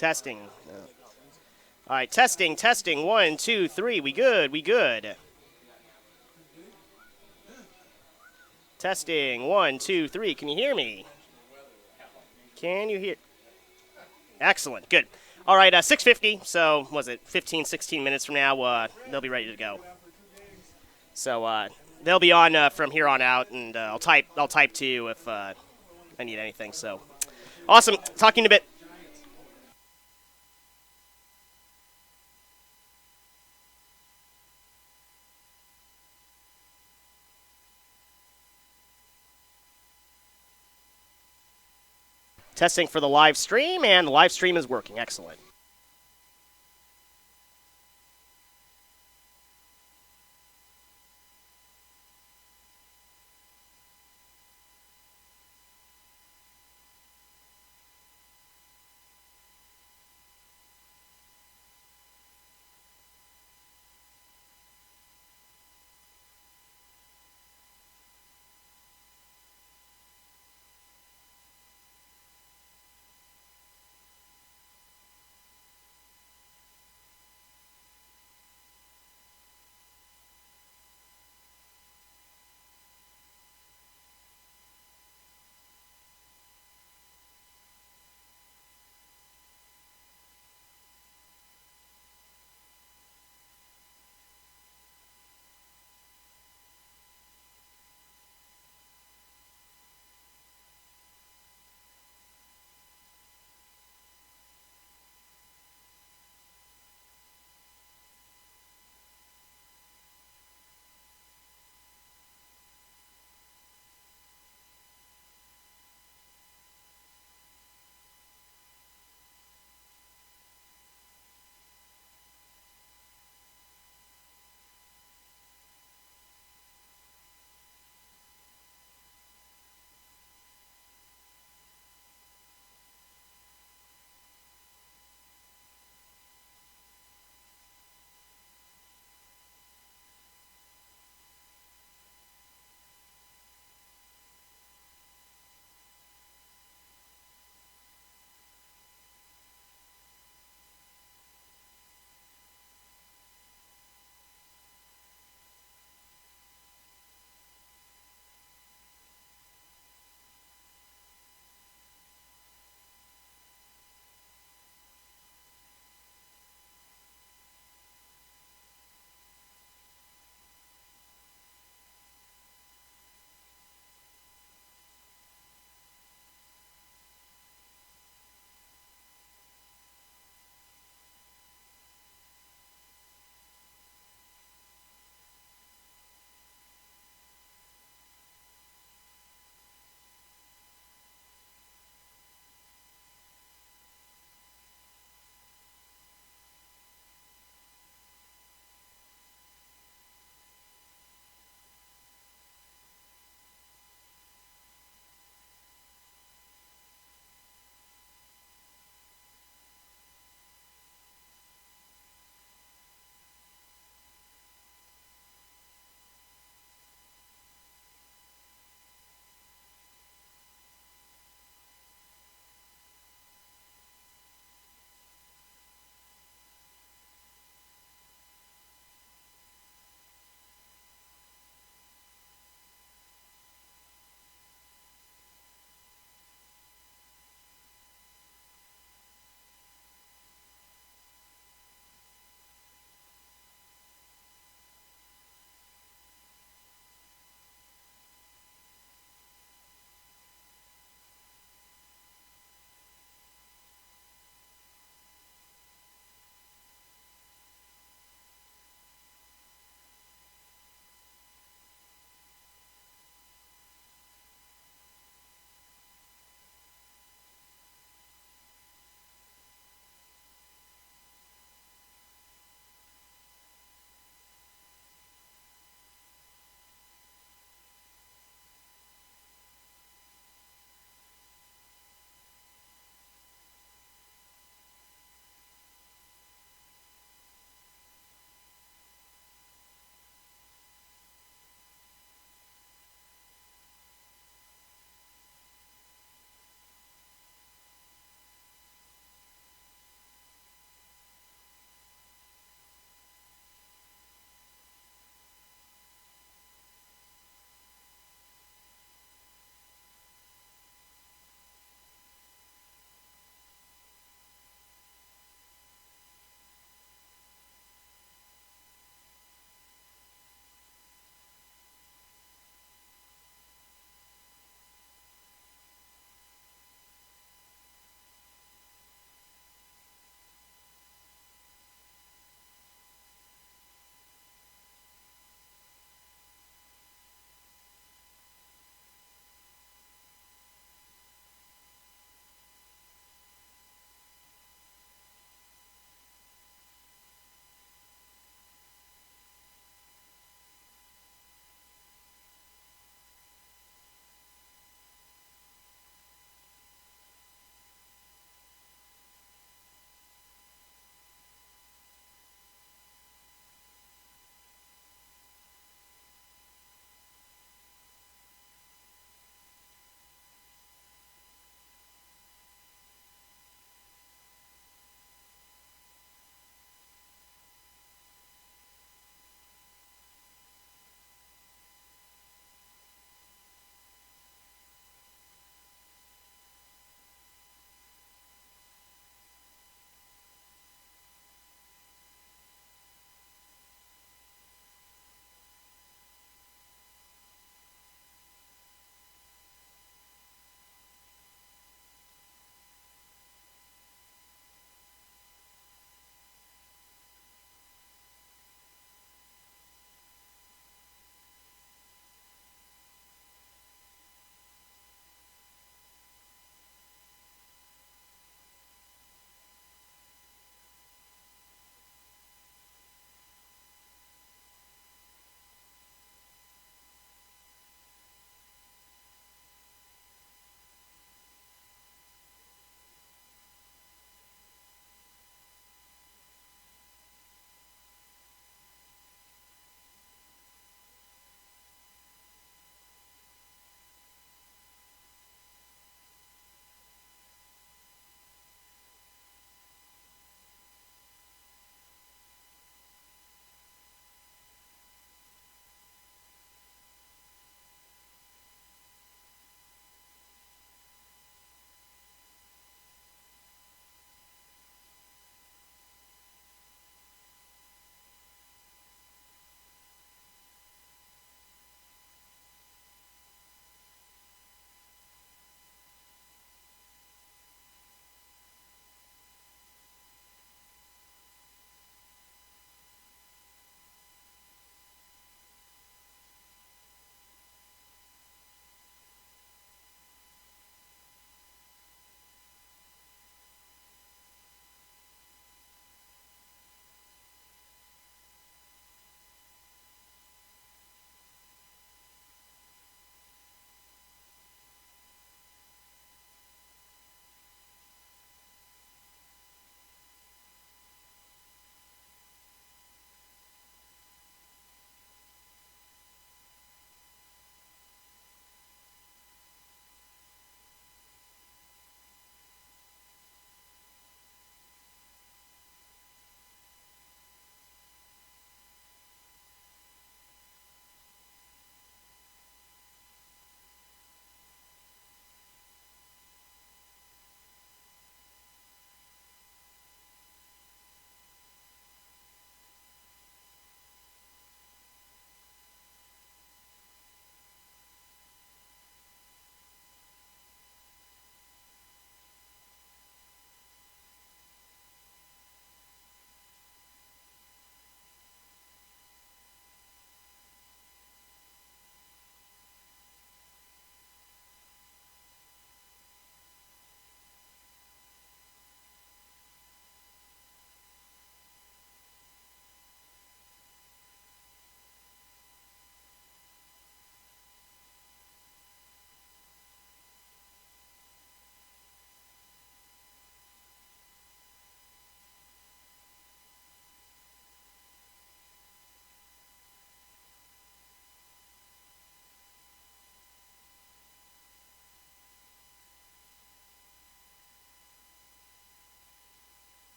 Testing. All right, testing, testing. 1, 2, 3. We good, we good. Testing. 1, 2, 3. Can you hear me? Can you hear? Excellent, good. All right, 6:50. So was it 15, 16 minutes from now? They'll be ready to go. So they'll be on from here on out, and I'll type to you if I need anything. So awesome. Talking a bit. Testing for the live stream, and the live stream is working. Excellent.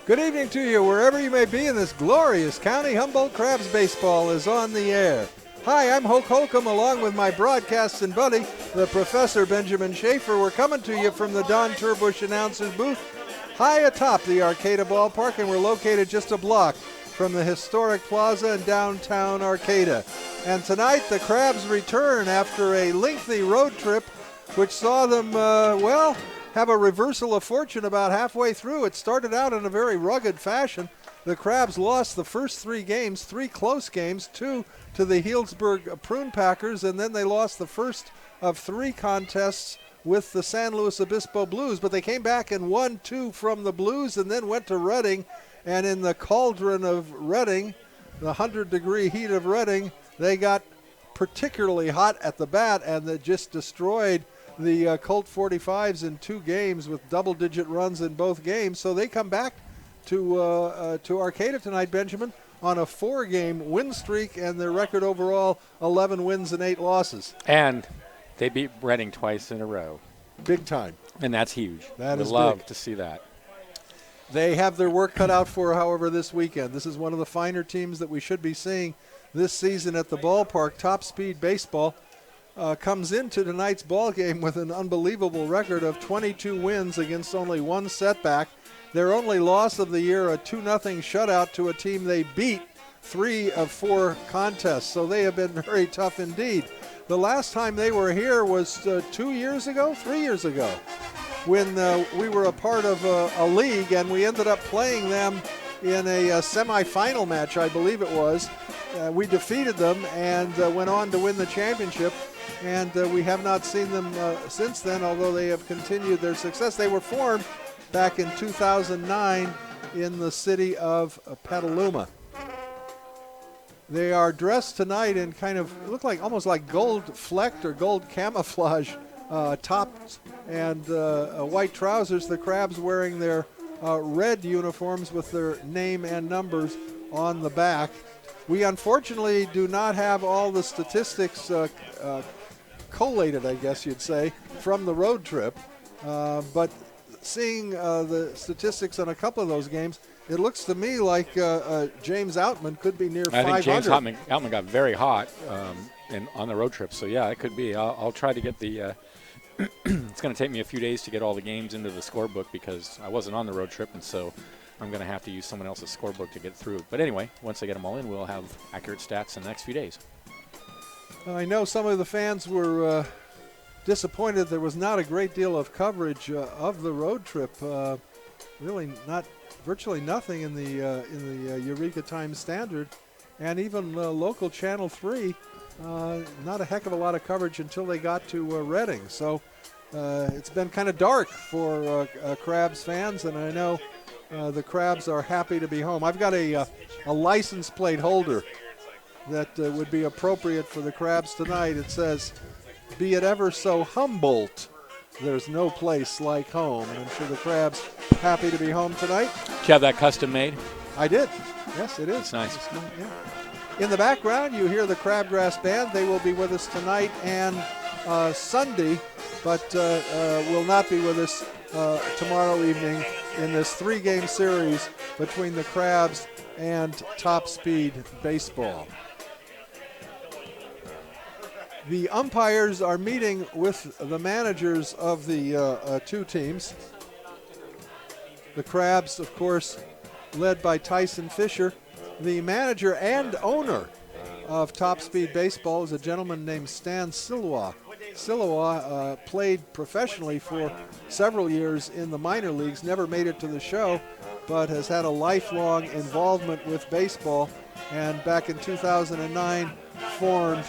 Good evening to you, wherever you may be in this glorious county. Humboldt Crabs baseball is on the air. Hi, I'm Hoke Holcomb, along with my broadcasting buddy, the Professor Benjamin Schaefer. We're coming to you from the Don Turbush announcer's booth, high atop the Arcata ballpark, and we're located just a block from the historic plaza in downtown Arcata. And tonight, the Crabs return after a lengthy road trip, which saw them, have a reversal of fortune about halfway through. It started out in a very rugged fashion. The Crabs lost the first 3 games, 3 close games, 2 to the Healdsburg Prune Packers, and then they lost the first of 3 contests with the San Luis Obispo Blues. But they came back and won 2 from the Blues and then went to Reading. And in the cauldron of Reading, the 100-degree heat of Reading, they got particularly hot at the bat, and they just destroyed the Colt 45s in 2 games with double-digit runs in both games. So they come back to Arcata tonight, Benjamin, on a 4-game win streak, and their record overall 11 wins and 8 losses. And they beat Reading twice in a row. Big time. And that's huge. That is love big to see that. They have their work cut out for, however, this weekend. This is one of the finer teams that we should be seeing this season at the ballpark. Top Speed Baseball comes into tonight's ball game with an unbelievable record of 22 wins against only 1 setback. Their only loss of the year, a 2-0 shutout to a team they beat 3 of 4 contests. So they have been very tough indeed. The last time they were here was 3 years ago, when we were a part of a league, and we ended up playing them in a semifinal match, I believe it was. We defeated them and went on to win the championship. And we have not seen them since then, although they have continued their success. They were formed back in 2009 in the city of Petaluma. They are dressed tonight in kind of, look like almost like gold flecked or gold camouflage tops and white trousers. The Crabs wearing their red uniforms with their name and numbers on the back. We unfortunately do not have all the statistics collated, I guess you'd say, from the road trip. But seeing the statistics on a couple of those games, it looks to me like James Outman could be near 500. I think James Outman got very hot on the road trip. So, yeah, it could be. I'll try to get the it's going to take me a few days to get all the games into the scorebook because I wasn't on the road trip, and so I'm going to have to use someone else's scorebook to get through. But anyway, once I get them all in, we'll have accurate stats in the next few days. I know some of the fans were disappointed there was not a great deal of coverage of the road trip. Really virtually nothing in the Eureka Times Standard, and even local Channel 3, not a heck of a lot of coverage until they got to Reading. So it's been kind of dark for Crabs fans, and I know the Crabs are happy to be home. I've got a license plate holder that would be appropriate for the Crabs tonight. It says, "Be it ever so Humboldt, there's no place like home." And I'm sure the Crabs happy to be home tonight. Did you have that custom made? I did. Yes, it is. It's nice. Yeah. In the background, you hear the Crabgrass Band. They will be with us tonight and Sunday, but will not be with us tomorrow evening in this 3-game series between the Crabs and Top Speed Baseball. The umpires are meeting with the managers of the 2 teams. The Crabs, of course, led by Tyson Fisher. The manager and owner of Top Speed Baseball is a gentleman named Stan Silois. Silois played professionally for several years in the minor leagues, never made it to the show, but has had a lifelong involvement with baseball, and back in 2009 formed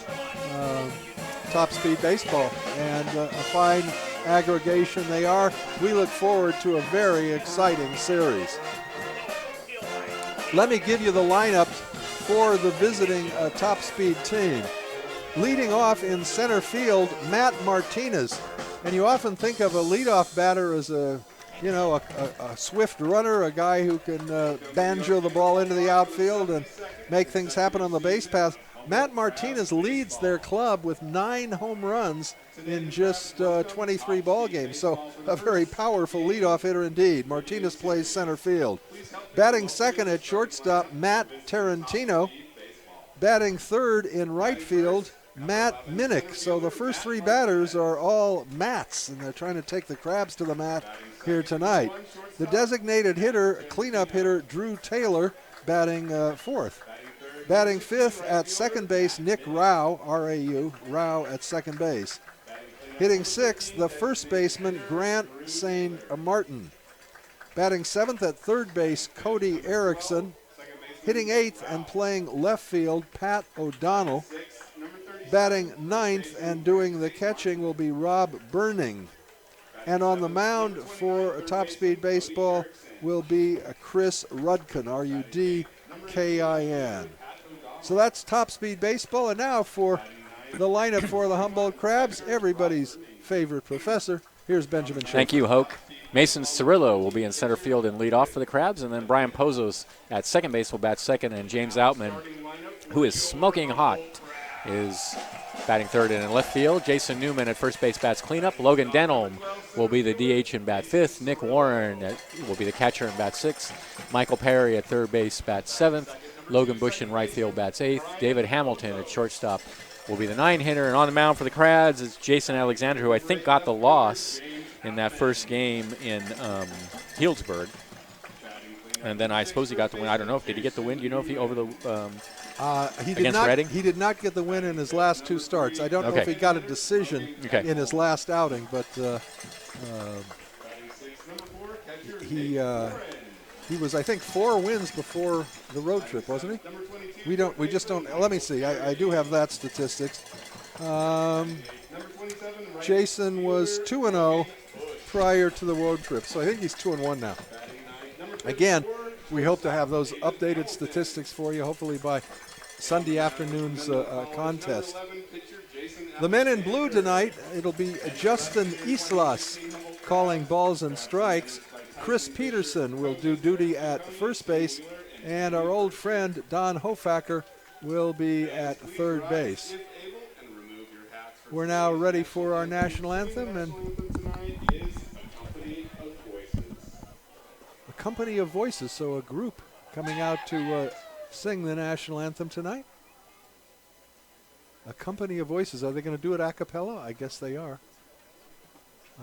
Top Speed Baseball, and a fine aggregation they are. We look forward to a very exciting series. Let me give you the lineup for the visiting Top Speed team. Leading off in center field, Matt Martinez. And you often think of a leadoff batter as a swift runner, a guy who can banjo the ball into the outfield and make things happen on the base path. Matt Martinez leads their club with 9 home runs in just 23 ball games. So a very powerful leadoff hitter indeed. Martinez plays center field. Batting second at shortstop, Matt Tarantino. Batting third in right field, Matt Minnick. So the first 3 batters are all Matts, and they're trying to take the Crabs to the mat here tonight. The designated hitter, cleanup hitter, Drew Taylor, batting fourth. Batting fifth at second base, Nick Rao, R-A-U, Rao at second base. Hitting sixth, the first baseman, Grant St. Martin. Batting seventh at third base, Cody Erickson. Hitting eighth and playing left field, Pat O'Donnell. Batting ninth and doing the catching will be Rob Burning. And on the mound for Top Speed Baseball will be Chris Rudkin, R-U-D-K-I-N. So that's Top Speed Baseball. And now for the lineup for the Humboldt Crabs, everybody's favorite professor. Here's Benjamin Schaefer. Thank you, Hoke. Mason Cirillo will be in center field and lead off for the Crabs, and then Brian Pozos at second base will bat second, and James Outman, who is smoking hot, is batting third and in left field. Jason Newman at first base bats cleanup. Logan Denholm will be the DH and bat fifth. Nick Warren will be the catcher and bat sixth. Michael Perry at third base bats seventh. Logan Bush in right field bats eighth. David Hamilton at shortstop will be the 9-hitter. And on the mound for the Crabs is Jason Alexander, who I think got the loss in that first game in Healdsburg. And then I suppose he got the win. I don't know. Did he get the win? Do you know if he over the against Reading? He did not get the win in his last 2 starts. I don't know if he got a decision in his last outing, but he was, I think, 4 wins before the road trip, wasn't he? We just don't. Let me see. I do have that statistics. Jason was 2-0 prior to the road trip, so I think he's 2-1 now. Again, we hope to have those updated statistics for you, hopefully by Sunday afternoon's contest. The men in blue tonight, it'll be Justin Islas calling balls and strikes. Chris Peterson will do duty at first base, and our old friend Don Hofacker will be at third base. We're now ready for our national anthem, and a company of voices, so a group coming out to sing the national anthem tonight. A company of voices. Are they going to do it a cappella? I guess they are.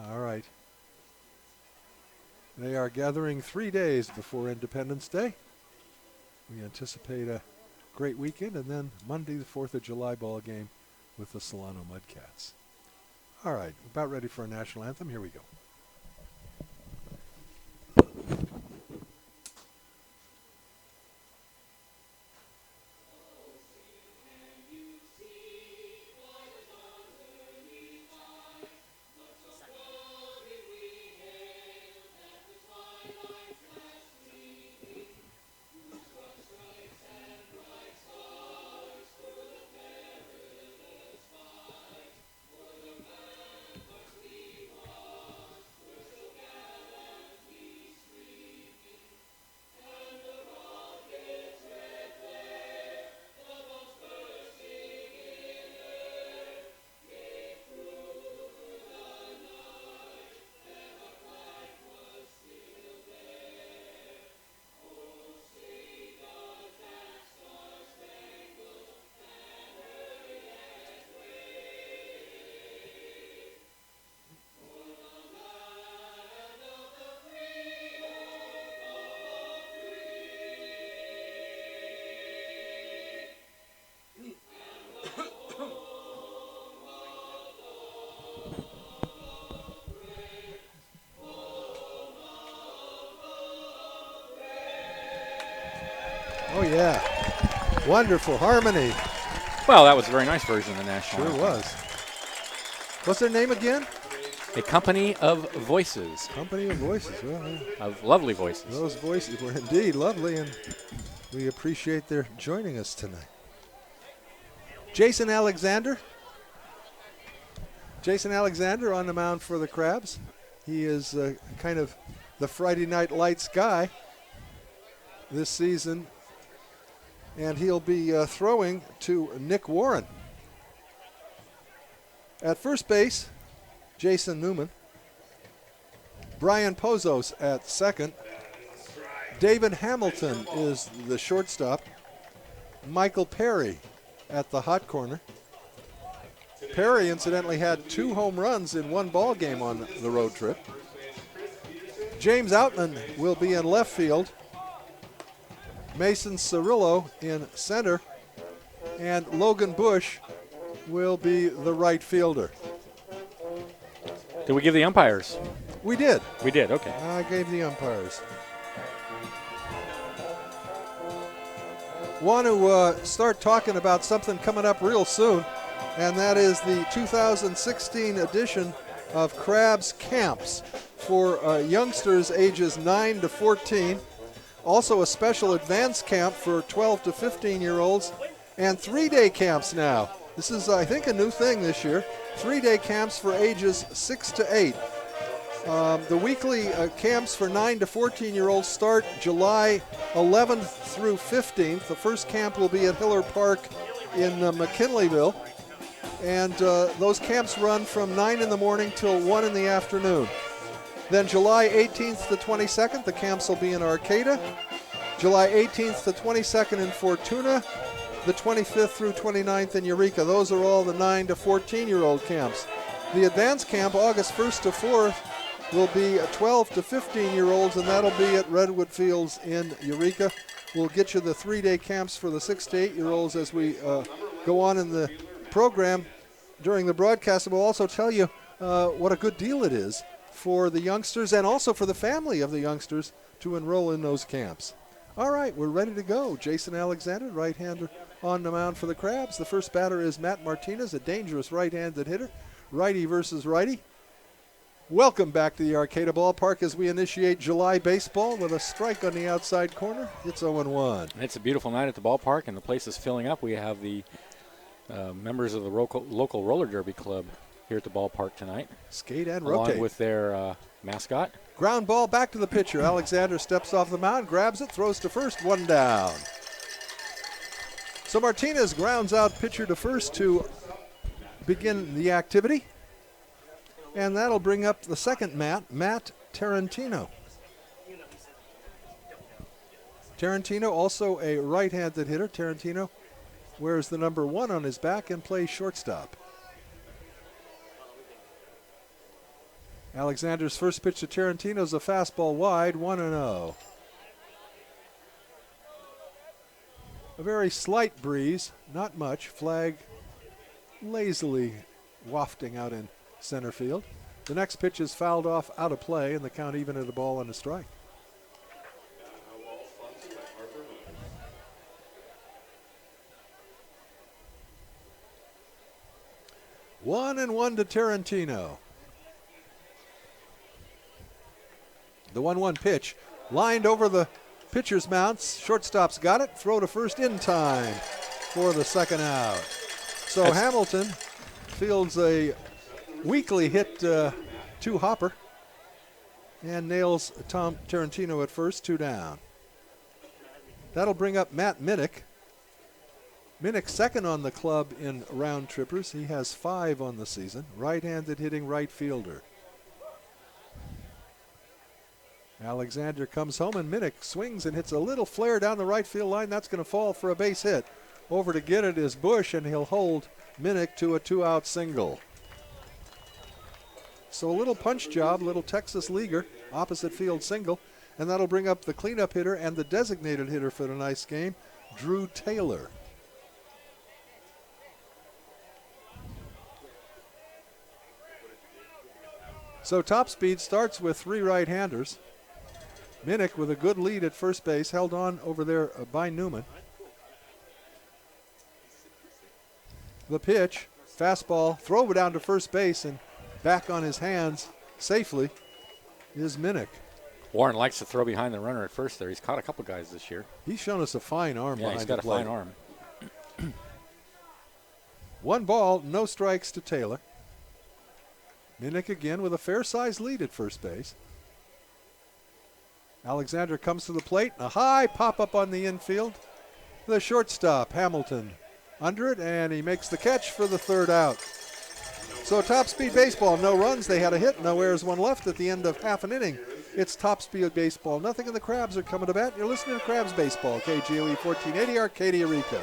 All right. They are gathering 3 days before Independence Day. We anticipate a great weekend, and then Monday, the 4th of July ball game with the Solano Mudcats. All right, about ready for a national anthem. Here we go. Oh, yeah. Wonderful harmony. Well, that was a very nice version of the national anthem. Sure was. What's their name again? A Company of Voices. Company of Voices. Well, Of lovely voices. those voices were indeed lovely, and we appreciate their joining us tonight. Jason Alexander. Jason Alexander on the mound for the Crabs. He is kind of the Friday Night Lights guy this season. and he'll be throwing to Nick Warren. At first base, Jason Newman. Brian Pozos at second. David Hamilton is the shortstop. Michael Perry at the hot corner. Perry, incidentally, had 2 home runs in 1 ball game on the road trip. James Outman will be in left field. Mason Cirillo in center. And Logan Bush will be the right fielder. Did we give the umpires? We did. We did, okay. I gave the umpires. Want to start talking about something coming up real soon, and that is the 2016 edition of Crabs Camps for youngsters ages 9 to 14. Also a special advanced camp for 12 to 15-year-olds, and 3-day camps now. This is, I think, a new thing this year. 3-day camps for ages 6 to 8. The weekly camps for 9 to 14-year-olds start July 11th through 15th. The first camp will be at Hiller Park in McKinleyville. And those camps run from 9 in the morning till 1 in the afternoon. Then July 18th to 22nd, the camps will be in Arcata. July 18th to 22nd in Fortuna. The 25th through 29th in Eureka. Those are all the 9 to 14-year-old camps. The advanced camp, August 1st to 4th, will be 12 to 15-year-olds, and that'll be at Redwood Fields in Eureka. We'll get you the 3-day camps for the 6 to 8-year-olds as we go on in the program during the broadcast. And we'll also tell you what a good deal it is for the youngsters and also for the family of the youngsters to enroll in those camps. All right, we're ready to go. Jason Alexander, right-hander on the mound for the Crabs. The first batter is Matt Martinez, a dangerous right-handed hitter. Righty versus righty. Welcome back to the Arcata Ballpark as we initiate July baseball with a strike on the outside corner. It's 0-1. It's a beautiful night at the ballpark, and the place is filling up. We have the members of the local roller derby club here at the ballpark tonight. Skate and along rotate. with their mascot. Ground ball back to the pitcher. Alexander steps off the mound, grabs it, throws to first, 1 down. So Martinez grounds out pitcher to first to begin the activity. And that'll bring up the second Matt Tarantino. Tarantino, also a right-handed hitter. Tarantino wears the number 1 on his back and plays shortstop. Alexander's first pitch to Tarantino's a fastball wide, 1-0. A very slight breeze, not much. Flag lazily wafting out in center field. The next pitch is fouled off out of play, and the count even at a ball and a strike. One and one to Tarantino. The 1-1 pitch lined over the pitcher's mounts. Shortstop's got it. Throw to first in time for the second out. So Hamilton fields a weakly hit two hopper and nails Tom Tarantino at first, 2 down. That'll bring up Matt Minnick. Minnick second on the club in round trippers. He has 5 on the season. Right-handed hitting right fielder. Alexander comes home and Minnick swings and hits a little flare down the right field line. That's going to fall for a base hit. Over to get it is Bush, and he'll hold Minnick to a 2-out single. So a little punch job, little Texas leaguer, opposite field single, and that'll bring up the cleanup hitter and the designated hitter for tonight's game, Drew Taylor. So top speed starts with 3 right-handers. Minnick with a good lead at first base, held on over there by Newman. The pitch, fastball, throw down to first base and back on his hands safely is Minnick. Warren likes to throw behind the runner at first there. He's caught a couple guys this year. He's shown us a fine arm behind he's the got a plate. fine arm. 1 ball, no strikes to Taylor. Minnick again with a fair-sized lead at first base. Alexander comes to the plate. A high pop-up on the infield. The shortstop, Hamilton, under it, and he makes the catch for the third out. So top speed baseball, no runs. They had a hit, no errors, one left at the end of half an inning. It's top speed baseball. Nothing, and the Crabs are coming to bat. You're listening to Crabs Baseball, KGOE 1480, Arcadia, Eureka.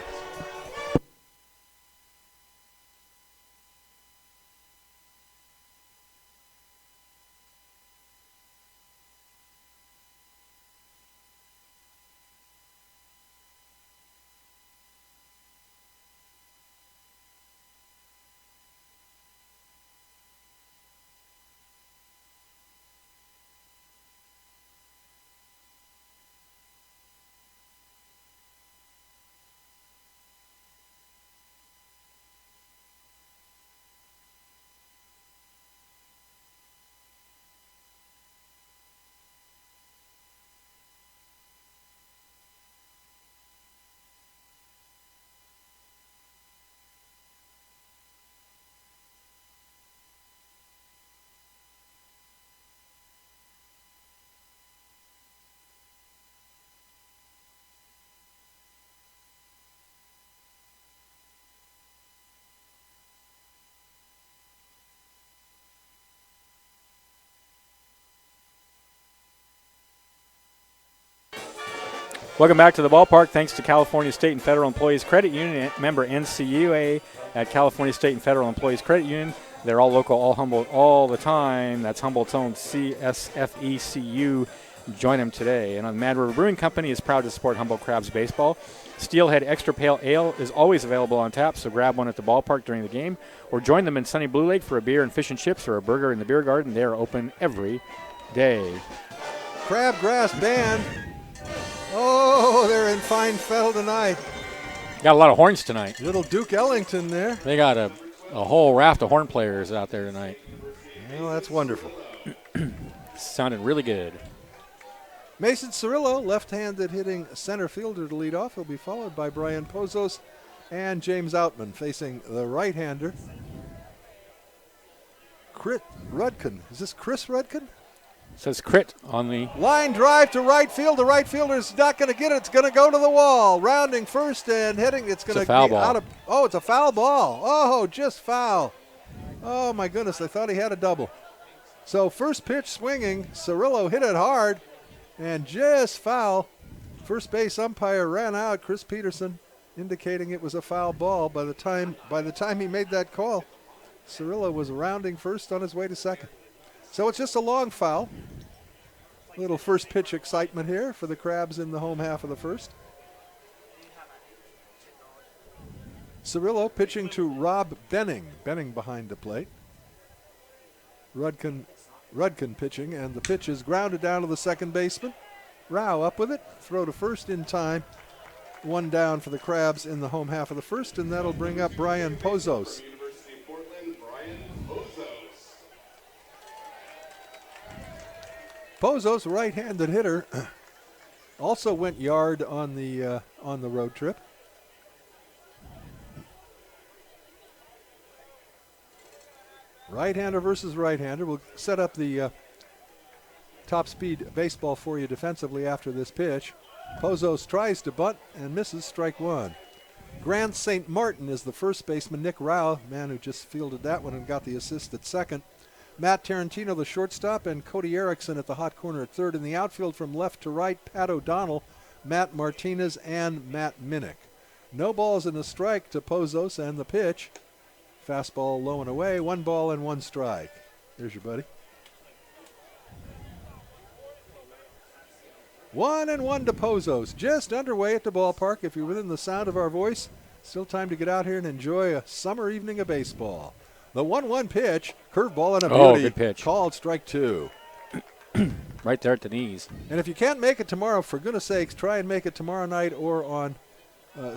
Welcome back to the ballpark. Thanks to California State and Federal Employees Credit Union, member NCUA at California State and Federal Employees Credit Union. They're all local, all Humboldt, all the time. That's Humboldt's own CSFECU. Join them today. And Mad River Brewing Company is proud to support Humboldt Crabs baseball. Steelhead Extra Pale Ale is always available on tap, so grab one at the ballpark during the game or join them in sunny Blue Lake for a beer and fish and chips or a burger in the beer garden. They are open every day. Crabgrass Band. Oh, they're in fine fettle tonight. Got a lot of horns tonight. Little Duke Ellington there. They got a whole raft of horn players out there tonight. Well, that's wonderful. Sounded really good. Mason Cirillo, left-handed hitting center fielder to lead off. He'll be followed by Brian Pozos and James Outman facing the right-hander. Chris Rudkin. Is this Chris Rudkin? Says crit on the line drive to right field. The right fielder's not going to get it. It's going to go to the wall. Rounding first and heading. It's going to be out of. Oh, it's a foul ball. Oh, just foul. Oh my goodness! I thought he had a double. So first pitch swinging. Cirillo hit it hard, and just foul. First base umpire ran out. Chris Peterson, indicating it was a foul ball. By the time he made that call, Cirillo was rounding first on his way to second. So it's just a long foul. Little first pitch excitement here for the Crabs in the home half of the first. Cirillo pitching to Rob Benning. Benning behind the plate. Rudkin pitching, and the pitch is grounded down to the second baseman. Rao up with it. Throw to first in time. One down for the Crabs in the home half of the first, and that'll bring up Brian Pozos. Pozos, right-handed hitter, also went yard on the road trip. Right-hander versus right-hander. We'll set up the top speed baseball for you defensively after this pitch. Pozos tries to bunt and misses, strike one. Grant St. Martin is the first baseman. Nick Rao, man who just fielded that one and got the assist at second. Matt Tarantino, the shortstop, and Cody Erickson at the hot corner at third. In the outfield from left to right, Pat O'Donnell, Matt Martinez, and Matt Minnick. No balls and a strike to Pozos, and the pitch. Fastball low and away, 1 ball and 1 strike. Here's your buddy. 1-1 to Pozos. Just underway at the ballpark. If you're within the sound of our voice, still time to get out here and enjoy a summer evening of baseball. The 1-1 pitch, curveball and a beauty. Oh, good pitch. Called strike two. Right there at the knees. And if you can't make it tomorrow, for goodness sakes, try and make it tomorrow night or on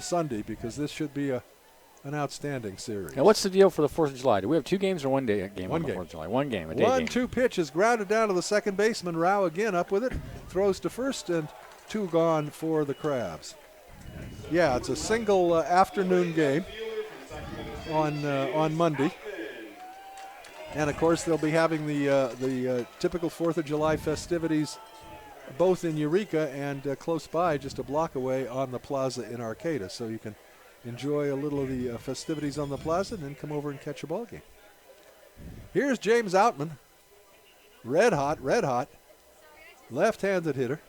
Sunday, because this should be an outstanding series. Now, what's the deal for the 4th of July? Do we have 2 games or one day game on the game. 4th of July? One game, a day game. 1-2 pitch is grounded down to the second baseman. Rao again up with it. Throws to first, and 2 gone for the Crabs. Yeah, it's a single afternoon game on Monday. And, of course, they'll be having the typical 4th of July festivities both in Eureka and close by, just a block away on the plaza in Arcata. So you can enjoy a little of the festivities on the plaza and then come over and catch a ball game. Here's James Outman. Red hot. Left-handed hitter.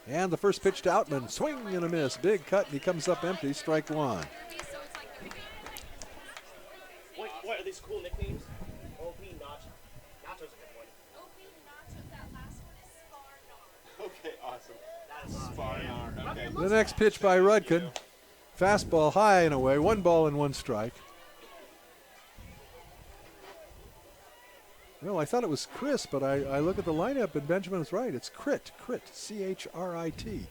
And the first pitch to Outman. Swing and a miss. Big cut, and he comes up empty. Strike one. Wait, what are these cool nicknames? OP Nacho. Nacho's a good one. OP Nacho, that last one is Sparnar. Okay, awesome. That is awesome. Sparnar, okay. The next pitch by Rudkin. Fastball high and away. 1 ball and 1 strike. Well, I thought it was Chris, but I look at the lineup and Benjamin's right. It's Crit, C-H-R-I-T.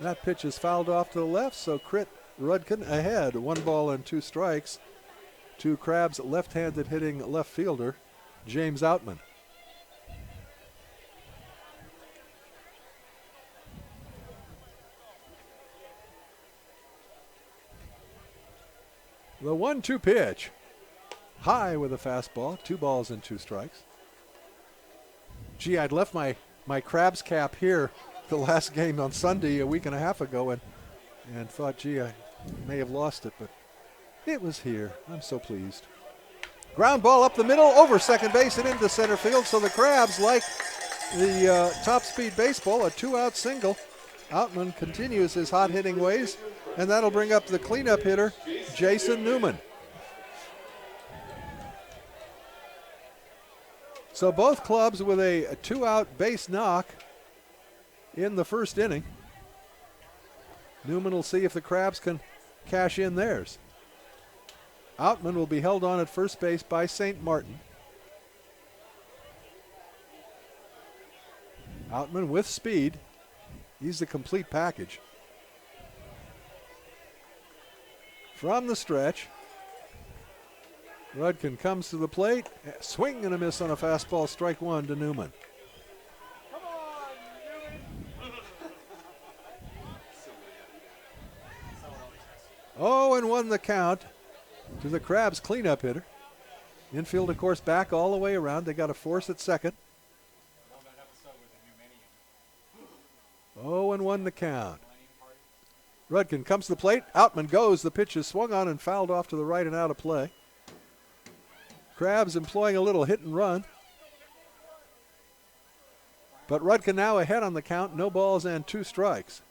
That pitch is fouled off to the left, so Crit Rudkin ahead. 1 ball and 2 strikes to Crab's left-handed hitting left fielder, James Outman. The 1-2 pitch. High with a fastball, 2 balls and 2 strikes. Gee, I'd left my Crabs cap here the last game on Sunday a week and a half ago and thought, gee, I may have lost it, but it was here. I'm so pleased. Ground ball up the middle, over second base and into center field, so the Crabs, like the top speed baseball, a 2-out single. Outman continues his hot hitting ways, and that'll bring up the cleanup hitter, Jason Newman. So both clubs with a 2-out base knock in the first inning. Newman will see if the Crabs can cash in theirs. Outman will be held on at first base by St. Martin. Outman with speed. He's the complete package. From the stretch, Rudkin comes to the plate. Swing and a miss on a fastball. Strike one to Newman. Come on, Newman. 0-1 the count to the Crabs cleanup hitter. Infield, of course, back all the way around. They got a force at second. 0-1 the count. Rudkin comes to the plate. Outman goes. The pitch is swung on and fouled off to the right and out of play. Crabs employing a little hit and run. But Rudkin now ahead on the count. No balls and 2 strikes.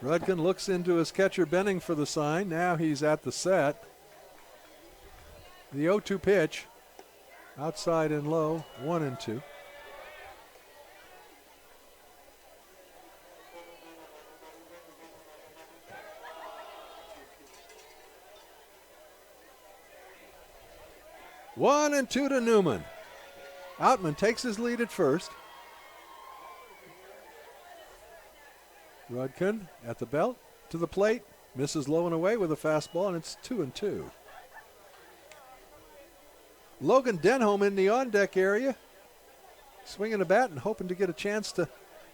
Rudkin looks into his catcher Benning for the sign. Now he's at the set. The 0-2 pitch. Outside and low, 1-2. One and two to Newman. Outman takes his lead at first. Rudkin at the belt, to the plate, misses low and away with a fastball, and it's 2-2. Logan Denholm in the on-deck area, swinging a bat and hoping to get a chance to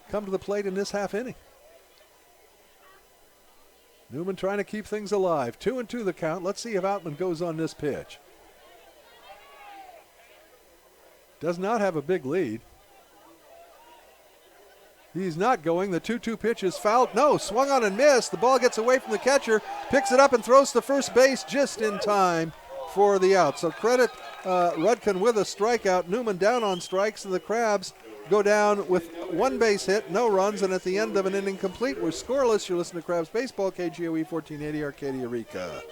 come to the plate in this half inning. Newman trying to keep things alive. 2-2 the count. Let's see if Outman goes on this pitch. Does not have a big lead. He's not going. The 2-2 pitch is fouled. No, swung on and missed. The ball gets away from the catcher, picks it up and throws to first base just in time for the out. So credit Rudkin with a strikeout. Newman down on strikes, and the Crabs go down with 1 base hit, no runs, and at the end of an inning complete, we're scoreless. You're listening to Crabs Baseball, KGOE 1480, Arcadia, Eureka.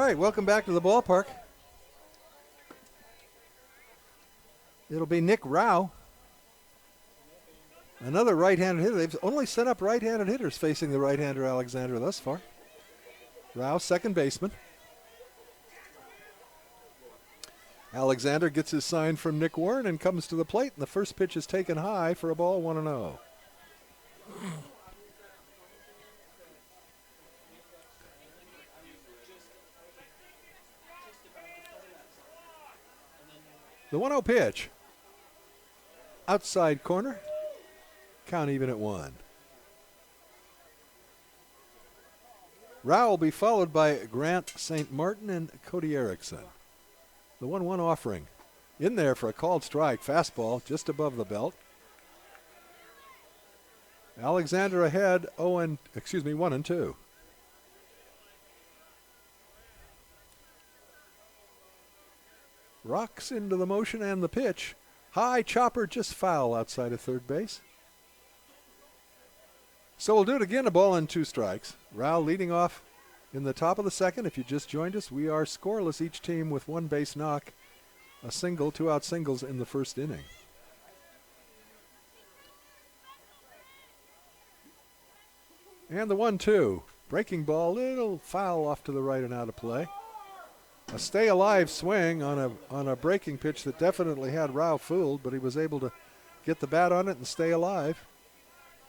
right, welcome back to the ballpark. It'll be Nick Rao. Another right-handed hitter. They've only set up right-handed hitters facing the right-hander Alexander thus far. Rao, second baseman. Alexander gets his sign from Nick Warren and comes to the plate, and the first pitch is taken high for a ball, 1-0. The 1-0 pitch. Outside corner. Count even at 1. Rao will be followed by Grant St. Martin and Cody Erickson. The 1-1 offering. In there for a called strike. Fastball just above the belt. Alexander ahead 1-2. Rocks into the motion and the pitch. High chopper just foul outside of third base. So we'll do it again, a ball and 2 strikes. Rao leading off in the top of the second. If you just joined us, we are scoreless, each team with 1 base knock, a single, 2-out singles in the first inning. And the 1-2. Breaking ball, little foul off to the right and out of play. A stay alive swing on a breaking pitch that definitely had Rao fooled, but he was able to get the bat on it and stay alive.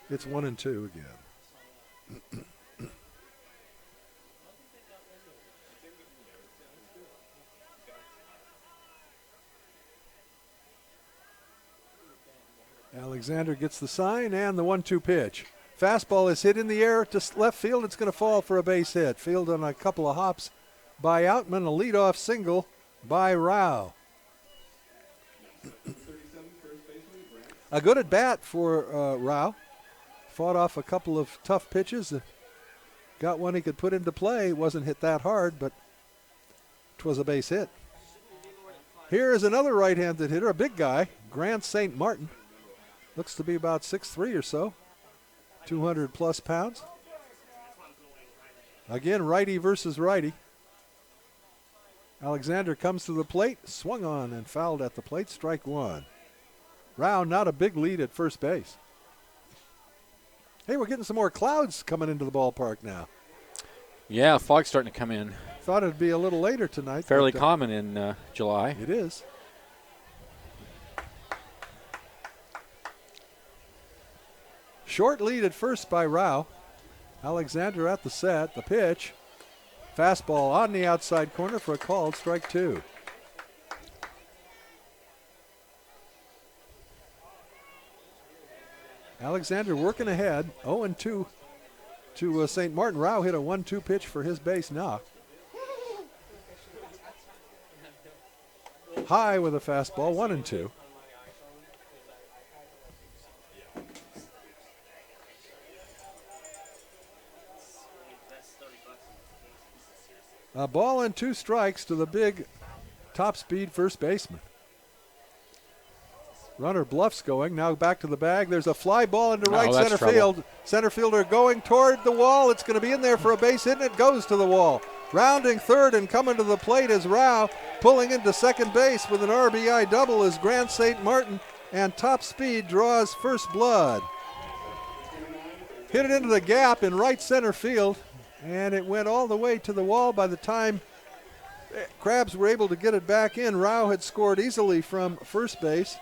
It's 1-2 again. Alexander gets the sign and the 1-2 pitch. Fastball is hit in the air to left field. It's going to fall for a base hit. Field on a couple of hops by Outman, a leadoff single by Rao. A good at bat for Rao. Fought off a couple of tough pitches. Got one he could put into play. Wasn't hit that hard, but it was a base hit. Here is another right-handed hitter, a big guy, Grant St. Martin. Looks to be about 6'3" or so, 200 plus pounds. Again, righty versus righty. Alexander comes to the plate, swung on and fouled at the plate, strike 1. Rao, not a big lead at first base. Hey, we're getting some more clouds coming into the ballpark now. Yeah, fog's starting to come in. Thought it'd be a little later tonight. Fairly common in July. It is. Short lead at first by Rao. Alexander at the set. The pitch. Fastball on the outside corner for a called strike 2. Alexander working ahead. 0-2 to St. Martin. Rao hit a 1-2 pitch for his base knock. High with a fastball. 1-2. A ball and 2 strikes to the big top speed first baseman. Runner bluffs going. Now back to the bag. There's a fly ball into right center field. Center fielder going toward the wall. It's going to be in there for a base hit, and it goes to the wall. Rounding third and coming to the plate is Rao. Pulling into second base with an RBI double is Grant St. Martin, and top speed draws first blood. Hit it into the gap in right center field, and it went all the way to the wall. By the time Crabs were able to get it back in, Rao had scored easily from first base,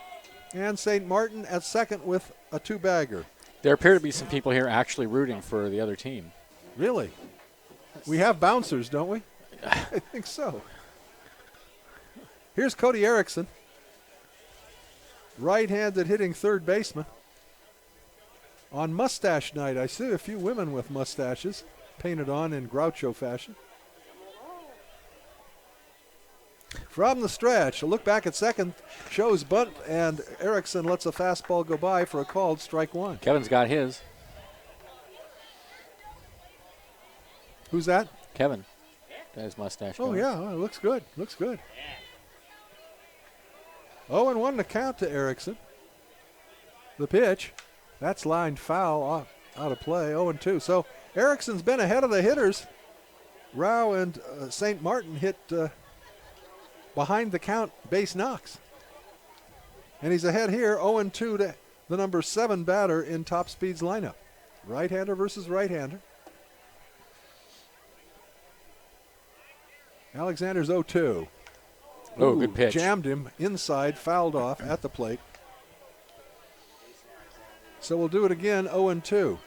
and St. Martin at second with a 2-bagger. There appear to be some people here actually rooting for the other team. Really? We have bouncers, don't we? I think so. Here's Cody Erickson, right-handed hitting third baseman. On mustache night, I see a few women with mustaches painted on in Groucho fashion. From the stretch, a look back at second shows bunt, and Erickson lets a fastball go by for a called strike 1. Kevin's got his. Who's that? Kevin. Got his mustache Oh, going. yeah, it looks good. Looks good. 0-1 to count to Erickson. The pitch, that's lined foul out of play, 0-2. So Erickson's been ahead of the hitters Rao and St. Martin hit behind the count base knocks. And he's ahead here, 0-2 to the number 7 batter in Top Speed's lineup. Right-hander versus right-hander. Alexander's 0-2. Oh, good pitch. Jammed him inside, fouled off at the plate. So we'll do it again, 0-2.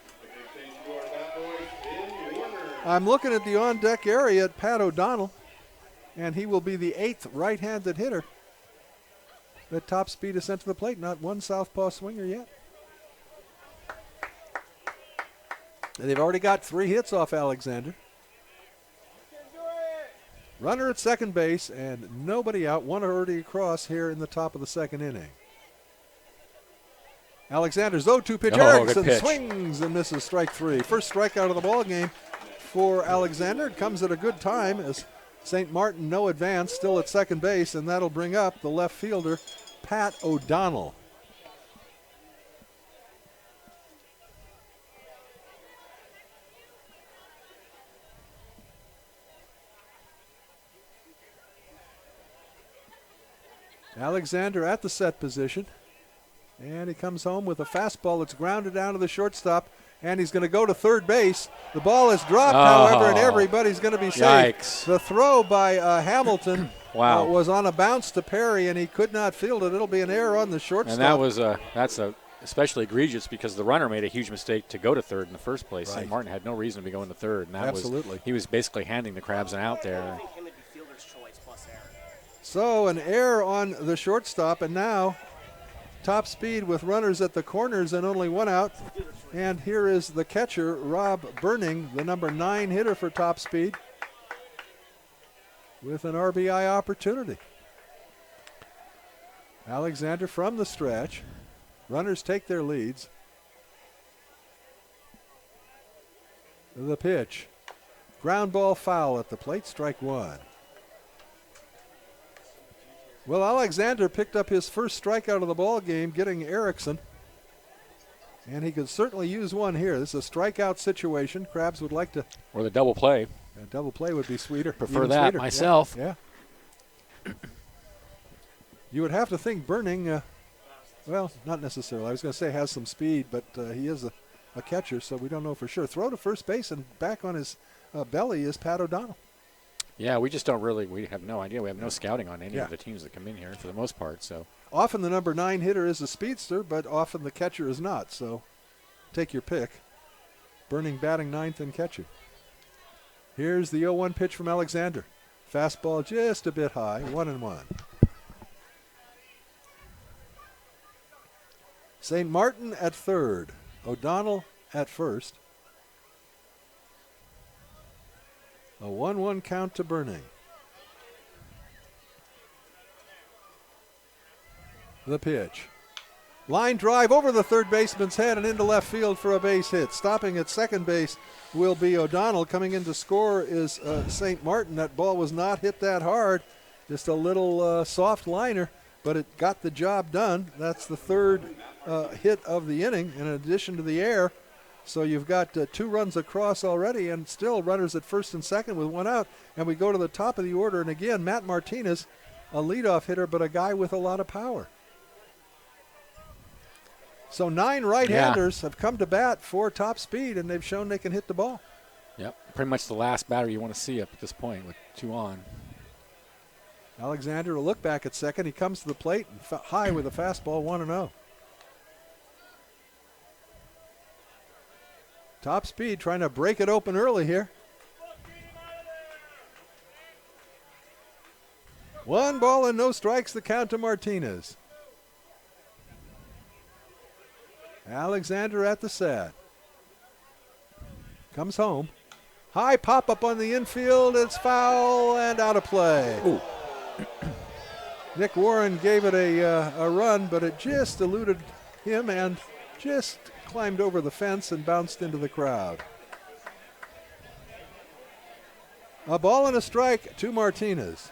I'm looking at the on-deck area at Pat O'Donnell, and he will be the 8th right-handed hitter that Top Speed has sent to the plate. Not one southpaw swinger yet. And they've already got 3 hits off Alexander. Runner at second base and nobody out. One already across here in the top of the second inning. Alexander's 0-2 pitch. Erickson swings and misses strike 3. First strikeout of the ball game for Alexander. It comes at a good time as St. Martin, no advance, still at second base, and that'll bring up the left fielder, Pat O'Donnell. Alexander at the set position, and he comes home with a fastball that's grounded down to the shortstop, and he's going to go to third base. The ball is dropped, however, and everybody's going to be safe. Yikes. The throw by Hamilton wow. Was on a bounce to Perry, and he could not field it. It'll be an error on the shortstop. And that was that's especially egregious because the runner made a huge mistake to go to third in the first place. Right. St. Martin had no reason to be going to third. And that Absolutely. he was basically handing the Crabs an out there. So an error on the shortstop, and now Top Speed with runners at the corners and only one out. And here is the catcher, Rob Burning, the number 9 hitter for Top Speed, with an RBI opportunity. Alexander from the stretch. Runners take their leads. The pitch. Ground ball foul at the plate, strike 1. Well, Alexander picked up his first strikeout of the ball game, getting Erickson. And he could certainly use one here. This is a strikeout situation. Crabs would like to. Or the double play. A double play would be sweeter. Prefer that sweeter. myself. Yeah. You would have to think Burning, well, not necessarily. I was going to say has some speed, but he is a catcher, so we don't know for sure. Throw to first base, and back on his belly is Pat O'Donnell. Yeah, we just don't really, we have no idea. We have no scouting on any Yeah. of the teams that come in here for the most part. So Often the number 9 hitter is a speedster, but often the catcher is not. So take your pick. Burning batting 9th and catching. Here's the 0-1 pitch from Alexander. Fastball just a bit high, 1-1. St. Martin at third. O'Donnell at first. A 1-1 count to Burning. The pitch. Line drive over the third baseman's head and into left field for a base hit. Stopping at second base will be O'Donnell. Coming in to score is St. Martin. That ball was not hit that hard. Just a little soft liner, but it got the job done. That's the third hit of the inning in addition to the air. So you've got 2 runs across already and still runners at first and second with 1 out. And we go to the top of the order. And again, Matt Martinez, a leadoff hitter, but a guy with a lot of power. So 9 right-handers have come to bat for Top Speed, and they've shown they can hit the ball. yep, pretty much the last batter you want to see up at this point with 2 on. Alexander will look back at second. He comes to the plate and high with a fastball, 1-0. Top Speed trying to break it open early here. 1 ball and no strikes, the count to Martinez. Alexander at the set. Comes home. High pop up on the infield. It's foul and out of play. Ooh. Nick Warren gave it a run, but it just eluded him and just climbed over the fence and bounced into the crowd. A ball and a strike to Martinez.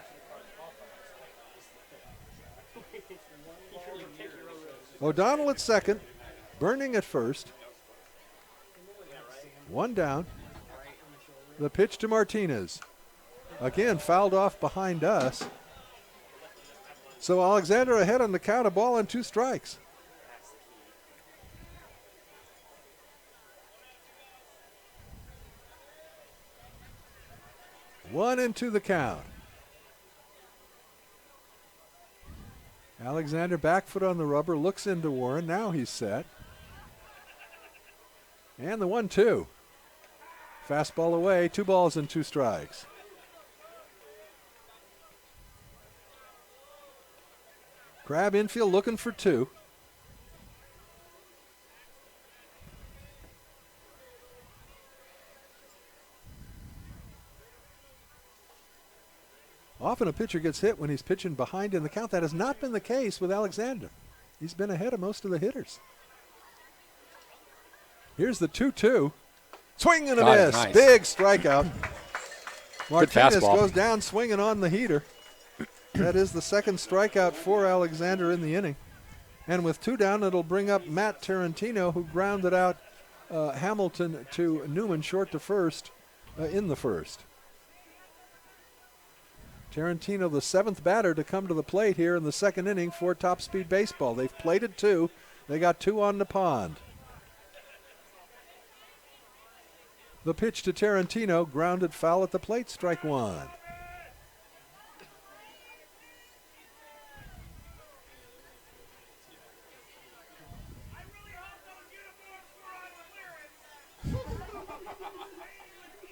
O'Donnell at second. Burning at first. 1 down. The pitch to Martinez. Again, fouled off behind us. So Alexander ahead on the count, a ball and 2 strikes. One into the count. Alexander back foot on the rubber, looks into Warren. Now he's set. And the 1-2. Fastball away, 2 balls and 2 strikes. Crab infield looking for 2. Often a pitcher gets hit when he's pitching behind in the count. That has not been the case with Alexander. He's been ahead of most of the hitters. Here's the 2-2. Swing and a miss. Nice. Big strikeout. Martinez fastball. goes down swinging on the heater. That is the second strikeout for Alexander in the inning. And with 2 down, it'll bring up Matt Tarantino, who grounded out Hamilton to Newman short to first in the first. Tarantino, the 7th batter to come to the plate here in the second inning for Top Speed Baseball. They've plated 2. They got 2 on the pond. The pitch to Tarantino, grounded foul at the plate, strike 1.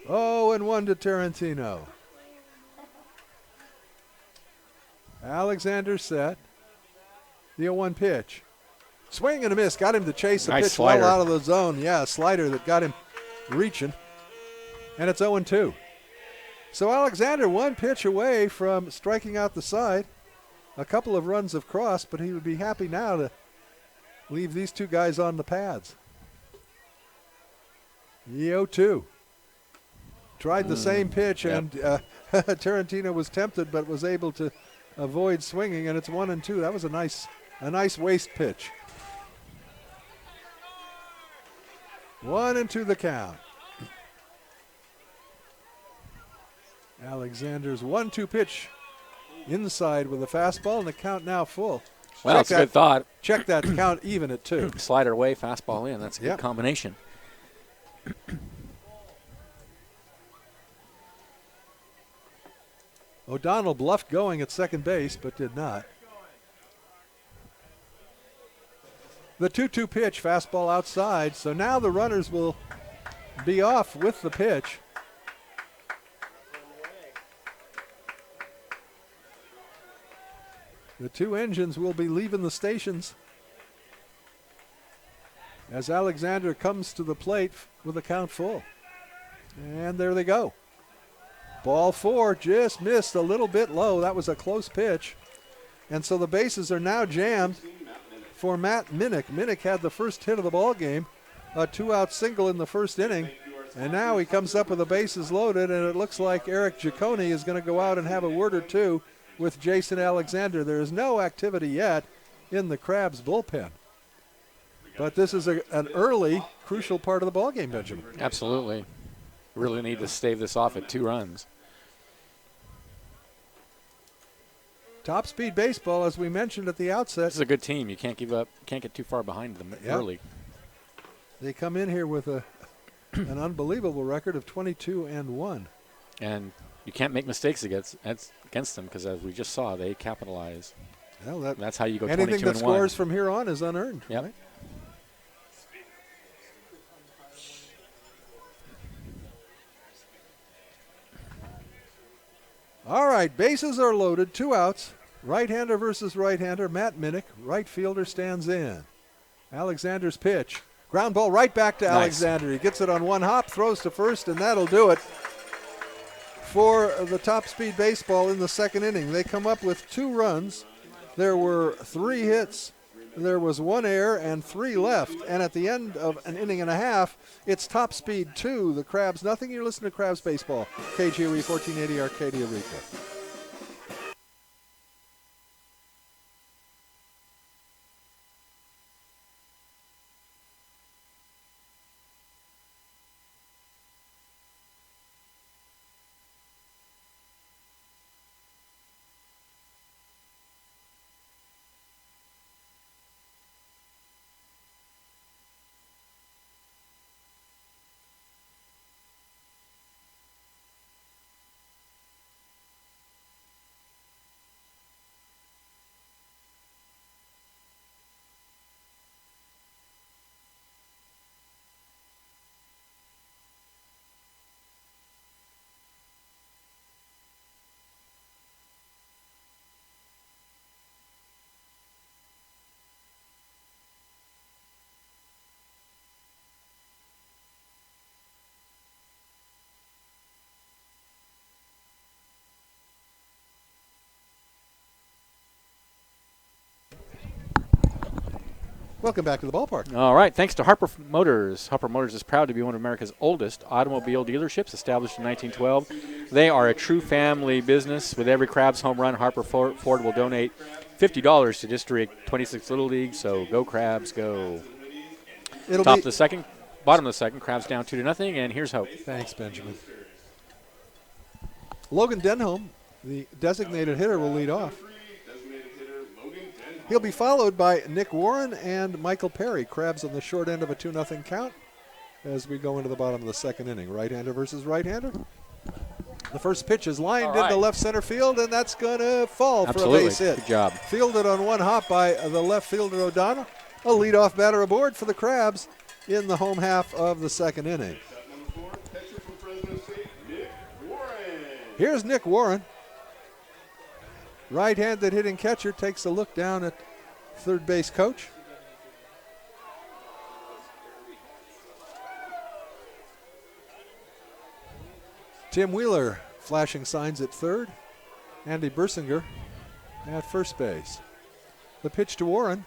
Oh, and 1 to Tarantino. Alexander set. The 0-1 pitch. Swing and a miss. Got him to chase the Nice pitch slider. well out of the zone. Yeah, a slider that got him reaching. And it's 0-2. So Alexander 1 pitch away from striking out the side. A couple of runs have crossed, but he would be happy now to leave these 2 guys on the pads. The 0-2. Tried the same pitch, and Tarantino was tempted, but was able to avoid swinging, and it's 1-2. That was a nice waste pitch. 1-2 the count. Alexander's 1-2 pitch inside with a fastball, and the count now full. Well, that's a good thought. Check that count even at 2. Slider away, fastball in. That's a good Yep. combination. O'Donnell bluffed going at second base, but did not. The 2-2 pitch, fastball outside. So now the runners will be off with the pitch. The 2 engines will be leaving the stations as Alexander comes to the plate with a count full. And there they go. Ball 4 just missed a little bit low. That was a close pitch. And so the bases are now jammed for Matt Minnick. Minnick had the first hit of the ball game, a 2-out single in the first inning. And now he comes up with the bases loaded, and it looks like Eric Giacone is going to go out and have a word or 2 with Jason Alexander. There is no activity yet in the Crabs bullpen. But this is an early, crucial part of the ball game, Benjamin. Absolutely. Really need to stave this off at 2 runs. Top Speed Baseball, as we mentioned at the outset. This is a good team. You can't give up. Can't get too far behind them early. They come in here with an unbelievable record of 22-1. And you can't make mistakes against them because, as we just saw, they capitalize. Well, That's how you go 22-1. anything that scores from here on is unearned. Yep. Right? All right, bases are loaded, 2 outs. Right-hander versus right-hander. Matt Minnick, right fielder, stands in. Alexander's pitch. Ground ball right back to Nice. Alexander. He gets it on 1 hop, throws to first, and that'll do it for the Top Speed Baseball in the second inning. They come up with 2 runs. There were 3 hits. There was 1 error and 3 left. And at the end of an inning and a half, it's Top Speed 2, the Crabs nothing. You're listening to Crabs Baseball, KGOE 1480 Arcadia Rica. Welcome back to the ballpark. All right, thanks to Harper Motors. Harper Motors is proud to be one of America's oldest automobile dealerships, established in 1912. They are a true family business. With every Crabs home run, Harper Ford will donate $50 to District 26 Little League, so go Crabs, go. Top of the second, bottom of the second, Crabs down 2-0, and here's Hope. Thanks, Benjamin. Logan Denholm, the designated hitter, will lead off. He'll be followed by Nick Warren and Michael Perry. Crabs on the short end of a 2-0 count as we go into the bottom of the second inning. Right-hander versus right-hander. The first pitch is lined into left center field, and that's going to fall for a base hit. Good job. Fielded on one hop by the left fielder O'Donnell. A leadoff batter aboard for the Crabs in the home half of the second inning. Here's Nick Warren. Right-handed hitting catcher takes a look down at third base coach. Tim Wheeler flashing signs at third. Andy Bersinger at first base. The pitch to Warren.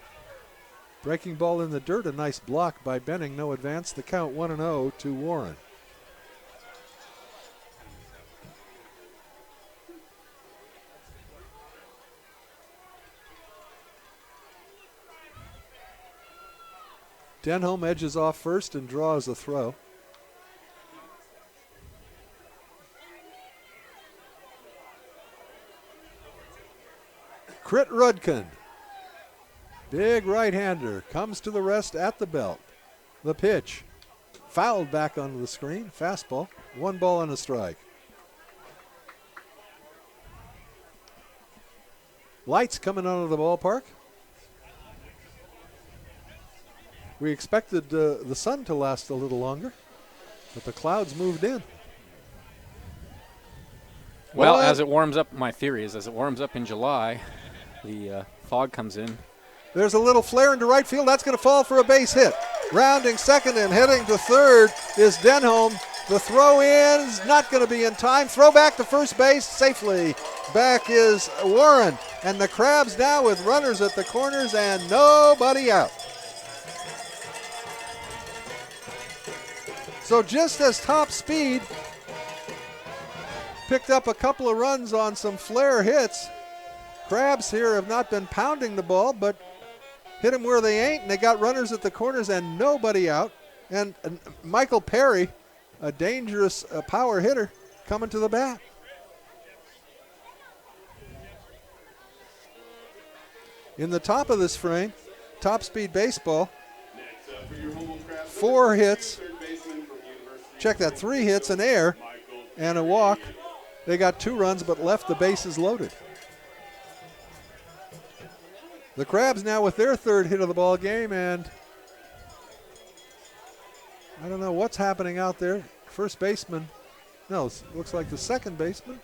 Breaking ball in the dirt, a nice block by Benning. No advance. The count 1-0 to Warren. Denholm edges off first and draws a throw. Crit Rudkin, big right-hander, comes to the rest at the belt. The pitch, fouled back onto the screen, fastball, 1 ball and a strike. Lights coming onto the ballpark. We expected the sun to last a little longer, but the clouds moved in. Well, as it warms up, my theory is as it warms up in July, the fog comes in. There's a little flare into right field. That's going to fall for a base hit. Rounding second and heading to third is Denholm. The throw in is not going to be in time. Throw back to first base safely. Back is Warren. And the Crabs now with runners at the corners and nobody out. So just as Top Speed picked up a couple of runs on some flare hits, Crabs here have not been pounding the ball, but hit them where they ain't, and they got runners at the corners and nobody out. And Michael Perry, a dangerous power hitter, coming to the bat. In the top of this frame, Top Speed Baseball, 4 hits. Check that, 3 hits, an error, and a walk. They got 2 runs, but left the bases loaded. The Crabs now with their third hit of the ball game, and I don't know what's happening out there. First baseman, no, looks like the second baseman.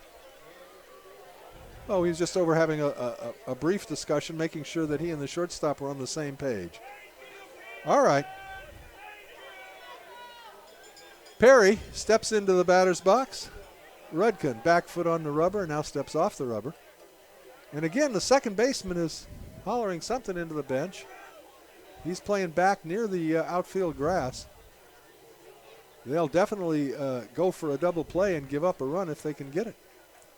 Oh, he's just over having a brief discussion, making sure that he and the shortstop are on the same page. All right. Perry steps into the batter's box. Rudkin, back foot on the rubber, now steps off the rubber. And again, the second baseman is hollering something into the bench. He's playing back near the outfield grass. They'll definitely go for a double play and give up a run if they can get it.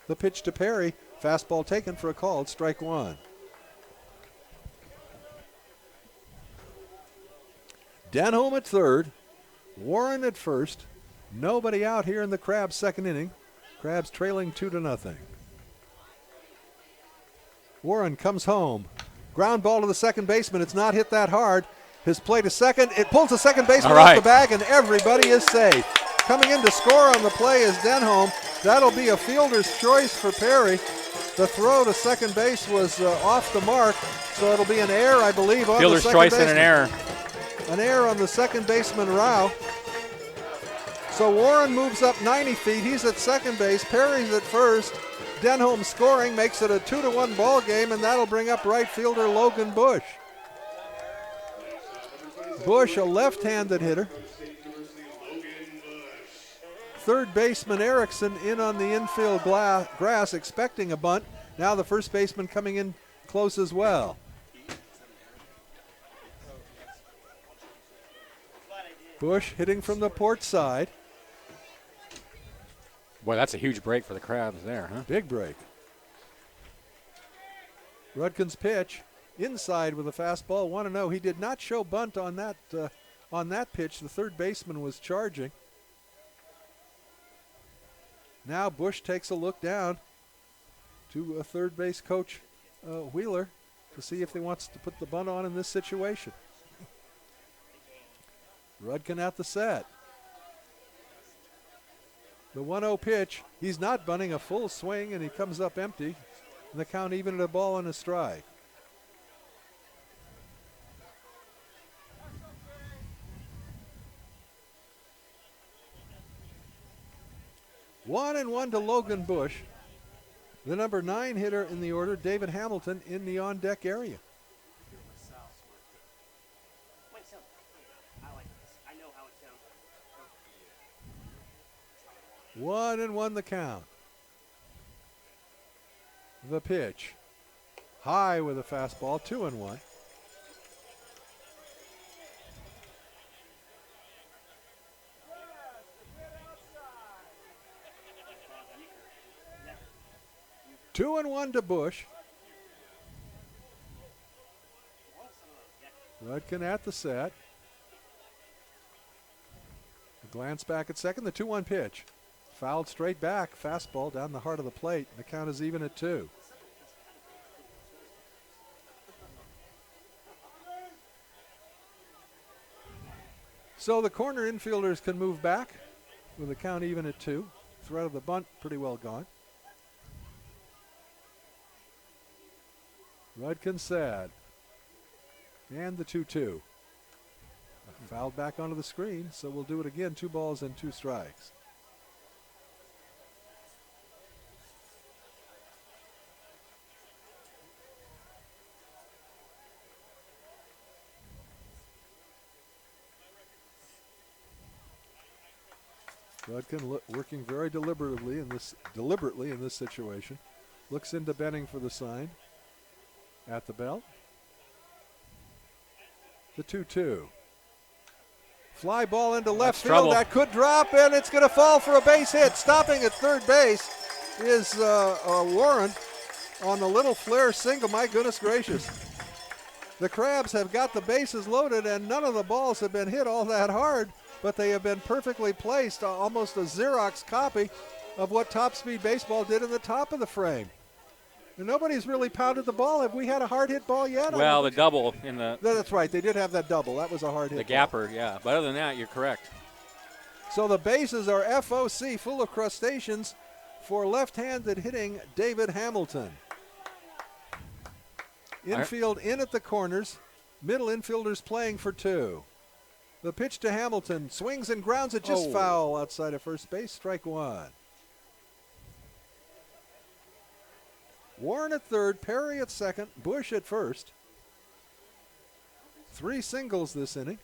The pitch to Perry, fastball taken for a call, it's strike 1. Denholm at third. Warren at first. Nobody out here in the Crabs' second inning. Crabs trailing 2-0. Warren comes home. Ground ball to the second baseman. It's not hit that hard. His play to second. It pulls the second baseman off the bag, and everybody is safe. Coming in to score on the play is Denholm. That'll be a fielder's choice for Perry. The throw to second base was off the mark, so it'll be an error, I believe, on the second baseman. Fielder's choice and an error. An error on the second baseman, Rao. So Warren moves up 90 feet. He's at second base. Perry's at first. Denholm scoring makes it a 2-1 ball game, and that'll bring up right fielder Logan Bush. Bush, a left-handed hitter. Third baseman Erickson in on the infield grass, expecting a bunt. Now the first baseman coming in close as well. Bush hitting from the port side. Boy, that's a huge break for the Crabs there, huh? Big break. Rudkin's pitch inside with a fastball, 1-0. He did not show bunt on that pitch. The third baseman was charging. Now Bush takes a look down to a third base coach, Wheeler, to see if he wants to put the bunt on in this situation. Rudkin at the set. The 1-0 pitch. He's not bunting, a full swing, and he comes up empty. And the count even at a ball and a strike. One and one to Logan Bush. The number 9 hitter in the order, David Hamilton, in the on-deck area. I know how it sounds. 1-1 the count. The pitch. High with a fastball, 2-1. Two and one to Bush. Rudkin at the set. A glance back at second, the 2-1 pitch. Fouled straight back, fastball down the heart of the plate. The count is even at 2. So the corner infielders can move back with the count even at 2. Threat of the bunt pretty well gone. Rudkin sad. And the 2-2. Fouled back onto the screen, so we'll do it again. 2 balls and 2 strikes. Rudkin working very deliberately in this situation. Looks into Benning for the sign. At the belt. The 2-2. Fly ball into left field. Trouble. That could drop, and it's going to fall for a base hit. Stopping at third base is Warren on the little flare single. My goodness gracious. The Crabs have got the bases loaded, and none of the balls have been hit all that hard, but they have been perfectly placed, almost a Xerox copy of what Top Speed Baseball did in the top of the frame. And nobody's really pounded the ball. Have we had a hard hit ball yet? Well, the double in the... That's right. They did have that double. That was a hard hit The ball. gapper, yeah. But other than that, you're correct. So the bases are FOC, full of crustaceans, for left-handed hitting David Hamilton. Infield in at the corners. Middle infielders playing for 2. The pitch to Hamilton. Swings and grounds it just foul outside of first base. Strike 1. Warren at third, Perry at second, Bush at first. 3 singles this inning.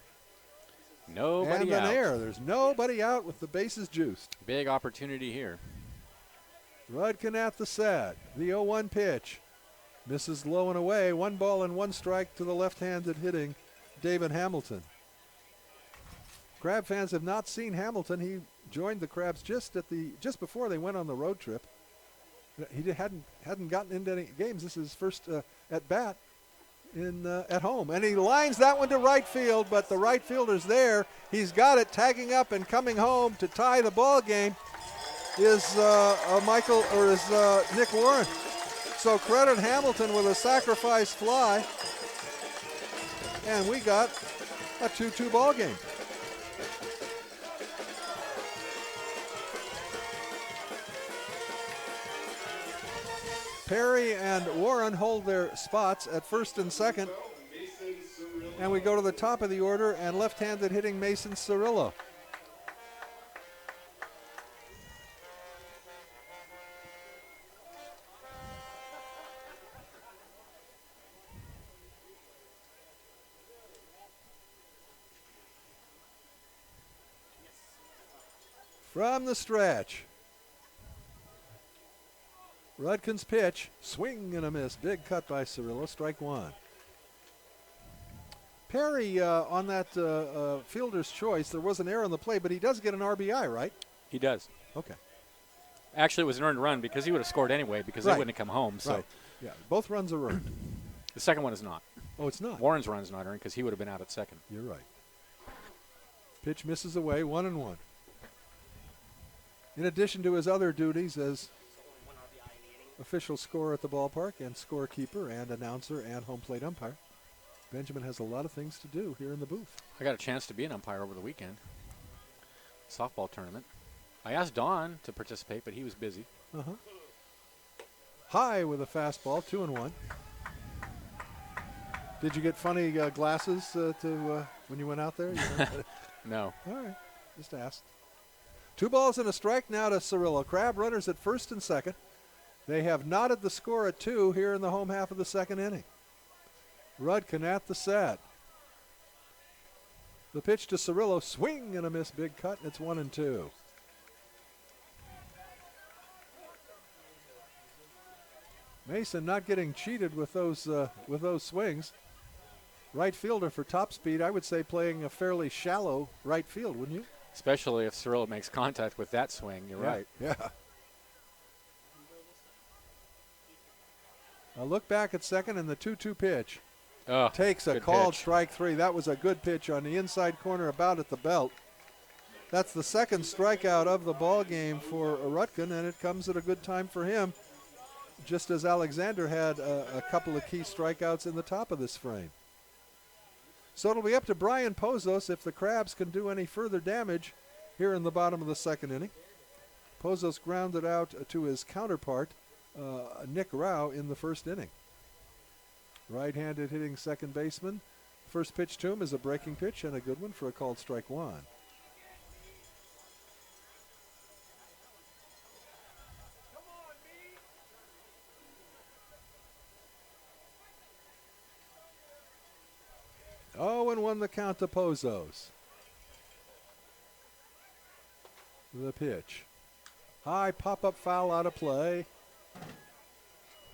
Nobody and out. an error. There's nobody out with the bases juiced. Big opportunity here. Rudkin at the set. The 0-1 pitch. Misses low and away. 1 ball and 1 strike to the left-handed hitting David Hamilton. Crab fans have not seen Hamilton. He joined the Crabs just before they went on the road trip. He hadn't gotten into any games. This is his first at bat at home, and he lines that one to right field. But the right fielder's there. He's got it, tagging up and coming home to tie the ball game. Is Nick Warren? So credit Hamilton with a sacrifice fly, and we got a 2-2 ball game. Perry and Warren hold their spots at first and second. And we go to the top of the order and left-handed hitting Mason Cirillo. From the stretch. Rudkin's pitch, swing and a miss. Big cut by Cirillo, strike 1. Perry, on that fielder's choice, there was an error on the play, but he does get an RBI, right? He does. Okay. Actually, it was an earned run because he would have scored anyway because they Right. wouldn't have come home. So Right. Yeah, both runs are earned. the second one is not. Oh, it's not. Warren's run's not earned because he would have been out at second. You're right. Pitch misses away, 1-1. In addition to his other duties as official scorer at the ballpark and scorekeeper and announcer and home plate umpire, Benjamin has a lot of things to do here in the booth. I got a chance to be an umpire over the weekend. Softball tournament. I asked Don to participate, but he was busy. High with a fastball, 2-1. Did you get funny glasses when you went out there? No. All right, just asked. 2 balls and a strike now to Cirillo. Crab runners at first and second. They have knotted the score at 2 here in the home half of the second inning. Rudkin at the set. The pitch to Cirillo, swing and a miss, big cut, and it's 1-2. Mason not getting cheated with those swings. Right fielder for top speed, I would say playing a fairly shallow right field, wouldn't you? Especially if Cirillo makes contact with that swing. You're right. Yeah. A look back at second and the 2-2 pitch. Oh, Takes a good called pitch. strike 3. That was a good pitch on the inside corner about at the belt. That's the second strikeout of the ball game for Rutkin, and it comes at a good time for him, just as Alexander had a couple of key strikeouts in the top of this frame. So it'll be up to Brian Pozos if the Crabs can do any further damage here in the bottom of the second inning. Pozos grounded out to his counterpart, Nick Rao, in the first inning. Right-handed hitting second baseman. First pitch to him is a breaking pitch and a good one for a called strike 1. Oh, and 1 the count to Pozos. The pitch. High pop-up foul out of play.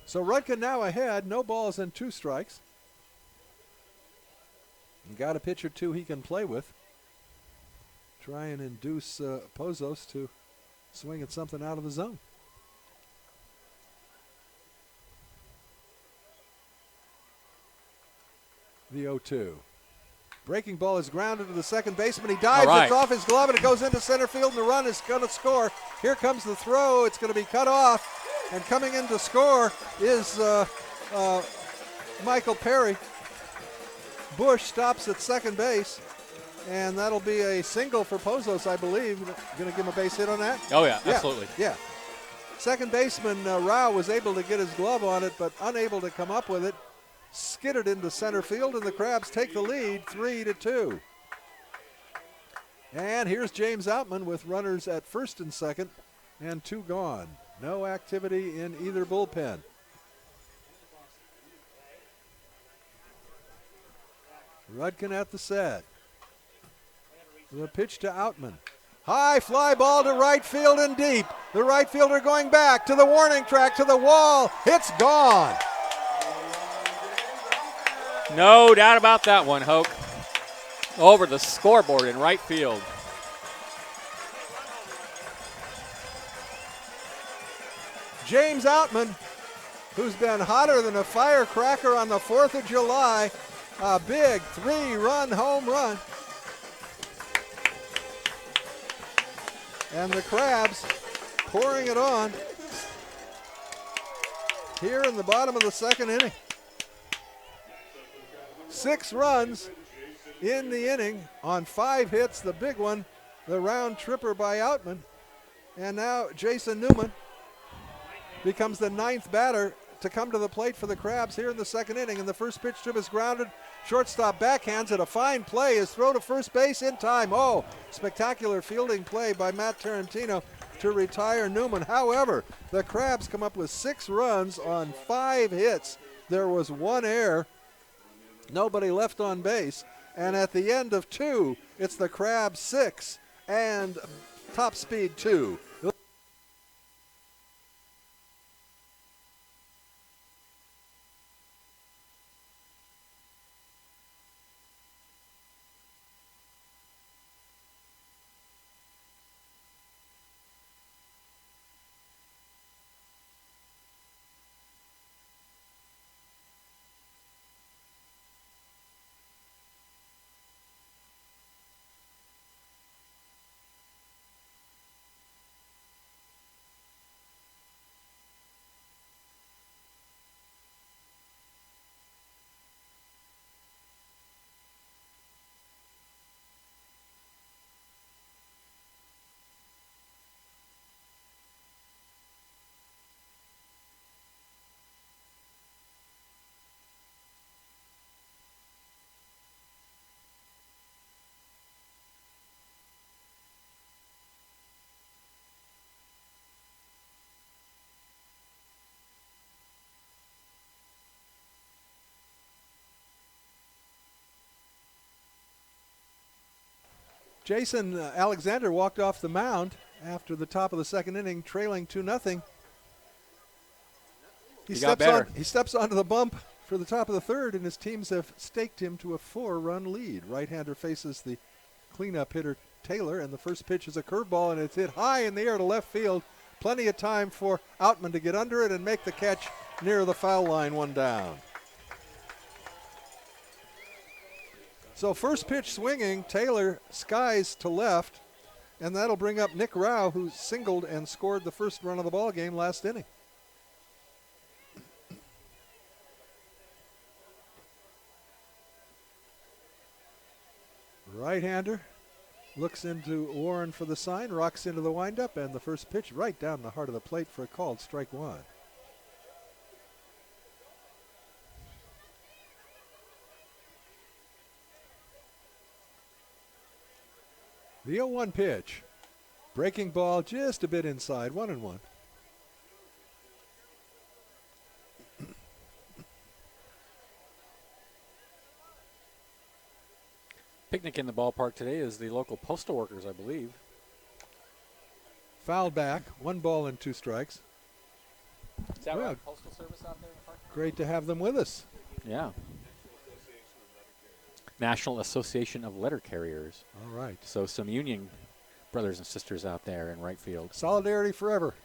So Rudkin now ahead, no balls and 2 strikes. And got a pitch or 2 he can play with. Try and induce Pozos to swing at something out of the zone. The 0-2. Breaking ball is grounded to the second baseman. He dives, All right. it's off his glove, and it goes into center field, and the run is going to score. Here comes the throw. It's going to be cut off. And coming in to score is Michael Perry. Bush stops at second base, and that'll be a single for Pozos, I believe. Going to give him a base hit on that? Oh, yeah, absolutely. Yeah. Second baseman Rao was able to get his glove on it, but unable to come up with it. Skidded into center field, and the Crabs take the lead 3-2. And here's James Outman with runners at first and second and 2 gone. No activity in either bullpen. Rudkin at the set. The pitch to Outman. High fly ball to right field and deep. The right fielder going back to the warning track, to the wall. It's gone. No doubt about that one, Hoke. Over the scoreboard in right field. James Outman, who's been hotter than a firecracker on the 4th of July, a big 3-run home run. And the Crabs pouring it on here in the bottom of the second inning. 6 runs in the inning on 5 hits. The big one, the round tripper by Outman. And now Jason Newman becomes the 9th batter to come to the plate for the Crabs here in the second inning. And the first pitch to him is grounded. Shortstop backhands it. A fine play. His throw to first base in time. Oh, spectacular fielding play by Matt Tarantino to retire Newman. However, the Crabs come up with 6 runs on 5 hits. There was 1 error. Nobody left on base. And at the end of 2, it's the Crabs 6 and top speed 2. Jason Alexander walked off the mound after the top of the second inning, trailing 2-0. He got better. He steps onto the bump for the top of the third, and his teams have staked him to a 4-run lead. Right-hander faces the cleanup hitter Taylor, and the first pitch is a curveball, and it's hit high in the air to left field. Plenty of time for Outman to get under it and make the catch near the foul line, 1 down. So first pitch swinging, Taylor skies to left, and that'll bring up Nick Rao, who singled and scored the first run of the ball game last inning. Right-hander looks into Warren for the sign, rocks into the windup, and the first pitch right down the heart of the plate for a called strike 1. The 0-1 pitch. Breaking ball just a bit inside, 1-1. Picnic in the ballpark today is the local postal workers, I believe. Fouled back, 1 ball and 2 strikes. Is that Well, right? Postal service out there in the park? Great to have them with us. Yeah. National Association of Letter Carriers. All right. So some Union brothers and sisters out there in right field. Solidarity forever.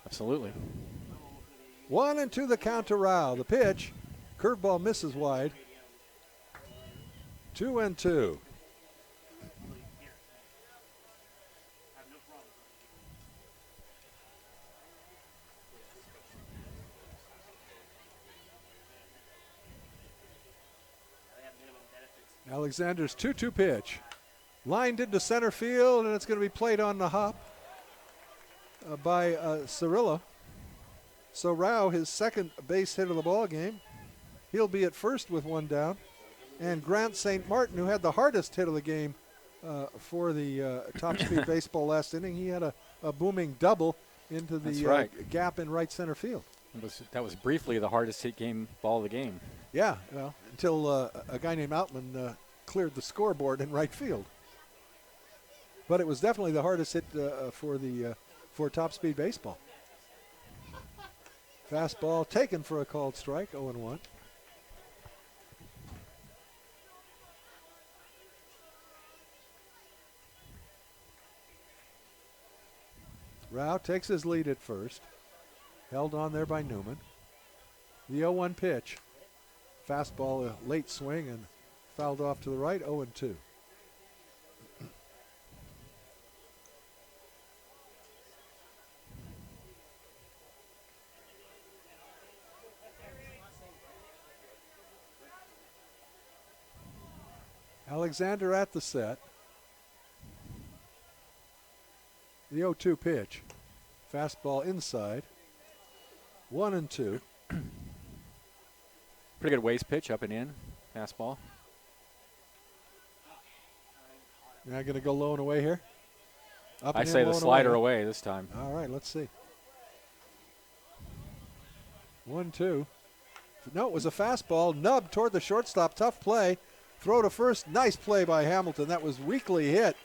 Absolutely. 1-2 the count to Rao. The pitch, curveball misses wide. 2-2. Alexander's 2-2 pitch. Lined into center field, and it's going to be played on the hop by Cirillo. So Rao, his second base hit of the ball game. He'll be at first with 1 down. And Grant St. Martin, who had the hardest hit of the game for the top speed baseball last inning, he had a booming double into the gap in right center field. That was briefly the hardest hit ball of the game. Yeah, well, until a guy named Outman cleared the scoreboard in right field. But it was definitely the hardest hit for top speed baseball. Fastball taken for a called strike, 0-1. Rao takes his lead at first. Held on there by Newman. The 0-1 pitch. Fastball, a late swing, and fouled off to the right, 0-2. Alexander at the set. The 0-2 pitch. Fastball inside. 1-2. Pretty good waist pitch, up and in. Fastball. Now going to go low and away here? Up I and say in, the low and slider away this time. All right, let's see. 1-2. No, it was a fastball. Nubbed toward the shortstop. Tough play. Throw to first. Nice play by Hamilton. That was weakly hit.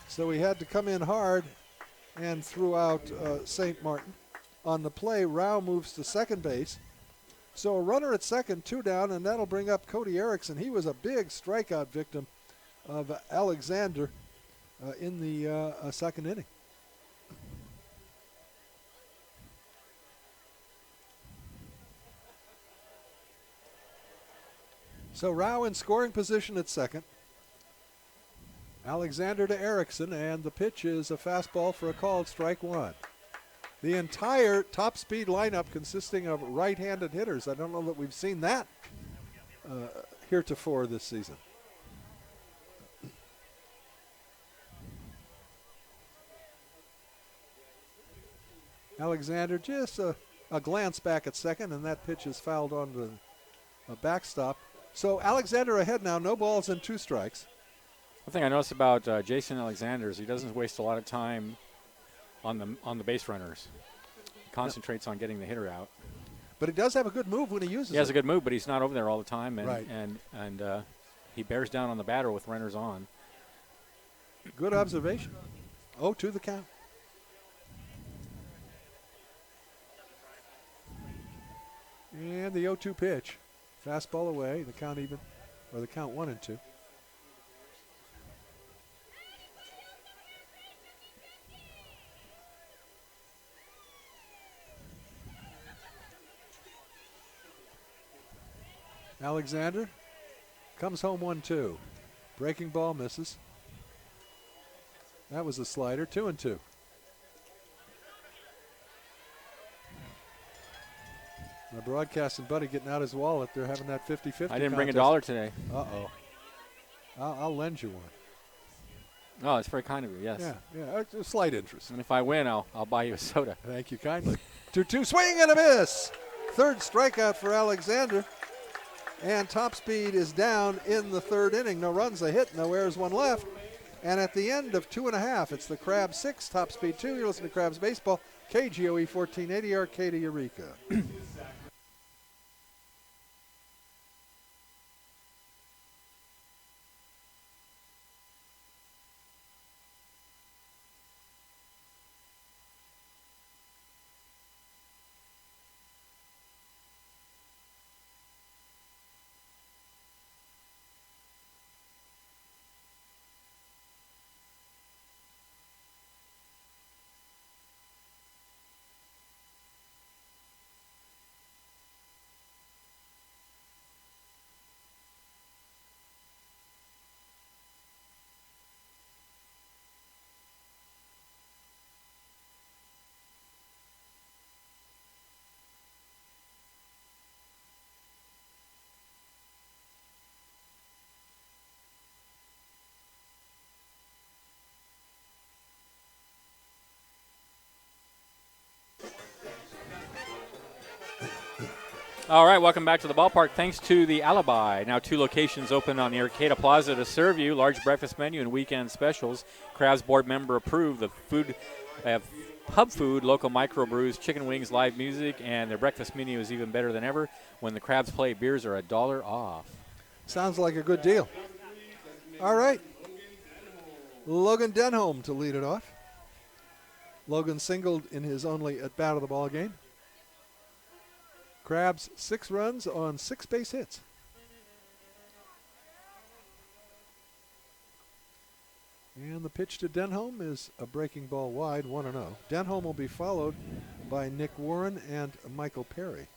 So he had to come in hard and threw out St. Martin. On the play, Rao moves to second base. So a runner at second, 2 down, and that'll bring up Cody Erickson. He was a big strikeout victim of Alexander in the second inning. So Rao in scoring position at second. Alexander to Erickson, and the pitch is a fastball for a called strike 1. The entire top speed lineup consisting of right-handed hitters. I don't know that we've seen that heretofore this season. Alexander just a glance back at second, and that pitch is fouled onto a backstop. So Alexander ahead now, no balls and 2 strikes. One thing I noticed about Jason Alexander is he doesn't waste a lot of time on the base runners. He concentrates on getting the hitter out. But he does have a good move when he uses it. He has a good move, but he's not over there all the time, and right. and he bears down on the batter with runners on. Good observation. 0-2 the count. And the 0-2 pitch. Fastball away. The count even, or the count 1-2. Alexander comes home 1-2. Breaking ball misses. That was a slider. 2-2. My broadcasting buddy getting out his wallet. They're having that 50-50 I didn't bring a contest. dollar today. Uh-oh. I'll lend you one. Oh, it's very kind of you, yes. Yeah, a slight interest. And if I win, I'll buy you a soda. Thank you kindly. 2-2, swing and a miss. Third strikeout for Alexander. And top speed is down in the third inning. No runs, a hit, no errors, one left. And at the end of 2.5, it's the Crabs 6, top speed 2. You're listening to Crabs Baseball, KGOE 1480, Arcata, Eureka. All right, welcome back to the ballpark. Thanks to the Alibi. Now 2 locations open on the Arcata Plaza to serve you. Large breakfast menu and weekend specials. Crabs board member approved. The food, they have pub food, local microbrews, chicken wings, live music, and their breakfast menu is even better than ever. When the Crabs play, beers are $1 off. Sounds like a good deal. All right. Logan Denholm to lead it off. Logan singled in his only at-bat of the ball game. Crabs 6 runs on 6 base hits. And the pitch to Denholm is a breaking ball wide, 1-0. Denholm will be followed by Nick Warren and Michael Perry.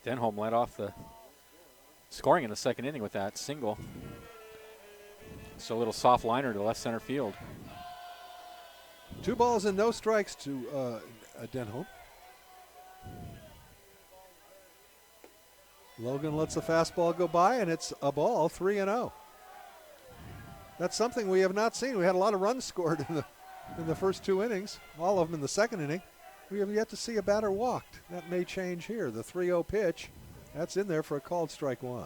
Denholm led off the scoring in the second inning with that single. It's a little soft liner to left center field. 2 balls and no strikes to Denholm. Logan lets the fastball go by, and it's a ball, 3-0. That's something we have not seen. We had a lot of runs scored in the first 2 innings, all of them in the second inning. We have yet to see a batter walked. That may change here. The 3-0 pitch, that's in there for a called strike 1.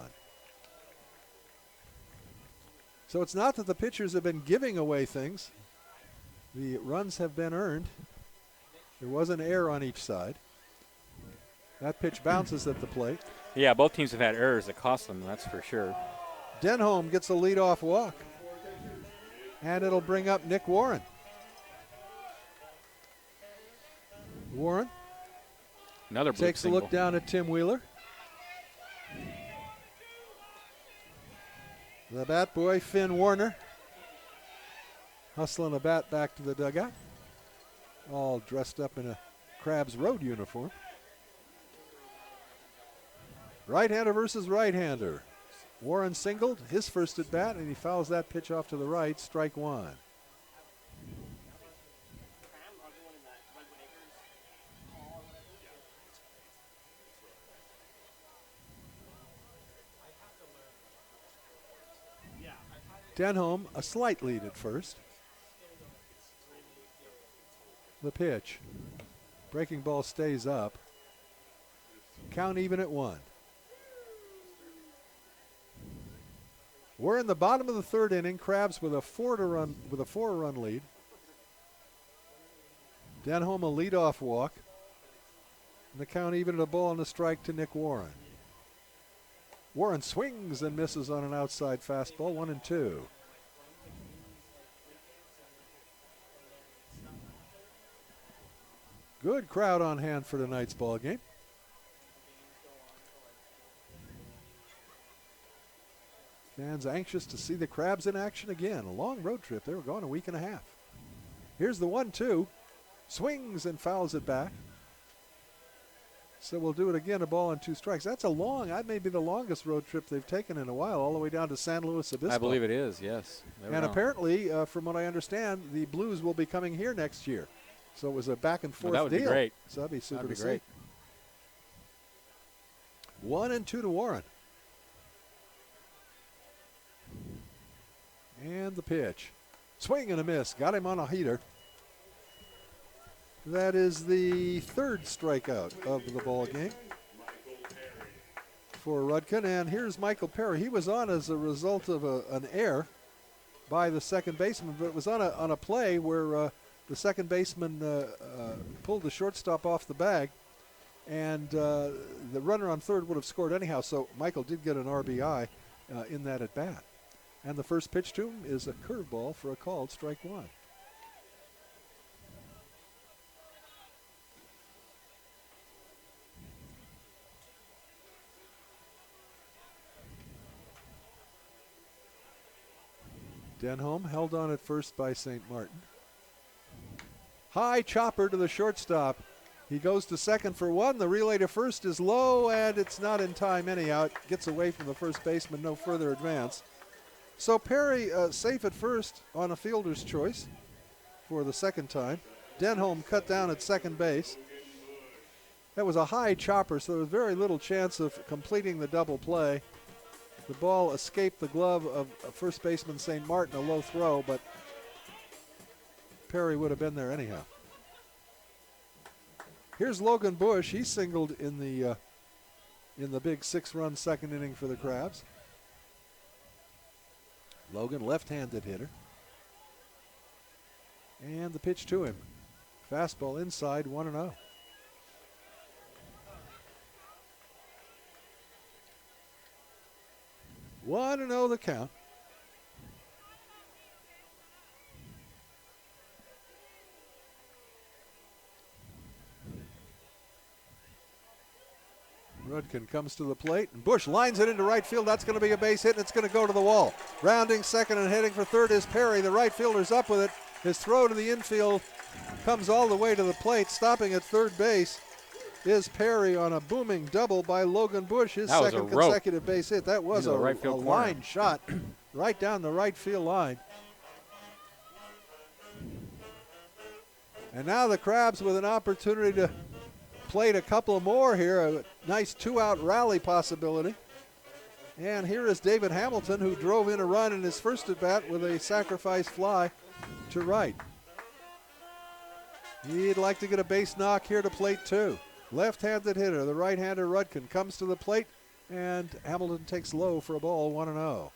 So it's not that the pitchers have been giving away things. The runs have been earned. There was an error on each side. That pitch bounces at the plate. Yeah, both teams have had errors that cost them, that's for sure. Denholm gets a leadoff walk. And it'll bring up Nick Warren. Warren Another blue takes single. a look down at Tim Wheeler. The bat boy, Finn Warner, hustling a bat back to the dugout, all dressed up in a Crabs road uniform. Right-hander versus right-hander. Warren singled his first at bat, and he fouls that pitch off to the right, strike 1. Denholm, a slight lead at first. The pitch. Breaking ball stays up. Count even at 1. We're in the bottom of the third inning. Crabs with a 4-run lead. Denholm a leadoff walk. And the count even at a ball and a strike to Nick Warren. Warren swings and misses on an outside fastball, 1-2. Good crowd on hand for tonight's ball game. Fans anxious to see the Crabs in action again. A long road trip. They were gone a week and a half. Here's the 1-2. Swings and fouls it back. So we'll do it again, a ball and 2 strikes. That's a long, that may be the longest road trip they've taken in a while, all the way down to San Luis Obispo. I believe it is, yes. And apparently, from what I understand, the Blues will be coming here next year. So it was a back and forth that would deal. be great. So that'd be super That'd be to great. see. 1-2 to Warren. And the pitch. Swing and a miss. Got him on a heater. That is the 3rd strikeout of the ball game for Rudkin. And here's Michael Perry. He was on as a result of an error by the second baseman, but it was on a play where the second baseman pulled the shortstop off the bag, and the runner on third would have scored anyhow. So Michael did get an RBI in that at bat. And the first pitch to him is a curveball for a called strike 1. Denholm held on at first by St. Martin. High chopper to the shortstop. He goes to second for 1. The relay to first is low, and it's not in time anyhow. It gets away from the first baseman, no further advance. So Perry safe at first on a fielder's choice for the second time. Denholm cut down at second base. That was a high chopper, so there was very little chance of completing the double play. The ball escaped the glove of first baseman St. Martin, a low throw, but Perry would have been there anyhow. Here's Logan Bush. He singled in the big 6-run second inning for the Crabs. Logan, left-handed hitter. And the pitch to him. Fastball inside, 1-0. One and 0 the count. Rudkin comes to the plate, and Bush lines it into right field. That's going to be a base hit, and it's going to go to the wall. Rounding second and heading for third is Perry. The right fielder's up with it. His throw to the infield comes all the way to the plate. Stopping at third base is Perry on a booming double by Logan Bush, his second consecutive base hit. That was a line shot right down the right field line. And now the Crabs with an opportunity to plate a couple more here. A nice 2-out rally possibility. And here is David Hamilton, who drove in a run in his first at bat with a sacrifice fly to right. He'd like to get a base knock here to plate 2. Left-handed hitter, the right-hander Rudkin comes to the plate, and Hamilton takes low for a ball, 1-0.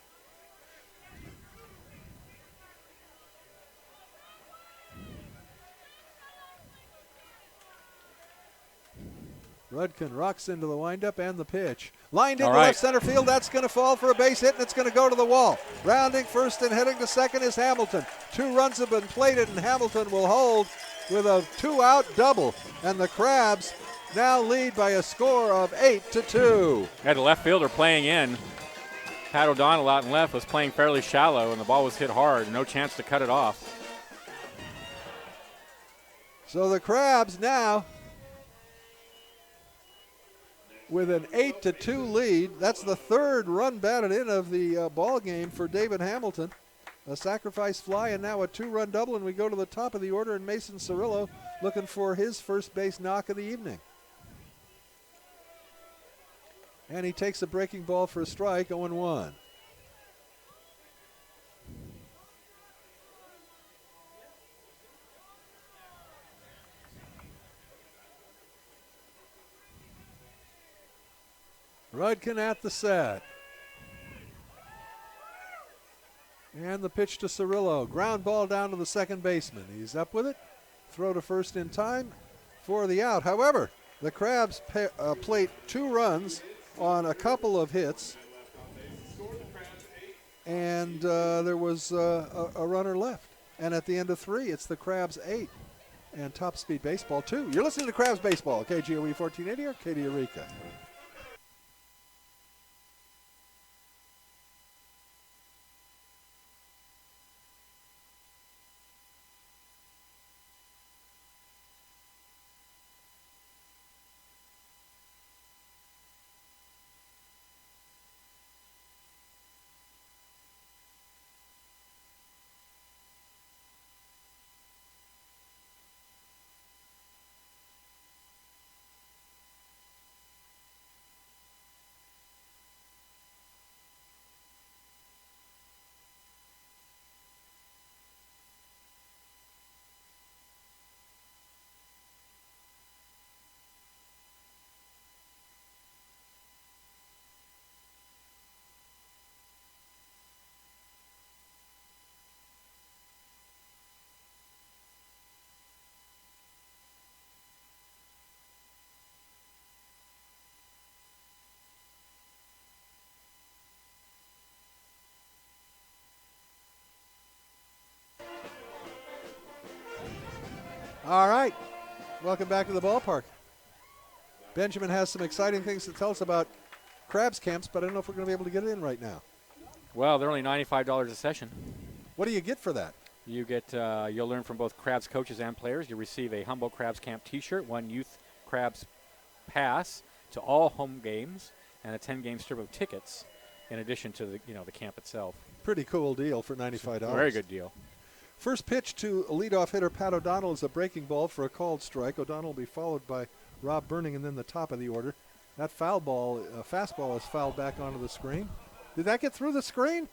Rudkin rocks into the windup and the pitch. Lined into left center field. That's going to fall for a base hit, and it's going to go to the wall. Rounding first and heading to second is Hamilton. 2 runs have been plated, and Hamilton will hold with a 2-out double. And the Crabs now lead by a score of 8-2. Had the left fielder playing in. Pat O'Donnell out in left was playing fairly shallow, and the ball was hit hard. No chance to cut it off. So the Crabs now with an 8-2 lead. That's the 3rd run batted in of the ball game for David Hamilton. A sacrifice fly and now a 2-run double, and we go to the top of the order, and Mason Cirillo looking for his first base knock of the evening. And he takes a breaking ball for a strike, 0-1. Rudkin at the set. And the pitch to Cirillo. Ground ball down to the second baseman. He's up with it. Throw to first in time for the out. However, the Crabs plate 2 runs on a couple of hits and there was a runner left. And at the end of 3, it's the Crabs 8 and Top Speed Baseball 2. You're listening to Crabs Baseball, KGOE 1480 Arcadia Eureka. All right. Welcome back to the ballpark. Benjamin has some exciting things to tell us about Crabs camps, but I don't know if we're going to be able to get it in right now. Well, they're only $95 a session. What do you get for that? You get, you'll learn from both Crabs coaches and players. You receive a Humboldt Crabs Camp T-shirt, 1 Youth Crabs pass to all home games, and a 10-game strip of tickets, in addition to the camp itself. Pretty cool deal for $95. Very good deal. First pitch to leadoff hitter Pat O'Donnell is a breaking ball for a called strike. O'Donnell will be followed by Rob Burning, and then the top of the order. That foul ball, fastball, is fouled back onto the screen. Did that get through the screen? It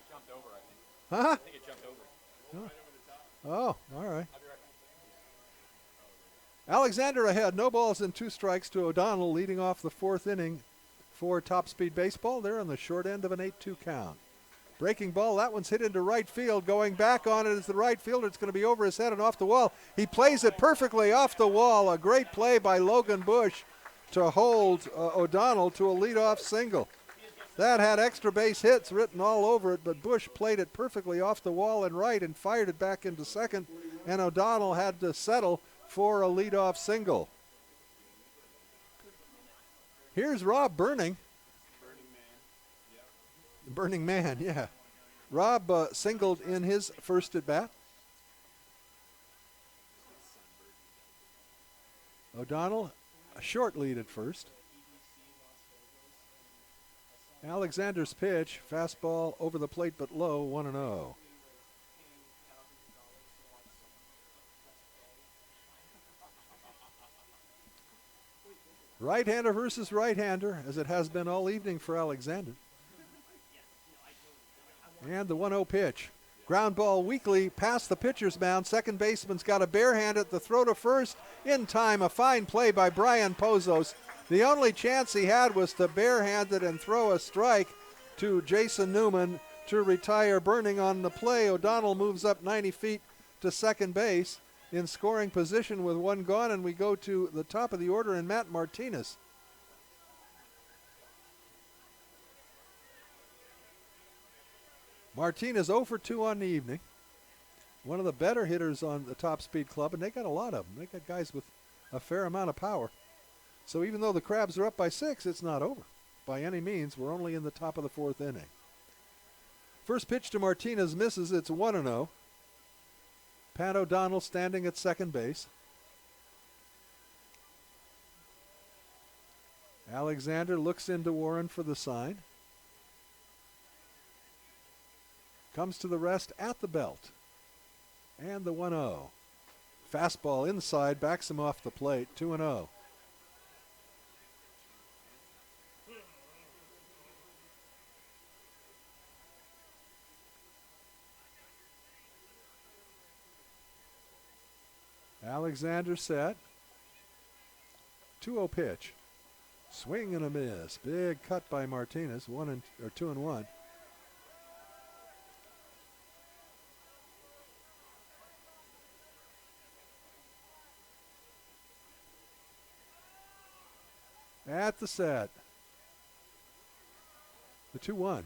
jumped over, I think. Huh? I think it jumped over. Oh, all right. Alexander ahead. No balls and 2 strikes to O'Donnell, leading off the 4th inning for Top Speed Baseball. They're on the short end of an 8-2 count. Breaking ball, that one's hit into right field. Going back on it is the right fielder. It's going to be over his head and off the wall. He plays it perfectly off the wall. A great play by Logan Bush to hold O'Donnell to a leadoff single. That had extra base hits written all over it, but Bush played it perfectly off the wall and right and fired it back into second, and O'Donnell had to settle for a leadoff single. Here's Rob Burning. Burning Man, yeah. Rob singled in his first at bat. O'Donnell, a short lead at first. Alexander's pitch, fastball over the plate but low, 1-0. Right-hander versus right-hander, as it has been all evening for Alexander. And the 1-0 pitch. Ground ball weakly past the pitcher's mound. Second baseman's got a bare hand at the throw to first. In time, a fine play by Brian Pozos. The only chance he had was to barehand it and throw a strike to Jason Newman to retire Burning on the play. O'Donnell moves up 90 feet to second base in scoring position with 1 gone, and we go to the top of the order and Matt Martinez. Martinez 0 for 2 on the evening. One of the better hitters on the Top Speed Club, and they got a lot of them. They got guys with a fair amount of power. So even though the Crabs are up by 6, it's not over. By any means, we're only in the top of the 4th inning. First pitch to Martinez misses. It's 1-0. Pat O'Donnell standing at second base. Alexander looks into Warren for the sign. Comes to the rest at the belt. And the 1-0. Fastball inside, backs him off the plate, 2-0. Alexander set. 2-0 pitch. Swing and a miss. Big cut by Martinez. 2-1. At the set. The 2-1.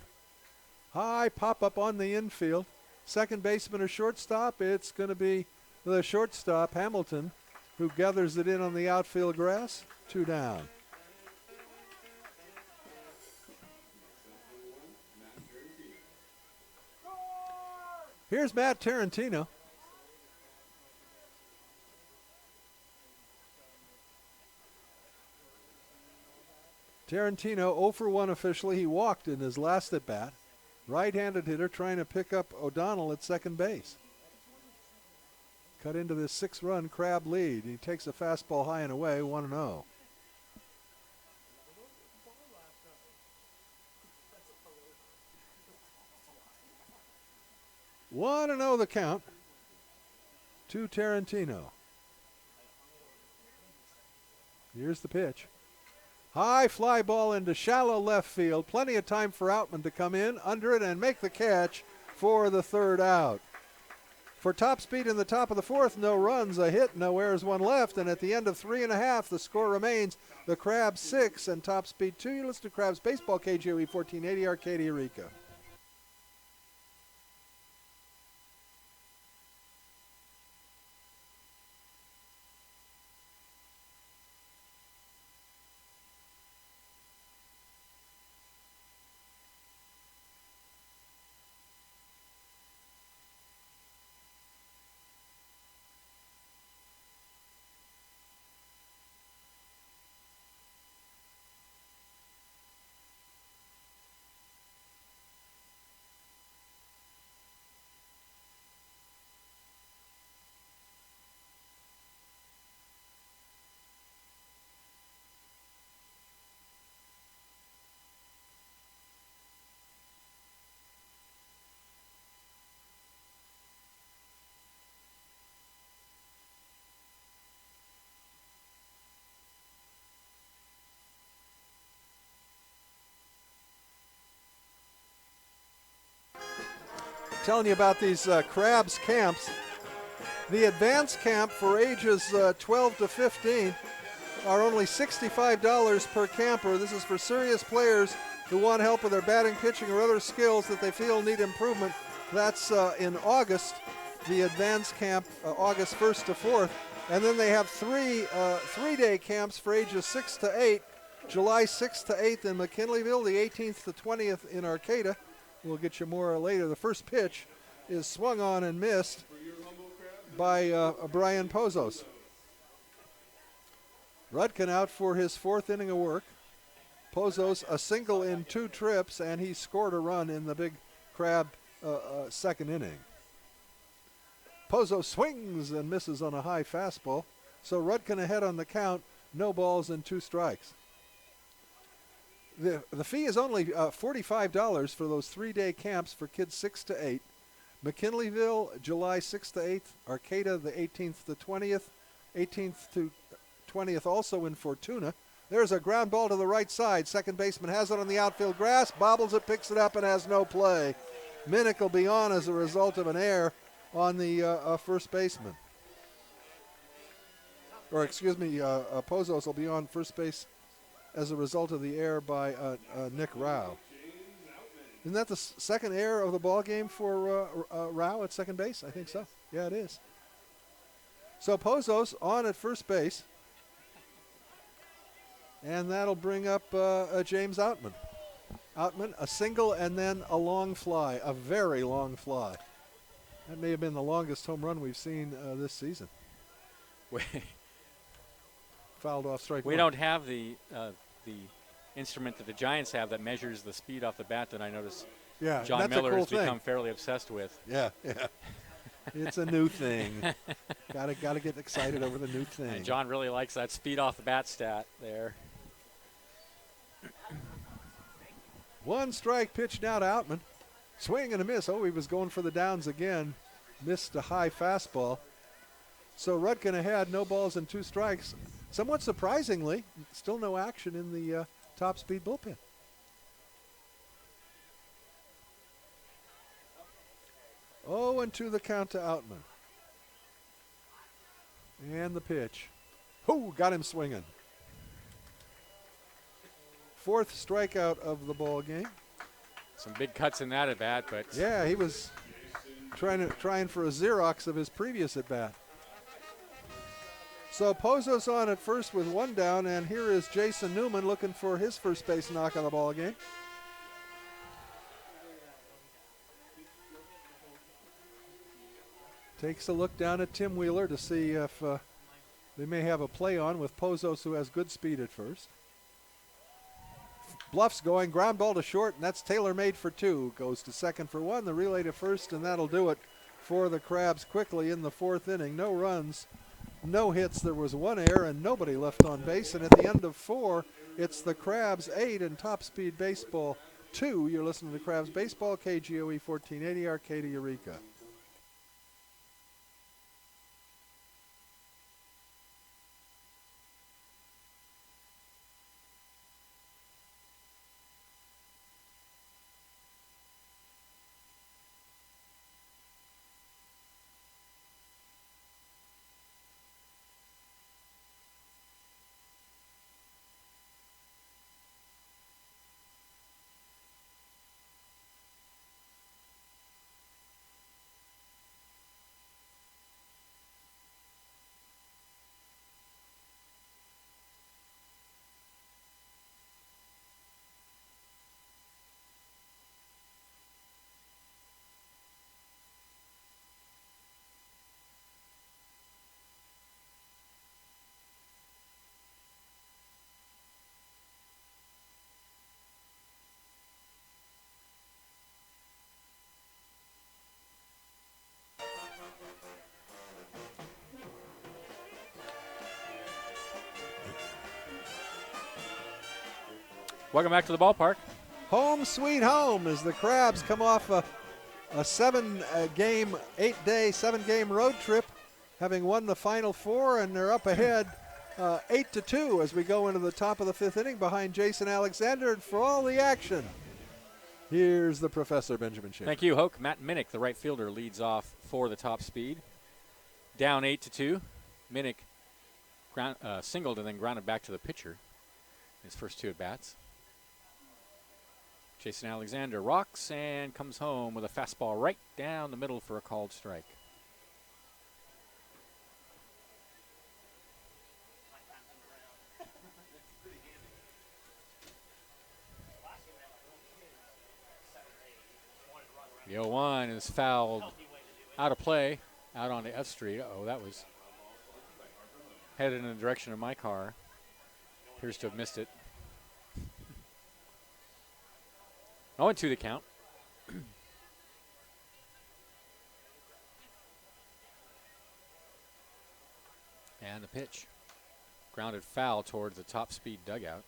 High pop-up on the infield. Second baseman or shortstop, it's going to be the shortstop, Hamilton, who gathers it in on the outfield grass. 2 down. Here's Matt Tarantino. Tarantino 0 for 1 officially. He walked in his last at bat. Right-handed hitter trying to pick up O'Donnell at second base. Cut into this 6-run Crab lead. He takes a fastball high and away, 1-0. One and 0 the count to Tarantino. Here's the pitch. High fly ball into shallow left field. Plenty of time for Outman to come in under it and make the catch for the 3rd out. For top speed in the top of the 4th, no runs, a hit, no errors, 1 left. And at the end of 3.5, the score remains the Crabs 6 and top speed 2. You listen to Crabs Baseball, KGOE 1480, Arcadia, Rica. Telling you about these Crabs camps. The advanced camp for ages 12 to 15 are only $65 per camper. This is for serious players who want help with their batting, pitching, or other skills that they feel need improvement. That's in August, the advanced camp, August 1st to 4th. And then they have three-day camps for ages 6 to 8, July 6th to 8th in McKinleyville, the 18th to 20th in Arcata. We'll get you more later. The first pitch is swung on and missed by Brian Pozos. Rudkin out for his 4th inning of work. Pozos a single in 2 trips, and he scored a run in the big Crab 2nd inning. Pozos swings and misses on a high fastball. So Rudkin ahead on the count, no balls and 2 strikes. The fee is only $45 for those 3-day camps for kids 6 to 8. McKinleyville, July 6th to 8th. Arcata, the 18th to 20th. 18th to 20th also in Fortuna. There's a ground ball to the right side. Second baseman has it on the outfield grass, bobbles it, picks it up, and has no play. Minnick will be on as a result of an error on the first baseman. Or excuse me, Pozos will be on first base as a result of the error by Nick Rao. Isn't that the second error of the ball game for Rao at second base? I think so. Yeah, it is. So Pozos on at first base. And that'll bring up James Outman. Outman, a single and then a long fly, a very long fly. That may have been the longest home run we've seen this season. Fouled off strike We one. don't have the instrument that the Giants have that measures the speed off the bat that I notice Yeah, John that's Miller a cool has thing. become fairly obsessed with. Yeah. It's a new thing. Gotta get excited over the new thing. And John really likes that speed off the bat stat there. 1 strike pitch now to Outman. Swing and a miss. Oh, he was going for the downs again. Missed a high fastball. So Rudkin ahead, no balls and 2 strikes. Somewhat surprisingly, still no action in the top speed bullpen. Oh, and 2 the count to Outman. And the pitch. Oh, got him swinging. 4th strikeout of the ball game. Some big cuts in that at bat, but Yeah, he was trying for a Xerox of his previous at bat. So Pozos on at first with one down, and here is Jason Newman looking for his first base knock of the ball game. Takes a look down at Tim Wheeler to see if they may have a play on with Pozos, who has good speed at first. Bluff's going, ground ball to short, and that's Taylor made for two. Goes to second for one, the relay to first, and that'll do it for the Crabs quickly in the fourth inning. No runs, no hits. There was one error and nobody left on base. And at the end of four, it's the Crabs 8 and Top Speed Baseball 2. You're listening to Crabs Baseball, KGOE 1480, Arcata, Eureka. welcome back to the ballpark. Home sweet home as the Crabs come off a 7-game road trip, having won the final four, and they're up ahead 8-2 as we go into the top of the fifth inning behind Jason Alexander. And for all the action, here's the Professor, Benjamin Schaefer. Thank you, Hoke. Matt Minnick, the right fielder, leads off for the Top Speed. Down 8-2. Minnick singled and then grounded back to the pitcher. His first two at bats. Jason Alexander rocks and comes home with a fastball right down the middle for a called strike. The 0-1 is fouled out of play, out onto F Street. Uh-oh, that was headed in the direction of my car. Appears to have missed it. 0-2 the count. And the pitch. Grounded foul towards the Top Speed dugout.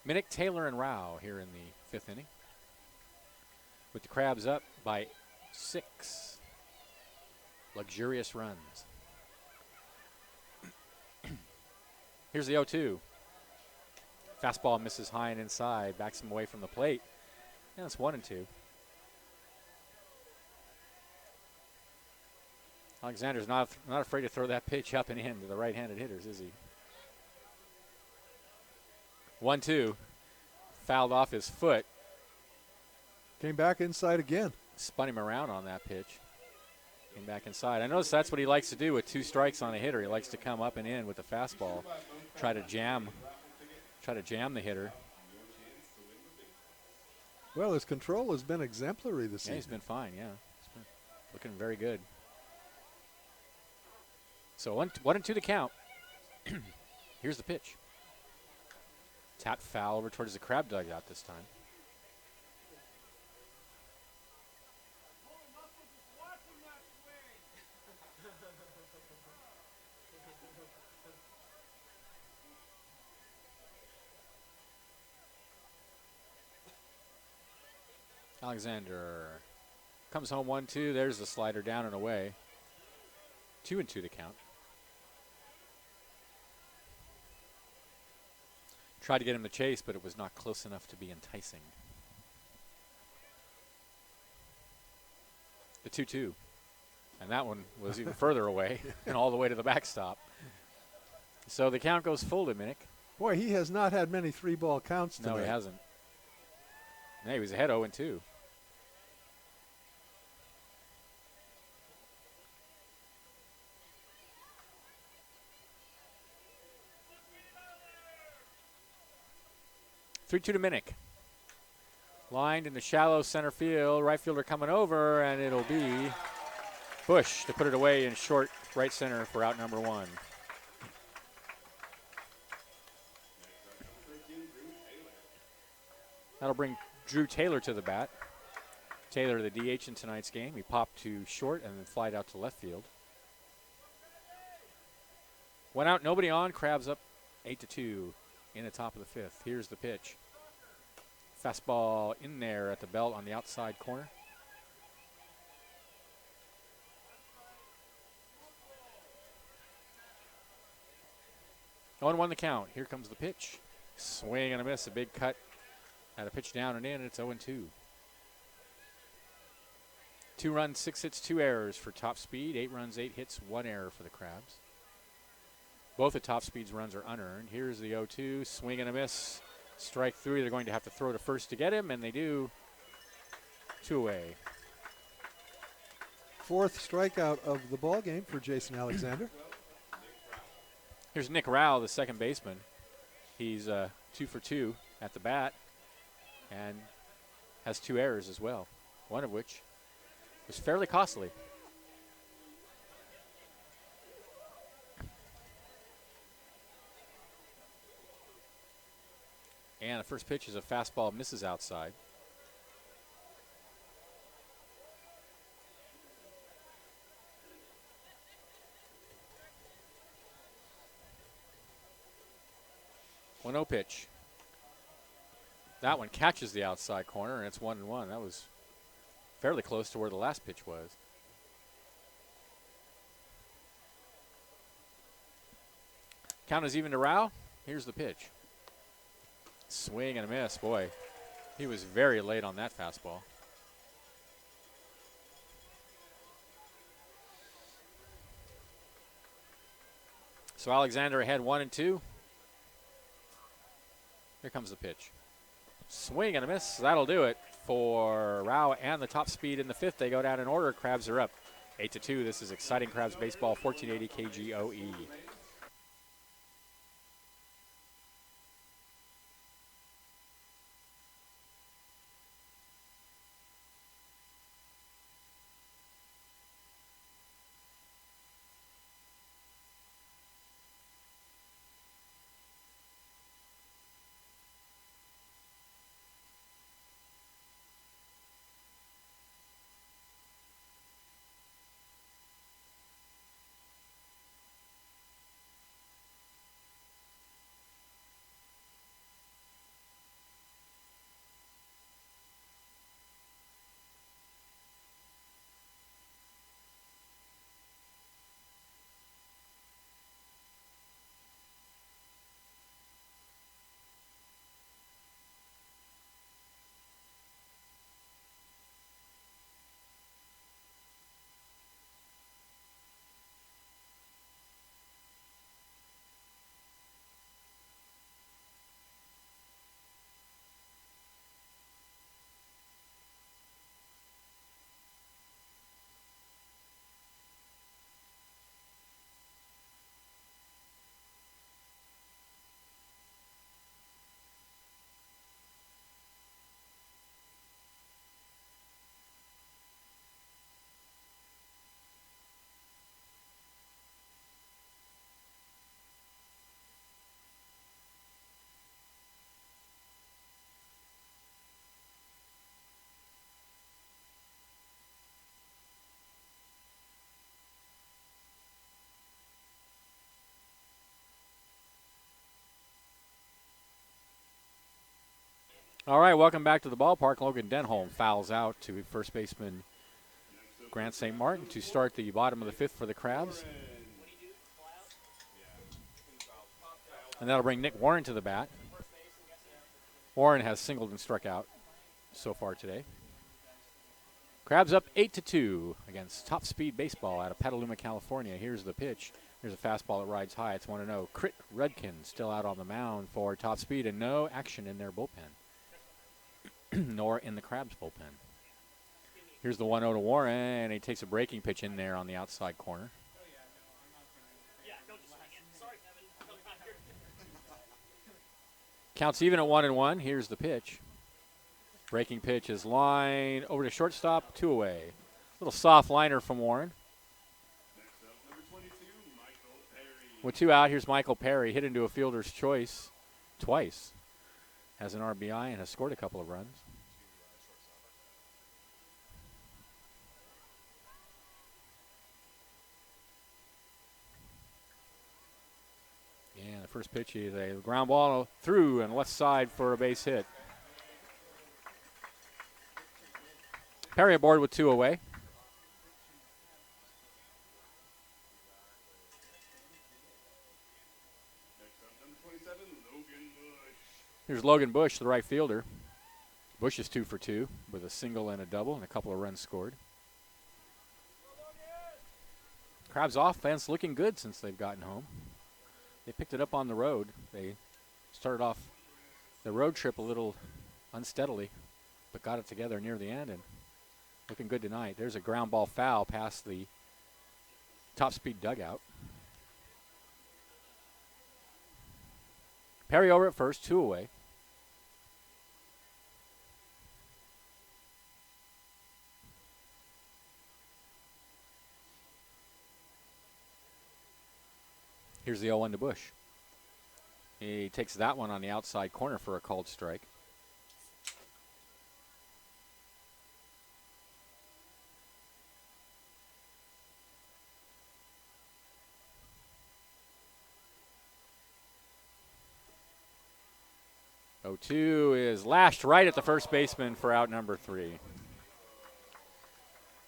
Minnick, Taylor, and Rao here in the fifth inning. With the Crabs up by 6. Luxurious runs. Here's the 0-2. Fastball misses high and inside, backs him away from the plate. And it's 1-2. Alexander's not afraid to throw that pitch up and in to the right-handed hitters, is he? 1-2. Fouled off his foot. Came back inside again. Spun him around on that pitch. Came back inside. I notice that's what he likes to do with 2 strikes on a hitter. He likes to come up and in with the fastball. Try to jam the hitter. Well, his control has been exemplary this season. He's been fine, yeah. He's been looking very good. So 1-2 the count. Here's the pitch. Tap foul over towards the Crab dugout this time. Alexander comes home 1-2. There's the slider down and away. 2-2 the count. Tried to get him to chase, but it was not close enough to be enticing. The 2-2. And that one was even further away and all the way to the backstop. So the count goes full to Minnick. Boy, he has not had many 3-ball counts tonight. No, he hasn't. No, he was ahead 0-2. Three-two to Minnick. Lined in the shallow center field. Right fielder coming over, and it'll be Bush to put it away in short right center for out number 1. That'll bring Drew Taylor to the bat. Taylor, the DH in tonight's game. He popped to short and then flied out to left field. One out, nobody on. Crabs up 8-2 in the top of the 5th. Here's the pitch. Fastball in there at the belt on the outside corner. 0-1 the count. Here comes the pitch. Swing and a miss. A big cut. Had a pitch down and in. It's 0-2. 2 runs, 6 hits, 2 errors for Top Speed. 8 runs, 8 hits, 1 error for the Crabs. Both of Top Speed's runs are unearned. Here's the 0-2. Swing and a miss. Strike 3. They're going to have to throw to first to get him, and they do. 2 away. 4th strikeout of the ball game for Jason Alexander. Here's Nick Rao, the second baseman. He's 2 for 2 at the bat and has 2 errors as well, one of which was fairly costly. And the first pitch is a fastball, misses outside. One 0 pitch. That one catches the outside corner, and it's 1-1. That was fairly close to where the last pitch was. Count is even to Rao. Here's the pitch. Swing and a miss. Boy, he was very late on that fastball. So Alexander ahead 1-2. Here comes the pitch. Swing and a miss. That'll do it for Rao and the Top Speed in the 5th. They go down in order. Crabs are up 8-2. This is exciting Crabs baseball, 1480 KGOE. All right, welcome back to the ballpark. Logan Denholm fouls out to first baseman Grant St. Martin to start the bottom of the 5th for the Crabs. And that'll bring Nick Warren to the bat. Warren has singled and struck out so far today. Crabs up 8-2 against Top Speed Baseball out of Petaluma, California. Here's the pitch. Here's a fastball that rides high. It's 1-0. Crit Redkin still out on the mound for Top Speed, and no action in their bullpen, nor in the Crabs bullpen. Here's the 1-0 to Warren, and he takes a breaking pitch in there on the outside corner. Counts even at 1-1. Here's the pitch. Breaking pitch is line over to shortstop, 2 away. Little soft liner from Warren. With 2 out, here's Michael Perry, hit into a fielder's choice twice. Has an RBI and has scored a couple of runs. And the first pitch is a ground ball through and left side for a base hit. Perry aboard with 2 away. Here's Logan Bush, the right fielder. Bush is 2 for 2 with a single and a double and a couple of runs scored. Crabs offense looking good since they've gotten home. They picked it up on the road. They started off the road trip a little unsteadily, but got it together near the end and looking good tonight. There's a ground ball foul past the Top Speed dugout. Perry over at first, 2 away. Here's the 0-1 to Bush. He takes that one on the outside corner for a called strike. Oh, 2 is lashed right at the first baseman for out number 3.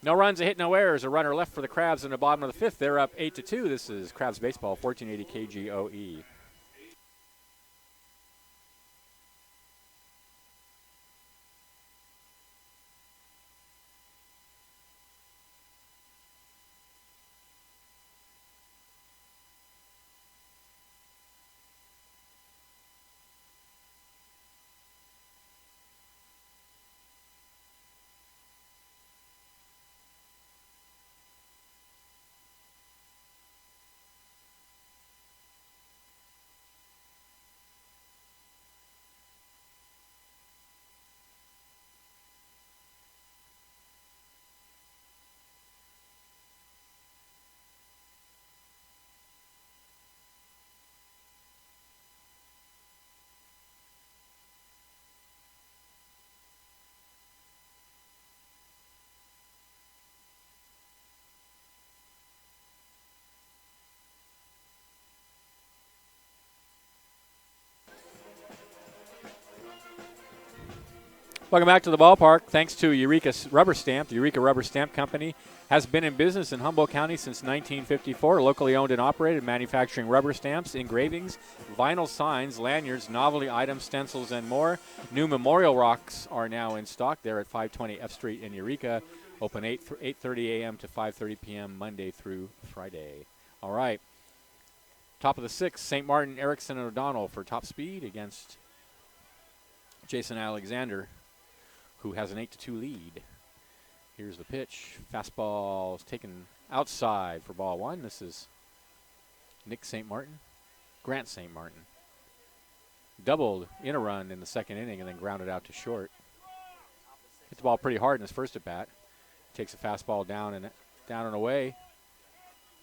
No runs, a hit, no errors. A runner left for the Crabs in the bottom of the 5th. They're up 8-2. This is Crabs baseball, 1480 KGOE. Welcome back to the ballpark. Thanks to Eureka Rubber Stamp. The Eureka Rubber Stamp Company has been in business in Humboldt County since 1954. Locally owned and operated, manufacturing rubber stamps, engravings, vinyl signs, lanyards, novelty items, stencils, and more. New memorial rocks are now in stock. They're at 520 F Street in Eureka. Open 8:30 a.m. to 5:30 p.m. Monday through Friday. All right. Top of the 6th, St. Martin, Erickson, and O'Donnell for Top Speed against Jason Alexander, who has an 8-2 lead. Here's the pitch. Fastball is taken outside for ball 1. This is Grant St. Martin. Doubled in a run in the 2nd inning and then grounded out to short. Hit the ball pretty hard in his first at bat. Takes a fastball down and away.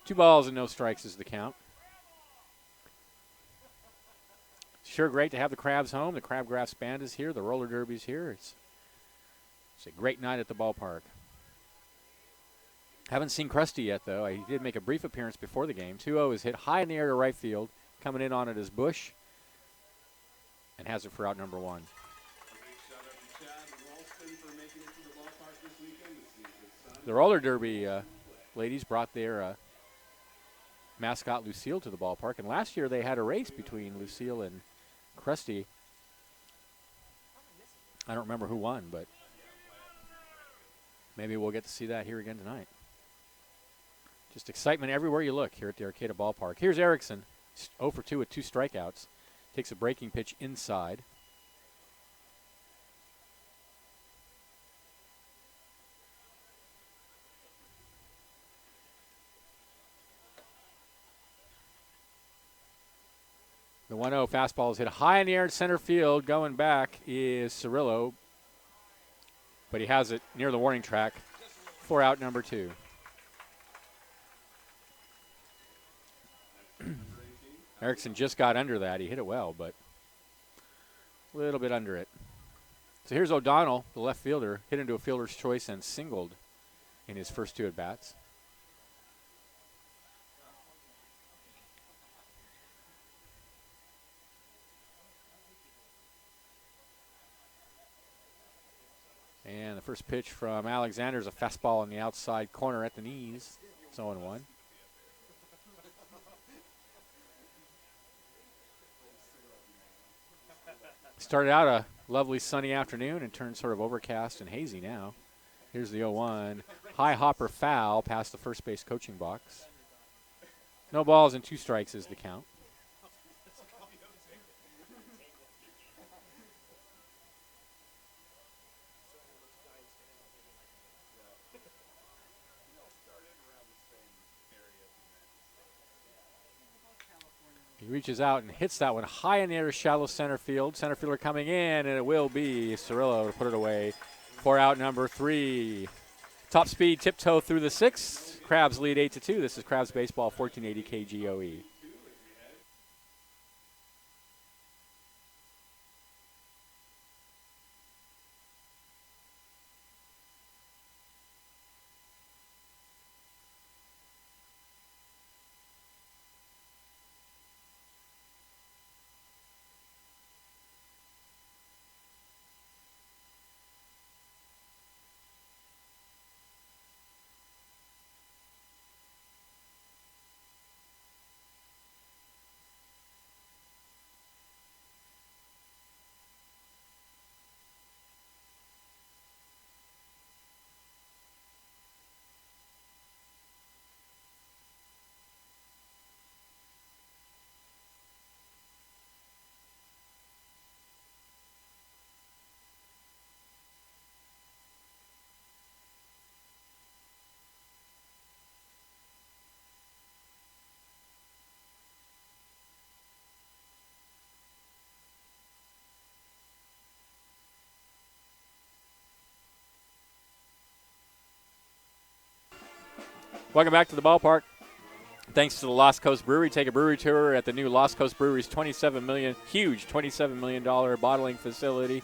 2 balls and no strikes is the count. Sure great to have the Crabs home. The Crabgrass Band is here. The roller derby's here. It's a great night at the ballpark. Haven't seen Krusty yet, though. He did make a brief appearance before the game. 2-0 is hit high in the air to right field. Coming in on it is Bush. And has it for out number 1. The roller derby ladies brought their mascot Lucille to the ballpark. And last year they had a race between Lucille and Krusty. I don't remember who won, but maybe we'll get to see that here again tonight. Just excitement everywhere you look here at the Arcata Ballpark. Here's Erickson, 0 for 2 with 2 strikeouts. Takes a breaking pitch inside. The 1-0 fastball is hit high in the air in center field. Going back is Cirillo, but he has it near the warning track for out number 2. Erickson just got under that. He hit it well, but a little bit under it. So here's O'Donnell, the left fielder, hit into a fielder's choice and singled in his first 2 at-bats. And the first pitch from Alexander is a fastball in the outside corner at the knees. It's 0-1. Started out a lovely sunny afternoon and turned sort of overcast and hazy now. Here's the 0-1. High hopper foul past the first base coaching box. No balls and 2 strikes is the count. He reaches out and hits that one high in the air to shallow center field. Center fielder coming in, and it will be Cirillo to put it away for out number 3. Top speed tiptoe through the 6th. Crabs lead 8-2. This is Crabs Baseball, 1480 KGOE. Welcome back to the ballpark. Thanks to the Lost Coast Brewery. Take a brewery tour at the new Lost Coast Brewery's huge $27 million bottling facility,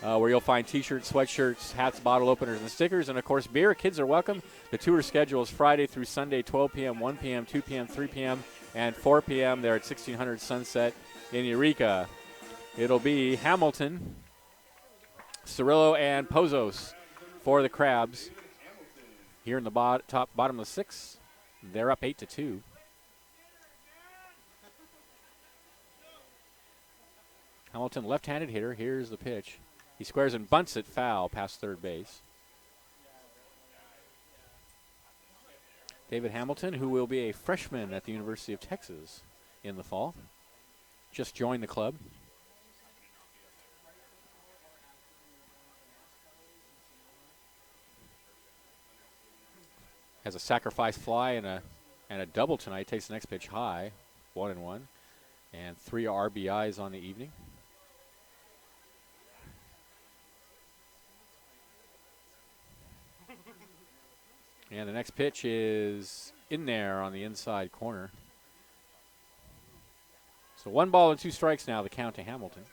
where you'll find T-shirts, sweatshirts, hats, bottle openers, and stickers, and, of course, beer. Kids are welcome. The tour schedule is Friday through Sunday, 12 p.m., 1 p.m., 2 p.m., 3 p.m., and 4 p.m. there at 1600 Sunset in Eureka. It'll be Hamilton, Cirillo, and Pozos for the Crabs. Here in the bottom of the 6th, they're up 8-2. Hamilton, left-handed hitter. Here's the pitch. He squares and bunts it foul past third base. David Hamilton, who will be a freshman at the University of Texas in the fall, just joined the club. Has a sacrifice fly and a double tonight. Takes the next pitch high, 1-1, and 3 RBIs on the evening. And the next pitch is in there on the inside corner. So 1 ball and 2 strikes now, the count to Hamilton.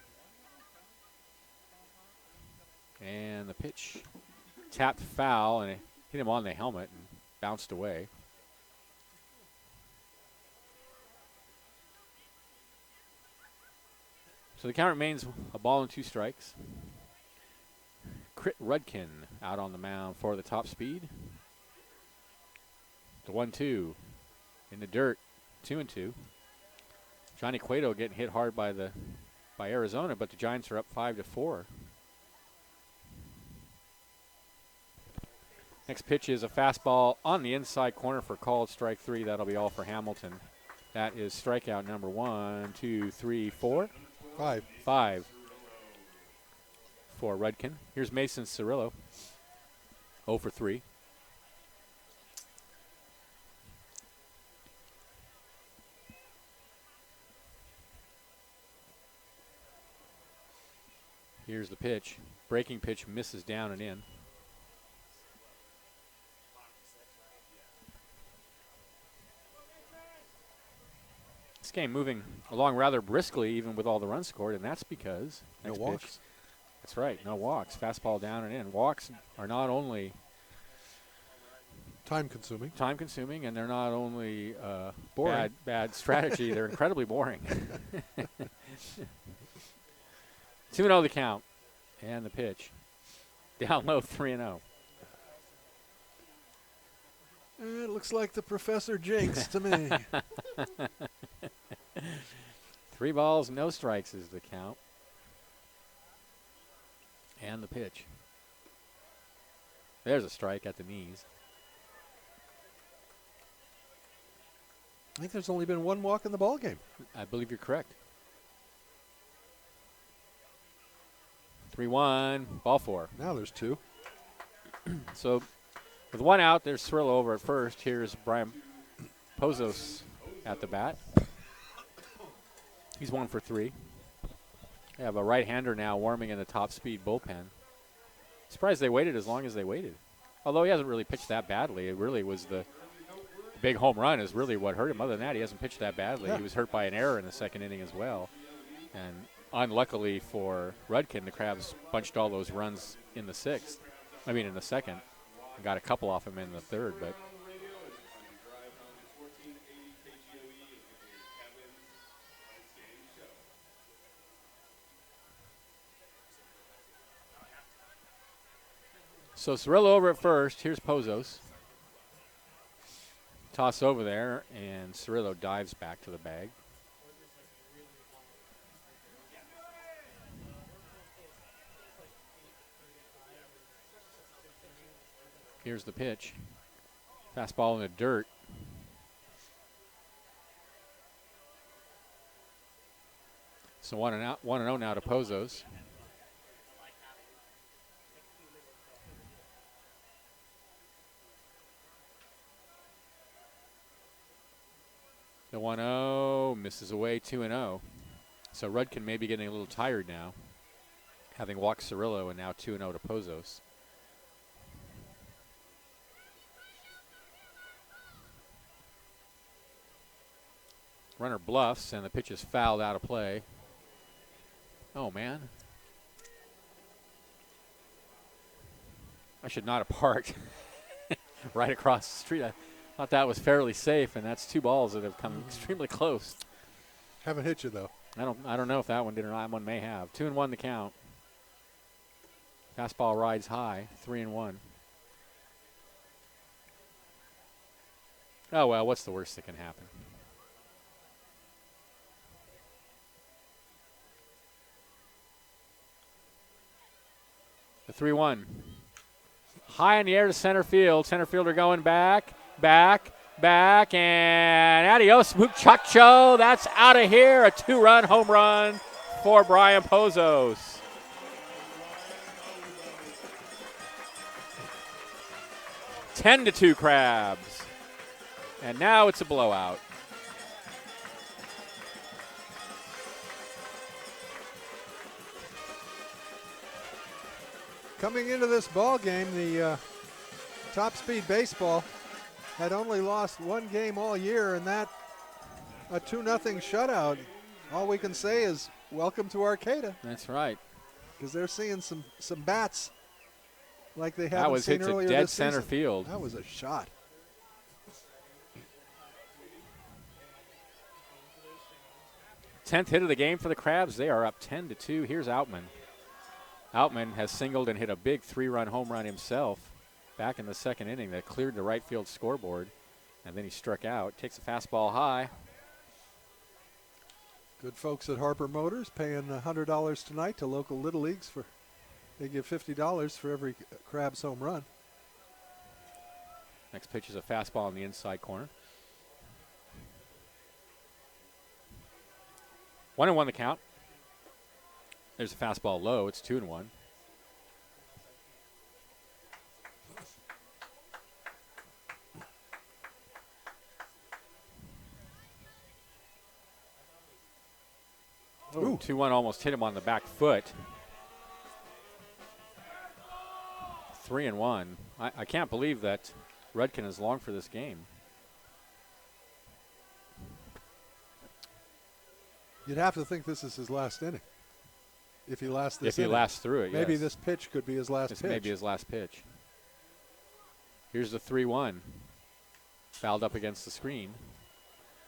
And the pitch tapped foul, and it hit him on the helmet and bounced away. So the count remains a ball and 2 strikes. Crit Rudkin out on the mound for the top speed. The 1-2 in the dirt, 2-2. Johnny Cueto getting hit hard by Arizona, but the Giants are up 5-4. Next pitch is a fastball on the inside corner for called strike 3. That'll be all for Hamilton. That is strikeout number 1, 2, 3, 4. 5. 5 for Rudkin. Here's Mason Cirillo. 0 for 3. Here's the pitch. Breaking pitch misses down and in. This game moving along rather briskly, even with all the runs scored, and that's because No next walks. pitch. That's right, no walks. Fastball down and in. Walks are not only Time consuming. time-consuming, and they're not only Boring. bad strategy. They're incredibly boring. 2-0 the count, and the pitch. Down low, 3-0. It looks like the Professor jinx to me. 3 balls, no strikes is the count. And the pitch. There's a strike at the knees. I think there's only been one walk in the ball game. I believe you're correct. 3-1, ball 4. Now there's 2. So with 1 out, there's Cirillo over at first. Here's Brian Pozos at the bat. He's 1 for 3. They have a right-hander now warming in the top-speed bullpen. Surprised they waited as long as they waited. Although he hasn't really pitched that badly. It really was the big home run is really what hurt him. Other than that, he hasn't pitched that badly. Yeah. He was hurt by an error in the second inning as well. And unluckily for Rudkin, the Crabs bunched all those runs in the second. And got a couple off him in the third, but so Cirillo over at first. Here's Pozos. Toss over there, and Cirillo dives back to the bag. Here's the pitch. Fastball in the dirt. So 1-0 now to Pozos. The 1-0 misses away, 2-0. So Rudkin may be getting a little tired now, having walked Cirillo and now 2-0 to Pozos. Runner bluffs, and the pitch is fouled out of play. Oh, man. I should not have parked right across the street. I thought that was fairly safe, and that's 2 balls that have come extremely close. Haven't hit you, though. I don't know if that one did or not. That one may have. 2-1 the count. Fastball rides high, 3-1. Oh, well, what's the worst that can happen? The 3-1. High in the air to center field. Center fielder going back, and adios, muchacho. That's out of here. A 2-run home run for Brian Pozos. (10-2) Crabs. And now it's a blowout. Coming into this ball game, the Top Speed Baseball had only lost 1 game all year, and that a 2-0 shutout. All we can say is welcome to Arcata, That's right. because they're seeing some bats like they That haven't was seen hit to earlier dead this center season. field. That was a shot. Tenth hit of the game for the Crabs. They are up 10-2. Here's Outman. Outman has singled and hit a big 3-run home run himself back in the second inning that cleared the right field scoreboard, and then he struck out. Takes a fastball high. Good folks at Harper Motors paying $100 tonight to local Little Leagues. They give $50 for every Crabs home run. Next pitch is a fastball in the inside corner. 1-1 the count. There's a fastball low. It's 2-1. Ooh. 2-1 almost hit him on the back foot. 3-1. I can't believe that Rudkin is long for this game. You'd have to think this is his last inning. If he lasts this If he inning. lasts through it, Maybe yes. this pitch could be his last This pitch. may be his last pitch. Here's the 3-1. Fouled up against the screen.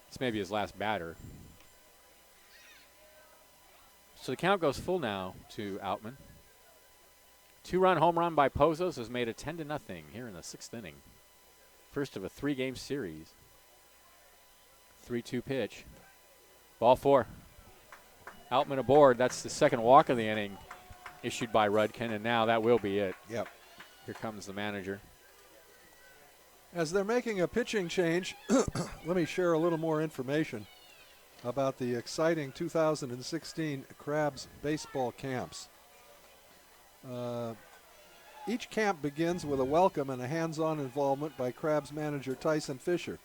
This may be his last batter. So the count goes full now to Outman. 2-run home run by Pozos has made it 10-0 here in the 6th inning. First of a 3-game series. 3-2 pitch. Ball 4. Outman aboard. That's the second walk of the inning issued by Rudkin, and now that will be it. Yep. Here comes the manager. As they're making a pitching change, let me share a little more information about the exciting 2016 Crabs baseball camps. Each camp begins with a welcome and a hands-on involvement by Crabs manager Tyson Fisher.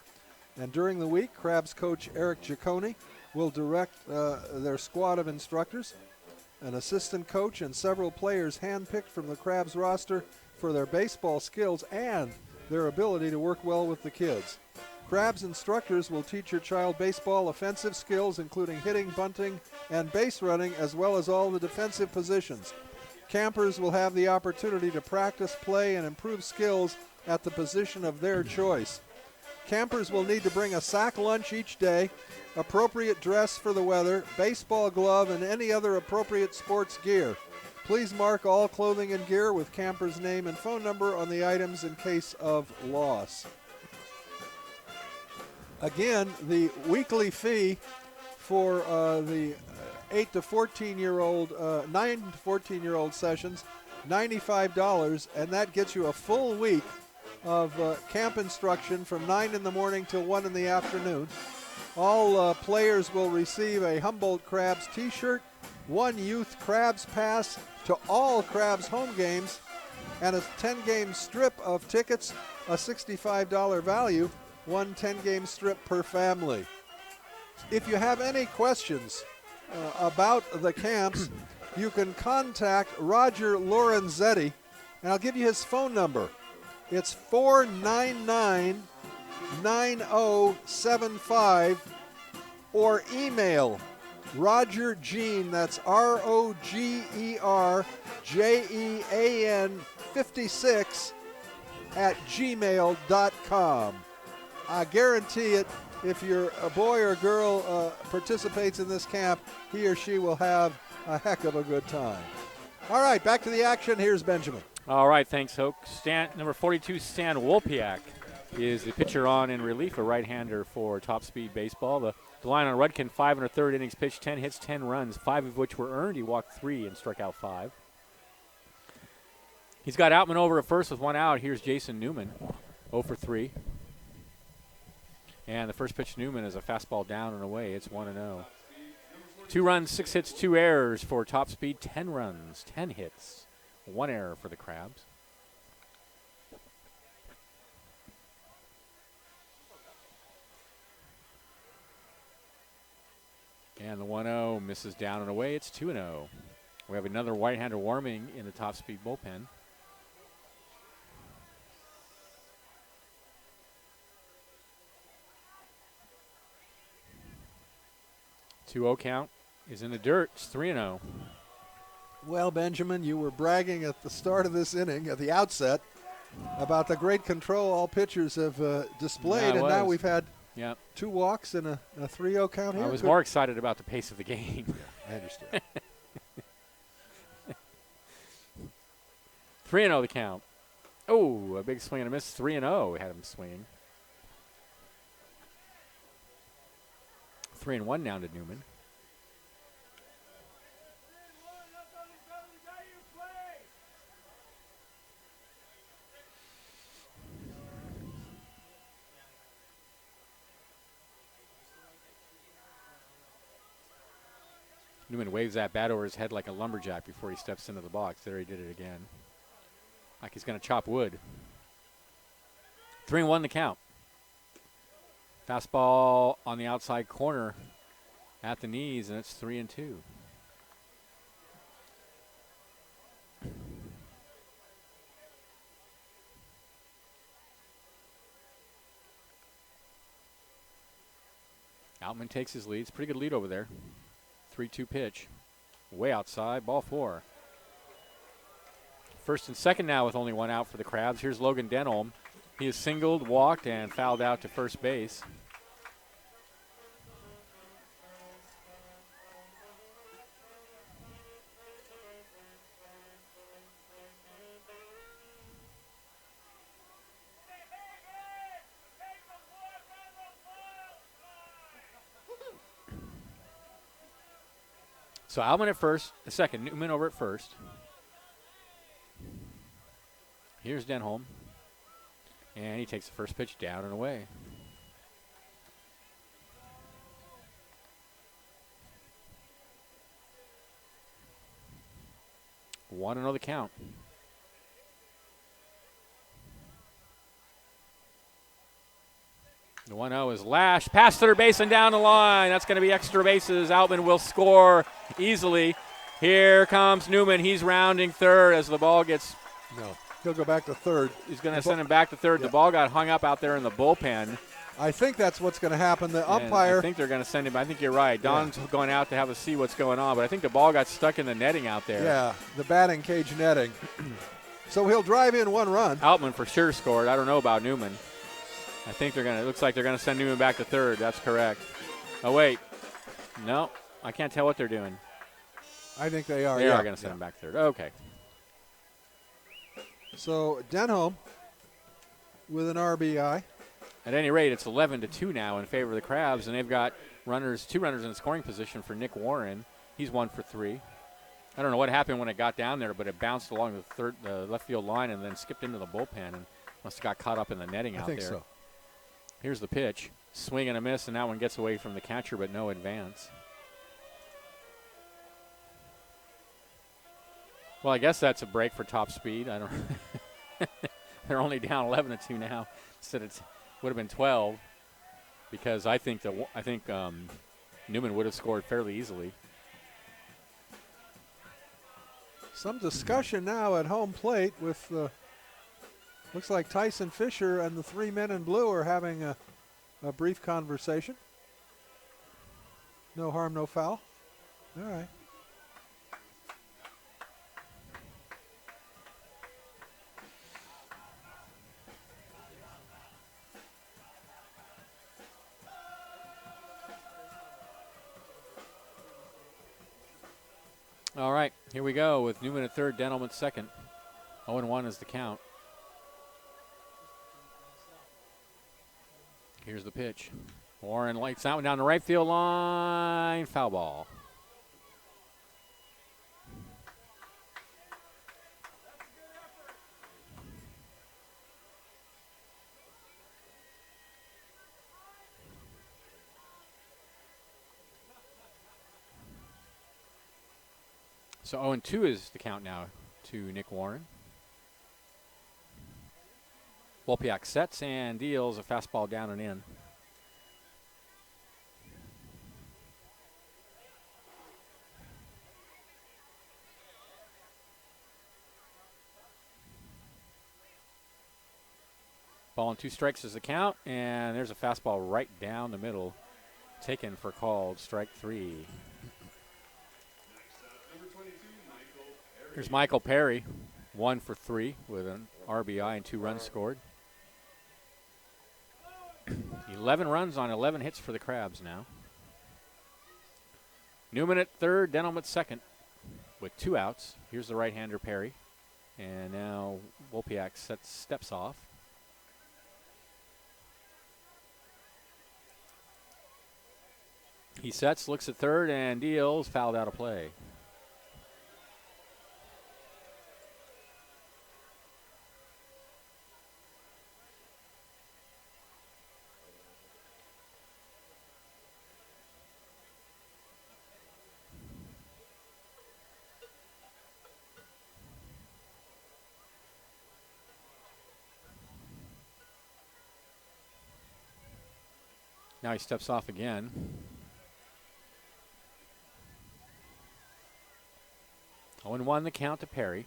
And during the week, Crabs coach Eric Giacone will direct their squad of instructors, an assistant coach, and several players handpicked from the Crabs roster for their baseball skills and their ability to work well with the kids. Crabs instructors will teach your child baseball offensive skills, including hitting, bunting, and base running, as well as all the defensive positions. Campers will have the opportunity to practice, play, and improve skills at the position of their choice. Campers will need to bring a sack lunch each day, appropriate dress for the weather, baseball glove, and any other appropriate sports gear. Please mark all clothing and gear with camper's name and phone number on the items in case of loss. Again, the weekly fee for the 8 to 14-year-old, 9 to 14-year-old sessions, $95, and that gets you a full week of camp instruction from 9 in the morning till 1 in the afternoon. All players will receive a Humboldt Crabs t-shirt, 1 youth Crabs pass to all Crabs home games, and a 10-game strip of tickets, a $65 value, 1 10-game strip per family. If you have any questions about the camps, you can contact Roger Lorenzetti, and I'll give you his phone number. It's 499-9075, or email Roger Jean, that's ROGERJEAN 56 at gmail.com. I guarantee it, if your a boy or girl participates in this camp, he or she will have a heck of a good time. All right, back to the action. Here's Benjamin. All right, thanks, Hoke. Number 42, Stan Wolpiak, is the pitcher on in relief, a right-hander for Top Speed Baseball. The line on Rudkin, 5 1/3 innings pitched, 10 hits, 10 runs, 5 of which were earned. He walked 3 and struck out 5. He's got Outman over at first with 1 out. Here's Jason Newman, 0 for 3. And the first pitch to Newman is a fastball down and away. It's 1-0. 2 runs, 6 hits, 2 errors for Top Speed. 10 runs, 10 hits, 1 error for the Crabs. And the 1-0 misses down and away. It's 2-0. We have another right-hander warming in the Top Speed bullpen. Two-0 count is in the dirt. It's 3-0. Well, Benjamin, you were bragging at the start of this inning, at the outset, about the great control all pitchers have displayed, Yeah, and now was. we've had Yep. 2 walks and a 3-0 count here. I was more excited about the pace of the game. I understand. 3-0 the count. Oh, a big swing and a miss. 3-0 had him swinging. 3-1 down to Newman. Newman waves that bat over his head like a lumberjack before he steps into the box. There he did it again. Like he's going to chop wood. 3-1 the count. Fastball on the outside corner at the knees, and it's 3-2. Outman takes his lead. It's a pretty good lead over there. 3-2 pitch. Way outside. Ball 4. First and second now with only one out for the Crabs. Here's Logan Denholm. He is singled, walked, and fouled out to first base. So Alman at first, the second, Newman over at first. Here's Denholm. And he takes the first pitch down and away. Want to know the count. The 1-0 is lashed past third base and down the line. That's going to be extra bases. Outman will score easily. Here comes Newman. He's rounding third as the ball gets. No, he'll go back to third. He's going to send him back to third. Yeah. The ball got hung up out there in the bullpen. I think that's what's going to happen. The And umpire. I think they're going to send him. I think you're right. Don's going out to have a see what's going on, but I think the ball got stuck in the netting out there. Yeah, the batting cage netting. So he'll drive in 1 run. Outman for sure scored. I don't know about Newman. I think they're going to. It looks like they're going to send Newman back to third. That's correct. Oh wait, no, I can't tell what they're doing. I think they are. They are going to send him back to third. Okay. So Denholm with an RBI. At any rate, it's 11-2 now in favor of the Crabs, and they've got two runners in scoring position for Nick Warren. He's 1 for 3. I don't know what happened when it got down there, but it bounced along the left field line and then skipped into the bullpen and must have got caught up in the netting out there. I think so. Here's the pitch. Swing and a miss, and that one gets away from the catcher, but no advance. Well, I guess that's a break for top speed. I don't. They're only down 11-2 now. Instead, it would have been 12, because I think Newman would have scored fairly easily. Some discussion now at home plate with looks like Tyson Fisher and the 3 men in blue are having a brief conversation. No harm, no foul. All right. All right, here we go with Newman at third, Denholm at second. 0-1 is the count. Here's the pitch. Warren lights out down the right field line. Foul ball. So 0-2 is the count now to Nick Warren. Wolpiak sets and deals a fastball down and in. Ball and 2 strikes is the count, and there's a fastball right down the middle, taken for called strike 3. Here's Michael Perry, 1 for 3 with an RBI and 2 runs scored. 11 runs on 11 hits for the Crabs now. Newman at third, Denholm at second with 2 outs. Here's the right-hander Perry. And now Wolpiak steps off. He sets, looks at third, and deals, fouled out of play. Now he steps off again. Oh, and 1 the count to Perry.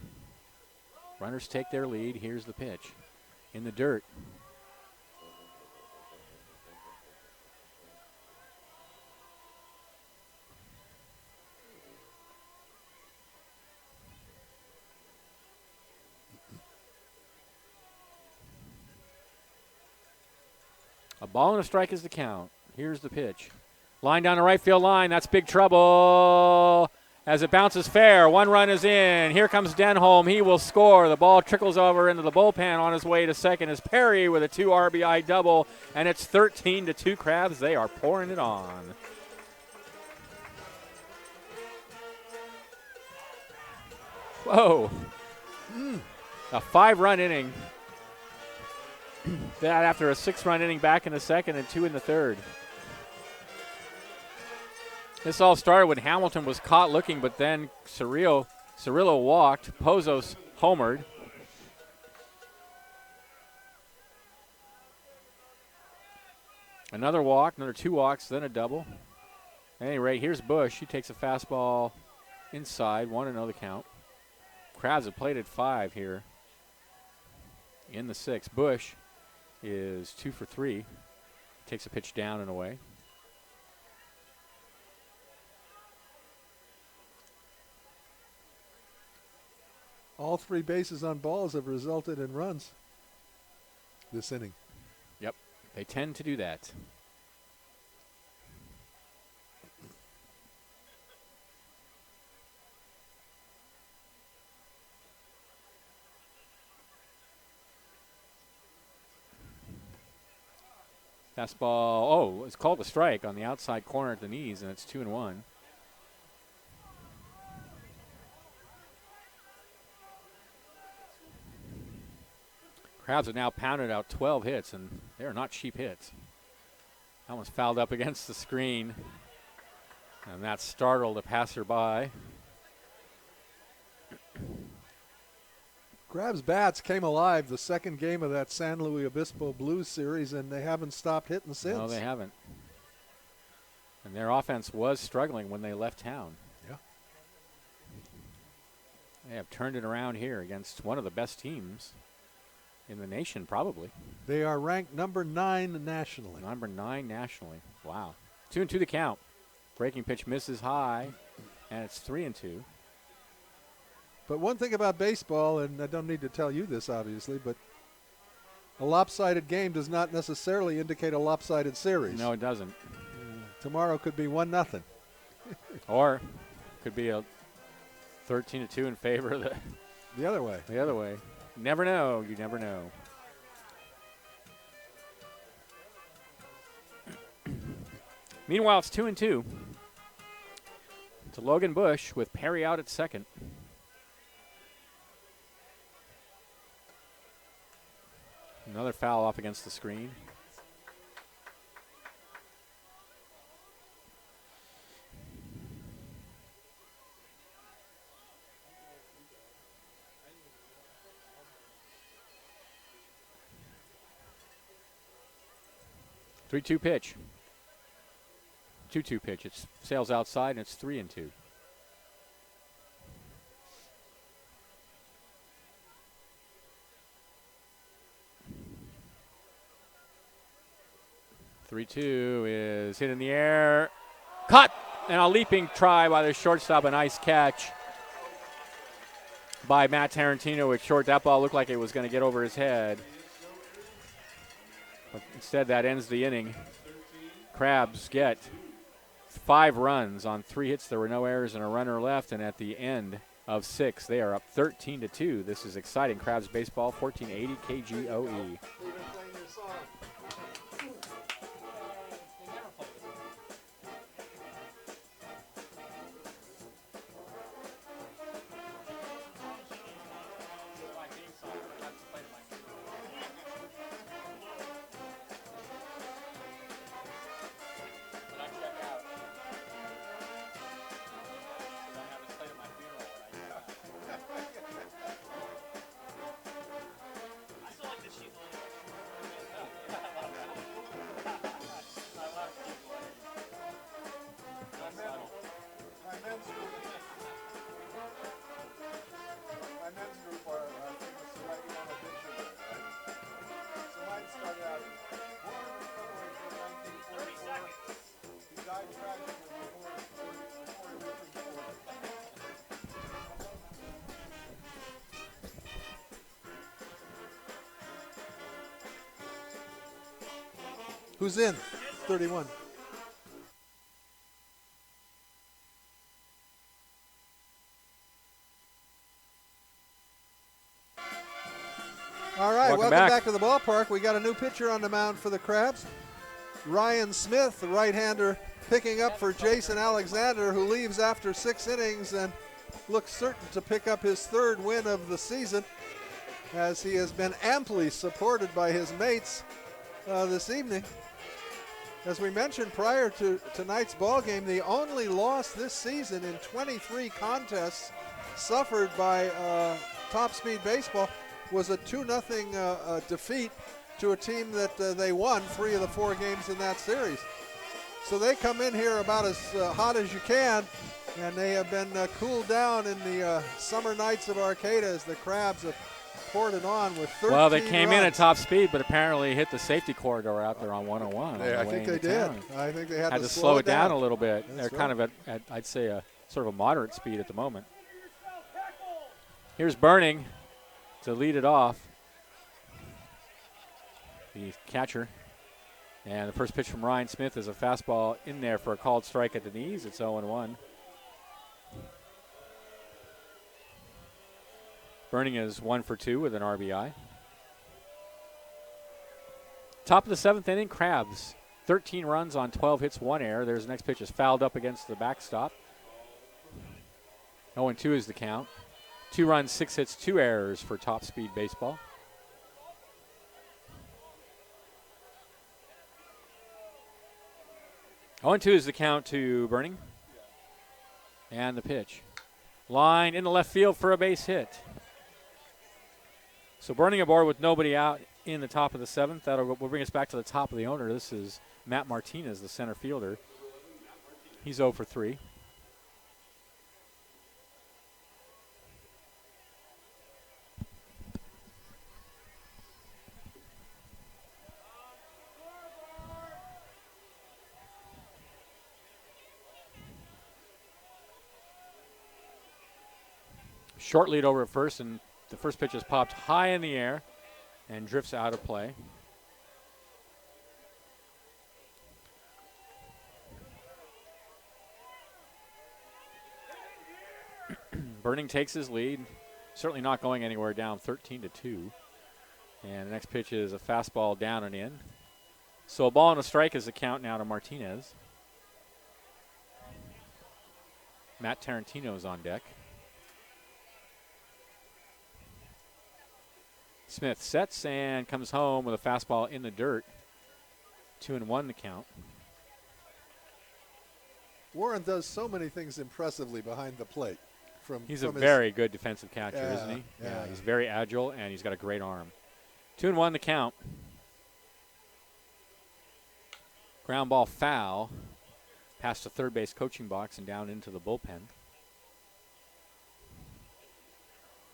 Runners take their lead. Here's the pitch. In the dirt. A ball and a strike is the count. Here's the pitch. Line down the right field line. That's big trouble. As it bounces fair, 1 run is in. Here comes Denholm. He will score. The ball trickles over into the bullpen on his way to second as Perry with a 2 RBI double, and it's 13-2 Crabs. They are pouring it on. Whoa. A 5-run inning. That after a 6-run inning back in the second and 2 in the third. This all started when Hamilton was caught looking, but then Cirillo walked. Pozos homered. Another walk, another 2 walks, then a double. At any rate, here's Bush. He takes a fastball inside, 1-0 count. Crabs have played at 5 here in the 6th. Bush is 2 for 3. Takes a pitch down and away. All 3 bases on balls have resulted in runs this inning. Yep, they tend to do that. Fastball, oh, it's called a strike on the outside corner at the knees, and it's 2-1. Crabs have now pounded out 12 hits, and they are not cheap hits. That one's fouled up against the screen, and that startled a passerby. Crabs' bats came alive the second game of that San Luis Obispo Blues series, and they haven't stopped hitting since. No, they haven't. And their offense was struggling when they left town. Yeah. They have turned it around here against one of the best teams in the nation, probably. They are ranked number 9 nationally. Number 9 nationally. Wow. 2-2 the count. Breaking pitch misses high, and it's 3-2. But one thing about baseball, and I don't need to tell you this obviously, but a lopsided game does not necessarily indicate a lopsided series. No, it doesn't. Tomorrow could be 1-0. Or could be a 13-2 in favor of the other way. The other way. Never know. You never know. Meanwhile, it's 2-2 to Logan Bush with Perry out at second. Another foul off against the screen. Three-two pitch. 2-2 pitch. It sails outside, and it's 3-2. Three-two is hit in the air. Caught! And a leaping try by the shortstop. A nice catch by Matt Tarantino with short. That ball looked like it was going to get over his head. But instead, that ends the inning. Crabs get 5 runs on 3 hits. There were no errors and a runner left. And at the end of 6, they are up 13-2. This is exciting. Crabs baseball, 1480 KGOE. Who's in? 31. All right, welcome back to the ballpark. We got a new pitcher on the mound for the Crabs. Ryan Smith, the right-hander, picking up for Jason Alexander, who leaves after 6 innings and looks certain to pick up his 3rd win of the season, as he has been amply supported by his mates this evening. As we mentioned prior to tonight's ball game, the only loss this season in 23 contests suffered by Top Speed Baseball was a 2-0 defeat to a team that they won 3 of the 4 games in that series. So they come in here about as hot as you can, and they have been cooled down in the summer nights of Arcata as the Crabs have poured it on with 13 Well, they came runs. in at top speed, but apparently hit the safety corridor out there on 101. I think they did. I think they had to slow it down a little bit. That's They're right. kind of at, I'd say, a sort of a moderate speed at the moment. Here's Burning to lead it off. The catcher. And the first pitch from Ryan Smith is a fastball in there for a called strike at the knees. It's 0-1. Burning is 1 for 2 with an RBI. Top of the 7th inning, Crabs. 13 runs on 12 hits, 1 error. There's the next pitch is fouled up against the backstop. 0-2 is the count. 2 runs, 6 hits, 2 errors for Top Speed Baseball. Oh, and 2 is the count to Burning. And the pitch. Line in the left field for a base hit. So Burning aboard with nobody out in the top of the 7th. Will bring us back to the top of the order. This is Matt Martinez, the center fielder. He's 0 for 3. Short lead over at first, and the first pitch is popped high in the air and drifts out of play. Burning takes his lead, certainly not going anywhere, down 13-2. And the next pitch is a fastball down and in. So a ball and a strike is the count now to Martinez. Matt Tarantino's on deck. Smith sets and comes home with a fastball in the dirt. 2-1 the count. Warren does so many things impressively behind the plate. He's a very good defensive catcher, isn't he? Yeah. He's very agile, and he's got a great arm. 2-1 the count. Ground ball foul. Past the third base coaching box and down into the bullpen.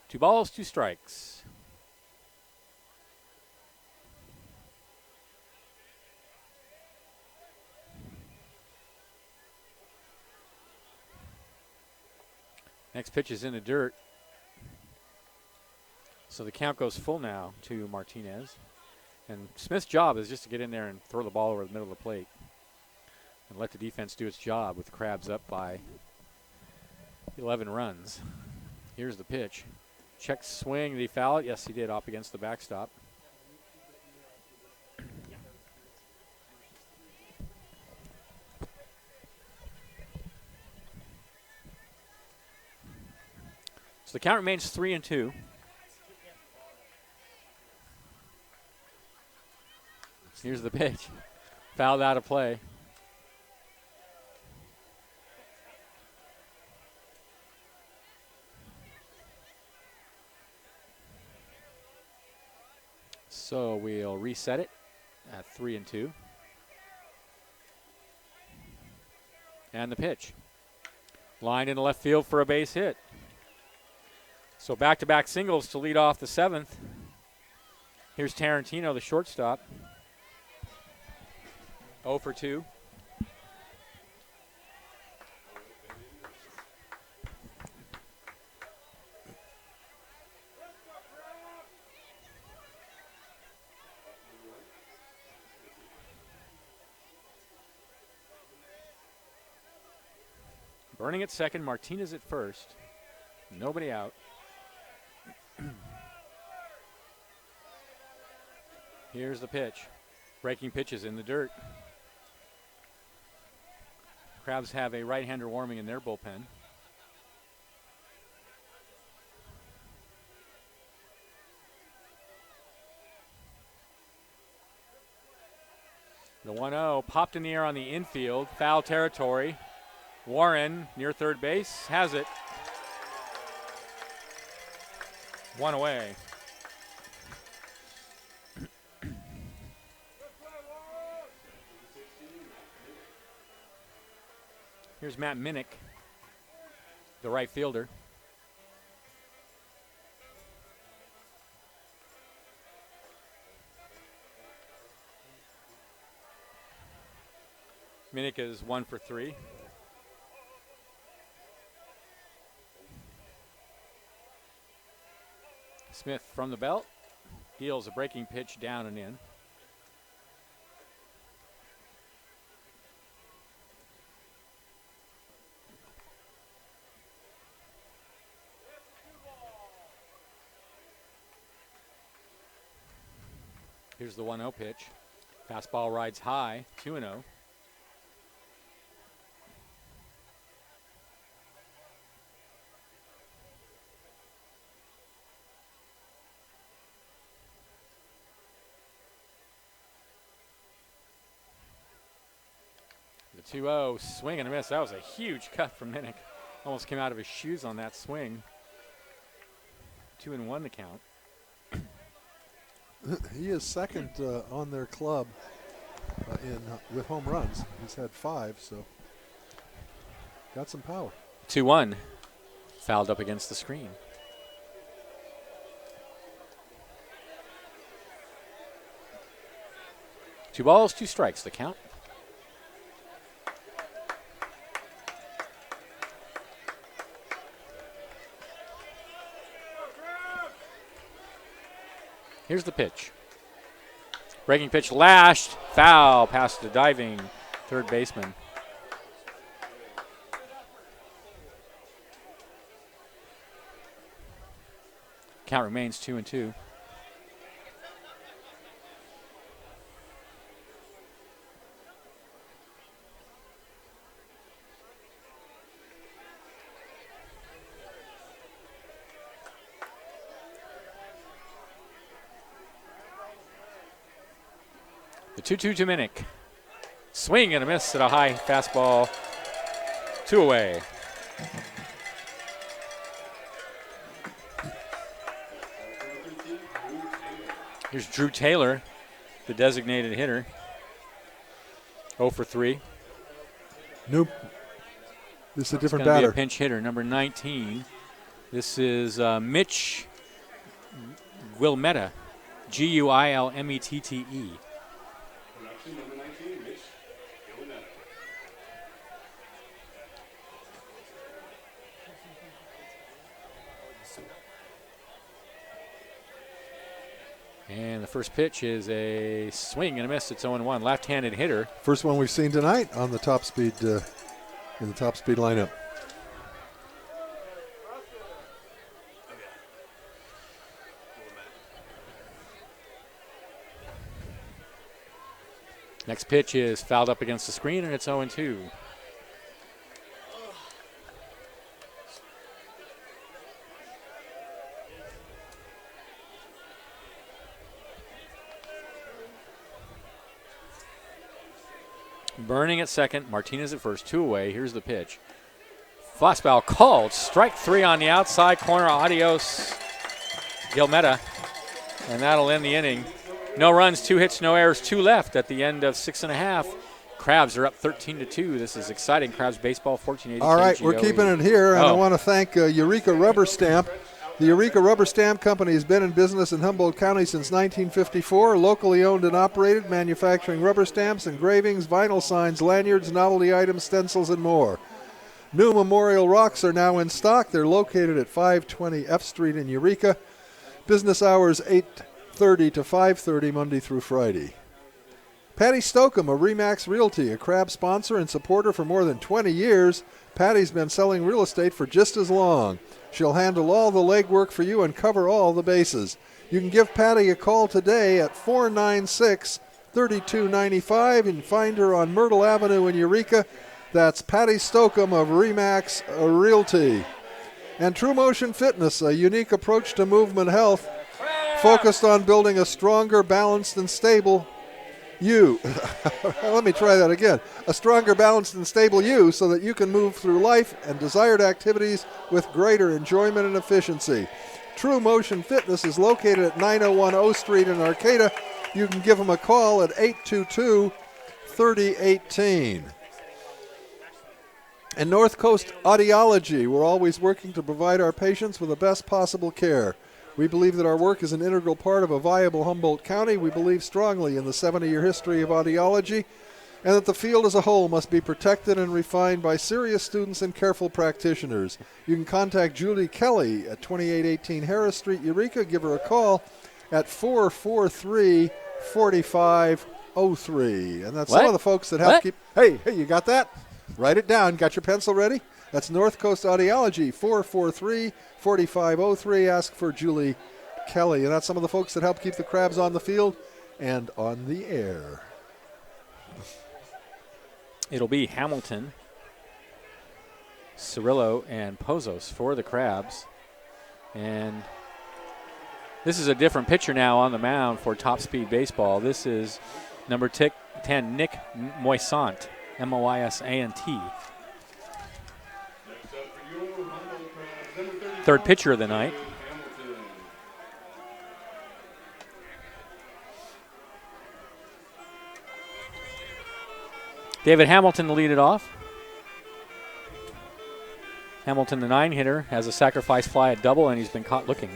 2 balls, 2 strikes. Next pitch is in the dirt. So the count goes full now to Martinez. And Smith's job is just to get in there and throw the ball over the middle of the plate and let the defense do its job with the Crabs up by 11 runs. Here's the pitch. Check swing. Did he foul it? Yes, he did, up against the backstop. So the count remains 3-2. Here's the pitch. Fouled out of play. So we'll reset it at 3-2. And the pitch. Line in the left field for a base hit. So back-to-back singles to lead off the 7th. Here's Tarantino, the shortstop. 0 for 2. Burning at second, Martinez at first. Nobody out. Here's the pitch. Breaking pitches in the dirt. Crabs have a right-hander warming in their bullpen. The 1-0 popped in the air on the infield. Foul territory. Warren near third base has it. One away. Here's Matt Minnick, the right fielder. Minnick is 1 for 3. Smith from the belt deals a breaking pitch down and in. Here's the 1-0 pitch. Fastball rides high, 2-0. The 2-0 swing and a miss. That was a huge cut from Minnick. Almost came out of his shoes on that swing. 2-1 the count. He is second on their club with home runs. He's had 5, so got some power. 2-1. Fouled up against the screen. Two balls, 2 strikes, the count. Here's the pitch. Breaking pitch lashed, foul, past the diving third baseman. Count remains 2-2. The 2-2 to Minnick. Swing and a miss at a high fastball. 2 away. Here's Drew Taylor, the designated hitter. 0 for 3. Nope. This is a different It's gonna batter. be a pinch hitter, number 19. This is Mitch Guilmetta, Guilmette. And the first pitch is a swing and a miss. It's 0-1. Left-handed hitter. First one we've seen tonight on the top speed in the top speed lineup. Next pitch is fouled up against the screen, and it's 0-2. Burning at second, Martinez at first, 2 away. Here's the pitch. Fastball called. Strike 3 on the outside corner. Adios, Guilmetta. And that'll end the inning. No runs, 2 hits, no errors, 2 left at the end of 6.5. Crabs are up 13-2. This is exciting. Crabs baseball, 1480. All right, we're keeping it here, and I want to thank Eureka Rubber Stamp. The Eureka Rubber Stamp Company has been in business in Humboldt County since 1954, locally owned and operated, manufacturing rubber stamps, engravings, vinyl signs, lanyards, novelty items, stencils, and more. New memorial rocks are now in stock. They're located at 520 F Street in Eureka. Business hours 8:30 to 5:30 Monday through Friday. Patty Stokeham of Remax Realty, a Crab sponsor and supporter for more than 20 years. Patty's been selling real estate for just as long. She'll handle all the legwork for you and cover all the bases. You can give Patty a call today at 496-3295 and find her on Myrtle Avenue in Eureka. That's Patty Stokeham of Remax Realty. And True Motion Fitness, a unique approach to movement health, focused on building a stronger, balanced, and stable you. Let me try that again. A stronger, balanced, and stable you so that you can move through life and desired activities with greater enjoyment and efficiency. True Motion Fitness is located at 901 O Street in Arcata. You can give them a call at 822-3018. And North Coast Audiology, we're always working to provide our patients with the best possible care. We believe that our work is an integral part of a viable Humboldt County. We believe strongly in the 70-year history of audiology and that the field as a whole must be protected and refined by serious students and careful practitioners. You can contact Julie Kelly at 2818 Harris Street, Eureka. Give her a call at 443-4503. And that's some of the folks that help keep... Hey, you got that? Write it down. Got your pencil ready? That's North Coast Audiology, 443-4503. Ask for Julie Kelly. And that's some of the folks that help keep the Crabs on the field and on the air. It'll be Hamilton, Cirillo, and Pozos for the Crabs. And this is a different pitcher now on the mound for Top Speed Baseball. This is number 10, Nick Moisant, M-O-I-S-A-N-T. Third pitcher of the night. David Hamilton to lead it off. Hamilton, the 9-hitter, has a sacrifice fly at double, and he's been caught looking.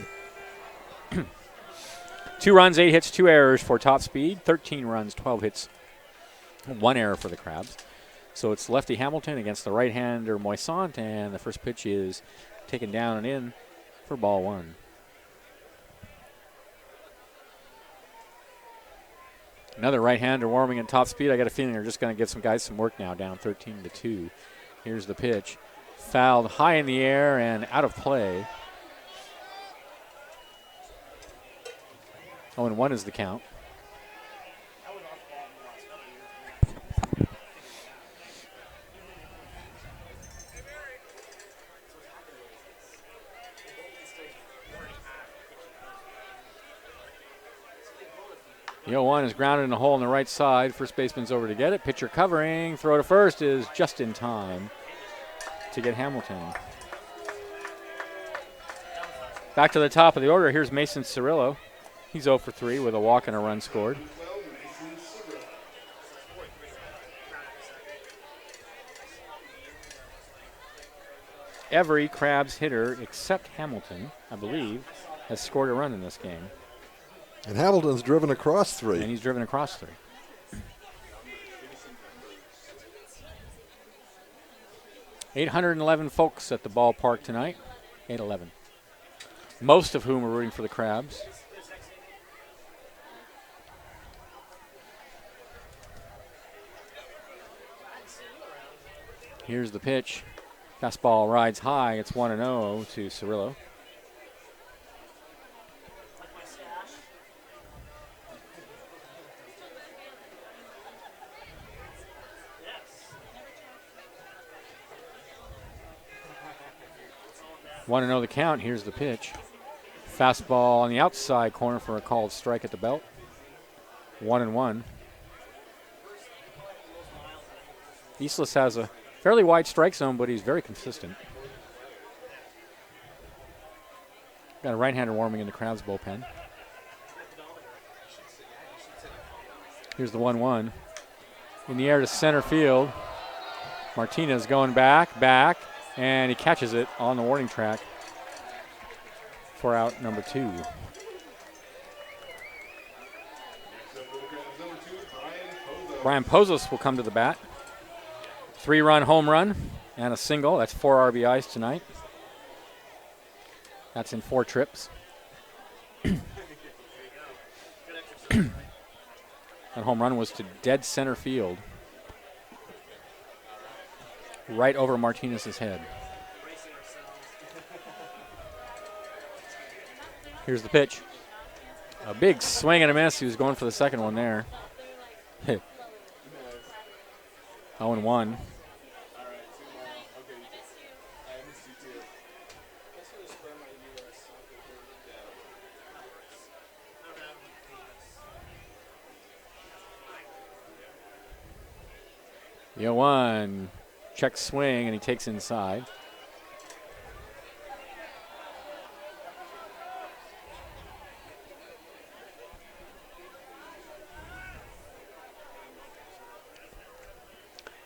2 runs, 8 hits, 2 errors for Top Speed. 13 runs, 12 hits, 1 error for the Crabs. So it's lefty Hamilton against the right-hander Moisant, and the first pitch is taken down and in for ball 1. Another right-hander warming at Top Speed. I got a feeling they're just going to give some guys some work now, down 13-2. Here's the pitch. Fouled high in the air and out of play. 0-1 is the count. The 0-1 is grounded in a hole on the right side. First baseman's over to get it. Pitcher covering. Throw to first is just in time to get Hamilton. Back to the top of the order. Here's Mason Cirillo. He's 0 for 3 with a walk and a run scored. Every Crabs hitter except Hamilton, I believe, has scored a run in this game. And Hamilton's driven across 3. And he's driven across 3. $811 folks at the ballpark tonight. 811. Most of whom are rooting for the Crabs. Here's the pitch. Fastball rides high. It's 1-0 to Cirillo. Want to know the count. Here's the pitch. Fastball on the outside corner for a called strike at the belt. 1-1. Eastless has a fairly wide strike zone, but he's very consistent. Got a right-hander warming in the Crabs bullpen. Here's the 1-1. In the air to center field. Martinez going back, and he catches it on the warning track for out number 2. Brian Pozos will come to the bat. 3-run home run and a single. That's 4 RBIs tonight. That's in 4 trips. That home run was to dead center field, right over Martinez's head. Here's the pitch. A big swing and a miss. He was going for the second one there. 0-1. The 0-1. Check swing, and he takes inside.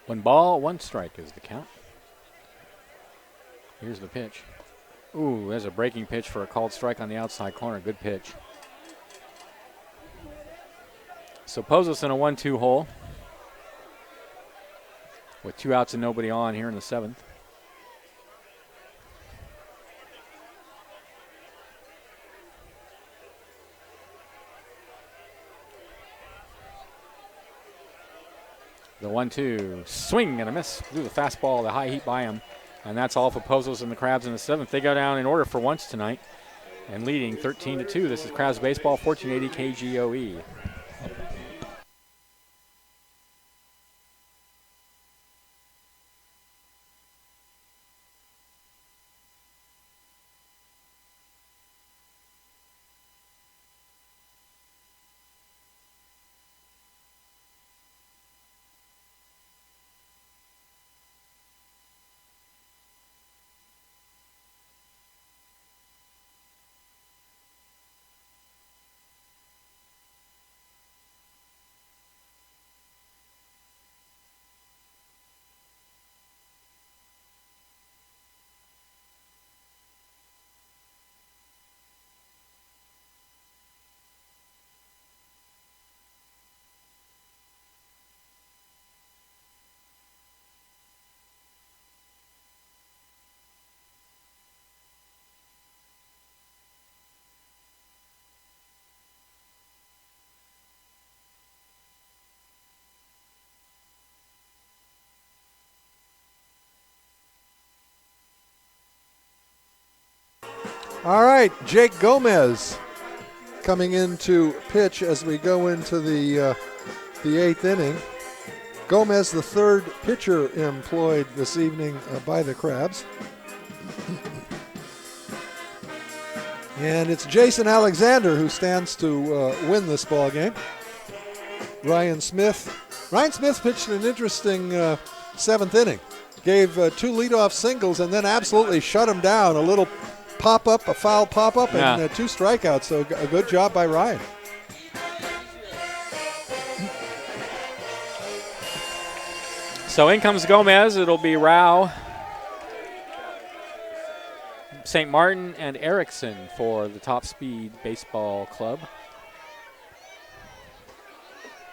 One ball, one strike is the count. Here's the pitch. Ooh, there's a breaking pitch for a called strike on the outside corner. Good pitch. So Pozos in a 1-2 hole with 2 outs and nobody on here in the 7th. The 1-2, swing and a miss. Threw the fastball, the high heat by him. And that's all for Pozos and the Crabs in the 7th. They go down in order for once tonight and leading 13-2. This is Crabs Baseball, 1480 KGOE. All right, Jake Gomez coming into pitch as we go into the 8th inning. Gomez, the 3rd pitcher employed this evening by the Crabs. And it's Jason Alexander who stands to win this ball game. Ryan Smith pitched an interesting 7th inning. Gave 2 leadoff singles and then absolutely shut him down. A little pop-up, a foul pop-up, and 2 strikeouts. So a good job by Ryan. So in comes Gomez. It'll be Rao, St. Martin, and Erickson for the Top Speed Baseball Club.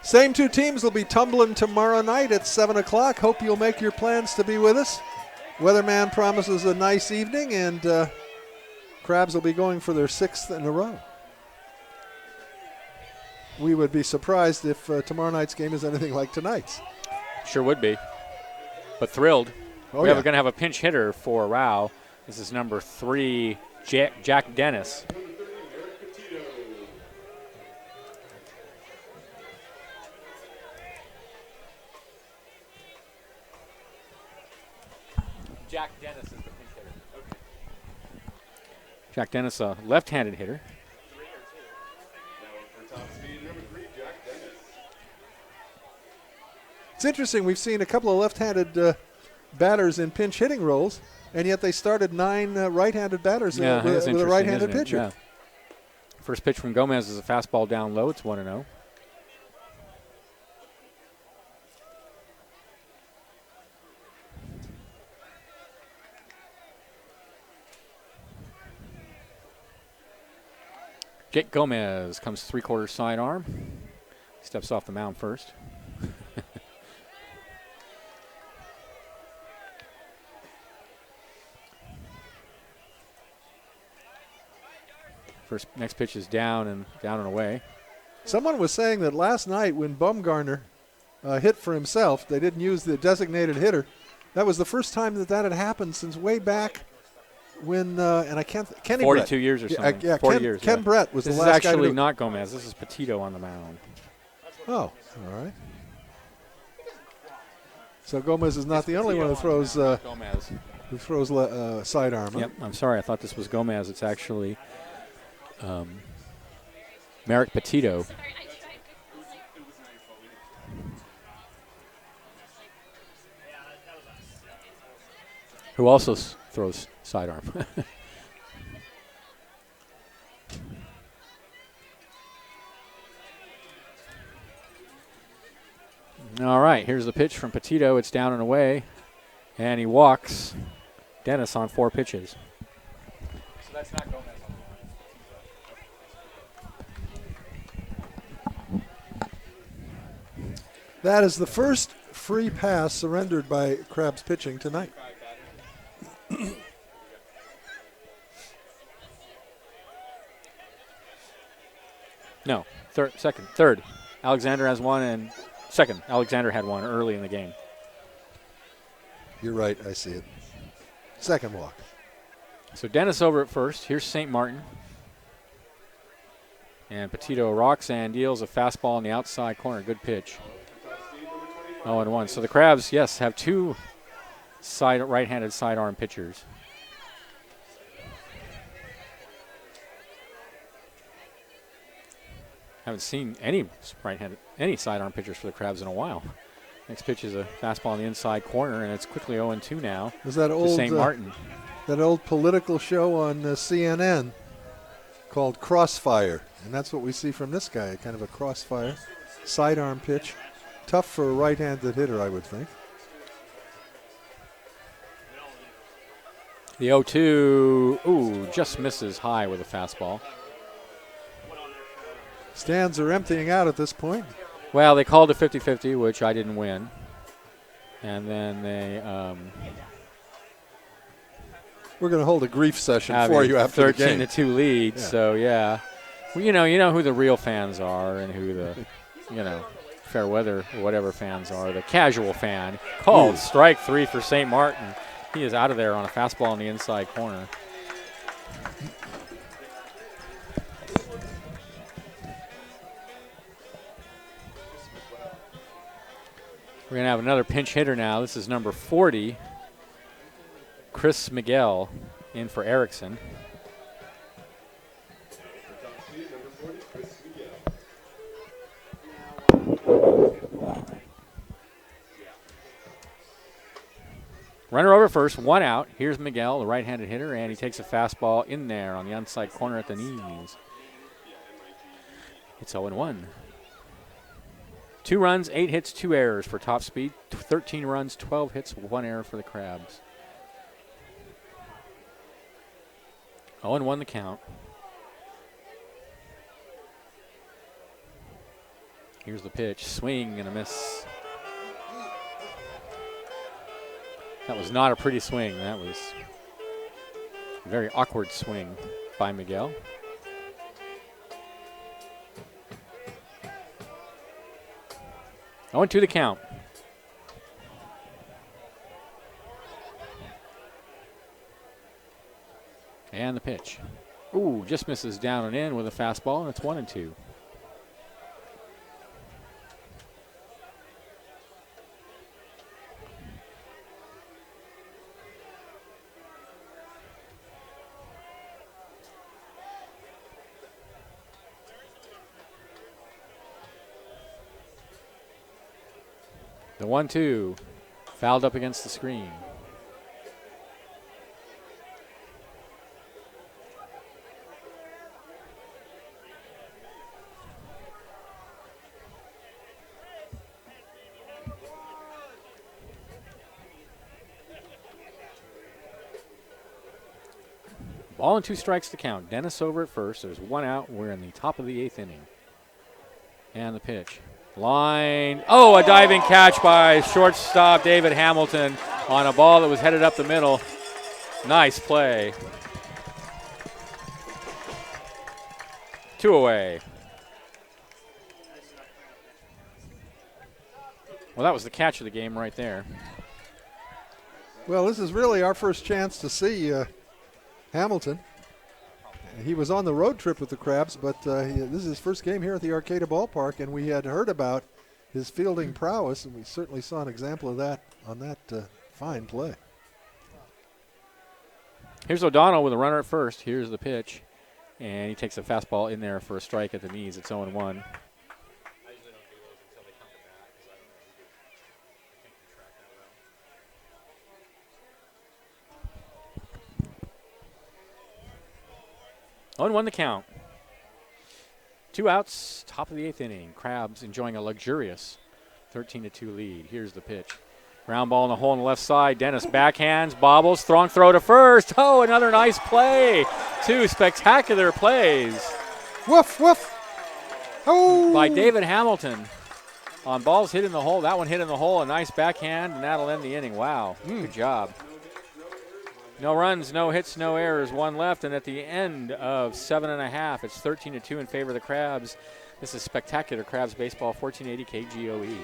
Same 2 teams will be tumbling tomorrow night at 7 o'clock. Hope you'll make your plans to be with us. Weatherman promises a nice evening, and Crabs will be going for their 6th in a row. We would be surprised if tomorrow night's game is anything like tonight's. Sure would be, but thrilled. We're going to have a pinch hitter for Rao. This is number 3, Jack Dennis. Jack Dennis is the pinch hitter. Okay. Jack Dennis, a left-handed hitter. It's interesting. We've seen a couple of left-handed batters in pinch hitting roles, and yet they started 9 right-handed batters with a right-handed pitcher. Yeah. First pitch from Gomez is a fastball down low. It's 1-0. Jake Gomez comes 3/4 sidearm. Steps off the mound first. Next pitch is down and away. Someone was saying that last night when Bumgarner hit for himself, they didn't use the designated hitter. That was the first time that had happened since way back when, and I can't, Kenny 42 Brett. years or something. Yeah, 40 years. Ken Brett was This the is last guy to actually do it. not Gomez. This is Petito on the mound. Oh, all right. So Gomez is not the only one who throws Gomez. sidearm. Huh? Yep, I'm sorry. I thought this was Gomez. It's actually Merrick Petito. Who also throws sidearm. All right, here's the pitch from Petito. It's down and away, and he walks Dennis on 4 pitches. So that's not Gomez on the line. That is the first free pass surrendered by Crabs pitching tonight. No, third. Alexander has one, and second. Alexander had one early in the game. You're right, I see it. Second walk. So Dennis over at first. Here's St. Martin. And Petito rocks and deals a fastball on the outside corner. Good pitch. 0-1. So the Crabs, yes, have 2 right-handed sidearm pitchers. Haven't seen any sidearm pitchers for the Crabs in a while. Next pitch is a fastball on the inside corner, and it's quickly 0-2 now. Was that old St. Martin? That old political show on CNN called Crossfire, and that's what we see from this guy, kind of a crossfire sidearm pitch. Tough for a right-handed hitter, I would think. The 0-2, just misses high with a fastball. Stands are emptying out at this point. Well, they called a 50-50, which I didn't win. And then they we're going to hold a grief session have for a you after the game. 13-2 lead. Yeah. So yeah, well, you know who the real fans are, and who the fair weather or whatever fans are. The casual fan called strike 3 for St. Martin. He is out of there on a fastball on the inside corner. We're going to have another pinch hitter now. This is number 40, Chris Miguel, in for Erickson. Runner over first, 1 out. Here's Miguel, the right-handed hitter, and he takes a fastball in there on the inside corner at the knees. It's 0-1. 2 runs, 8 hits, 2 errors for top speed. 13 runs, 12 hits, 1 error for the Crabs. 0-1 the count. Here's the pitch. Swing and a miss. That was not a pretty swing. That was a very awkward swing by Miguel. On to the count. And the pitch. Ooh, just misses down and in with a fastball, and it's 1-2. The 1-2, fouled up against the screen. Ball and 2 strikes to count. Dennis over at first. There's 1 out. We're in the top of the 8th inning. And the pitch. Line. Oh, a diving catch by shortstop David Hamilton on a ball that was headed up the middle. Nice play. 2 away. Well, that was the catch of the game right there. Well, this is really our first chance to see Hamilton. He was on the road trip with the Crabs, but this is his first game here at the Arcata Ballpark, and we had heard about his fielding prowess, and we certainly saw an example of that on that fine play. Here's O'Donnell with a runner at first. Here's the pitch, and he takes a fastball in there for a strike at the knees. It's 0-1. 0-1 the count. 2 outs, top of the 8th inning. Crabs enjoying a luxurious 13-2 lead. Here's the pitch. Ground ball in the hole on the left side. Dennis backhands, bobbles, strong throw to first. Oh, another nice play. 2 spectacular plays. Woof, woof. Oh! By David Hamilton. On balls hit in the hole. That one hit in the hole. A nice backhand, and that'll end the inning. Wow, good job. No runs, no hits, no errors, 1 left, and at the end of 7.5, it's 13-2 in favor of the Crabs. This is spectacular Crabs baseball, 1480 KGOE.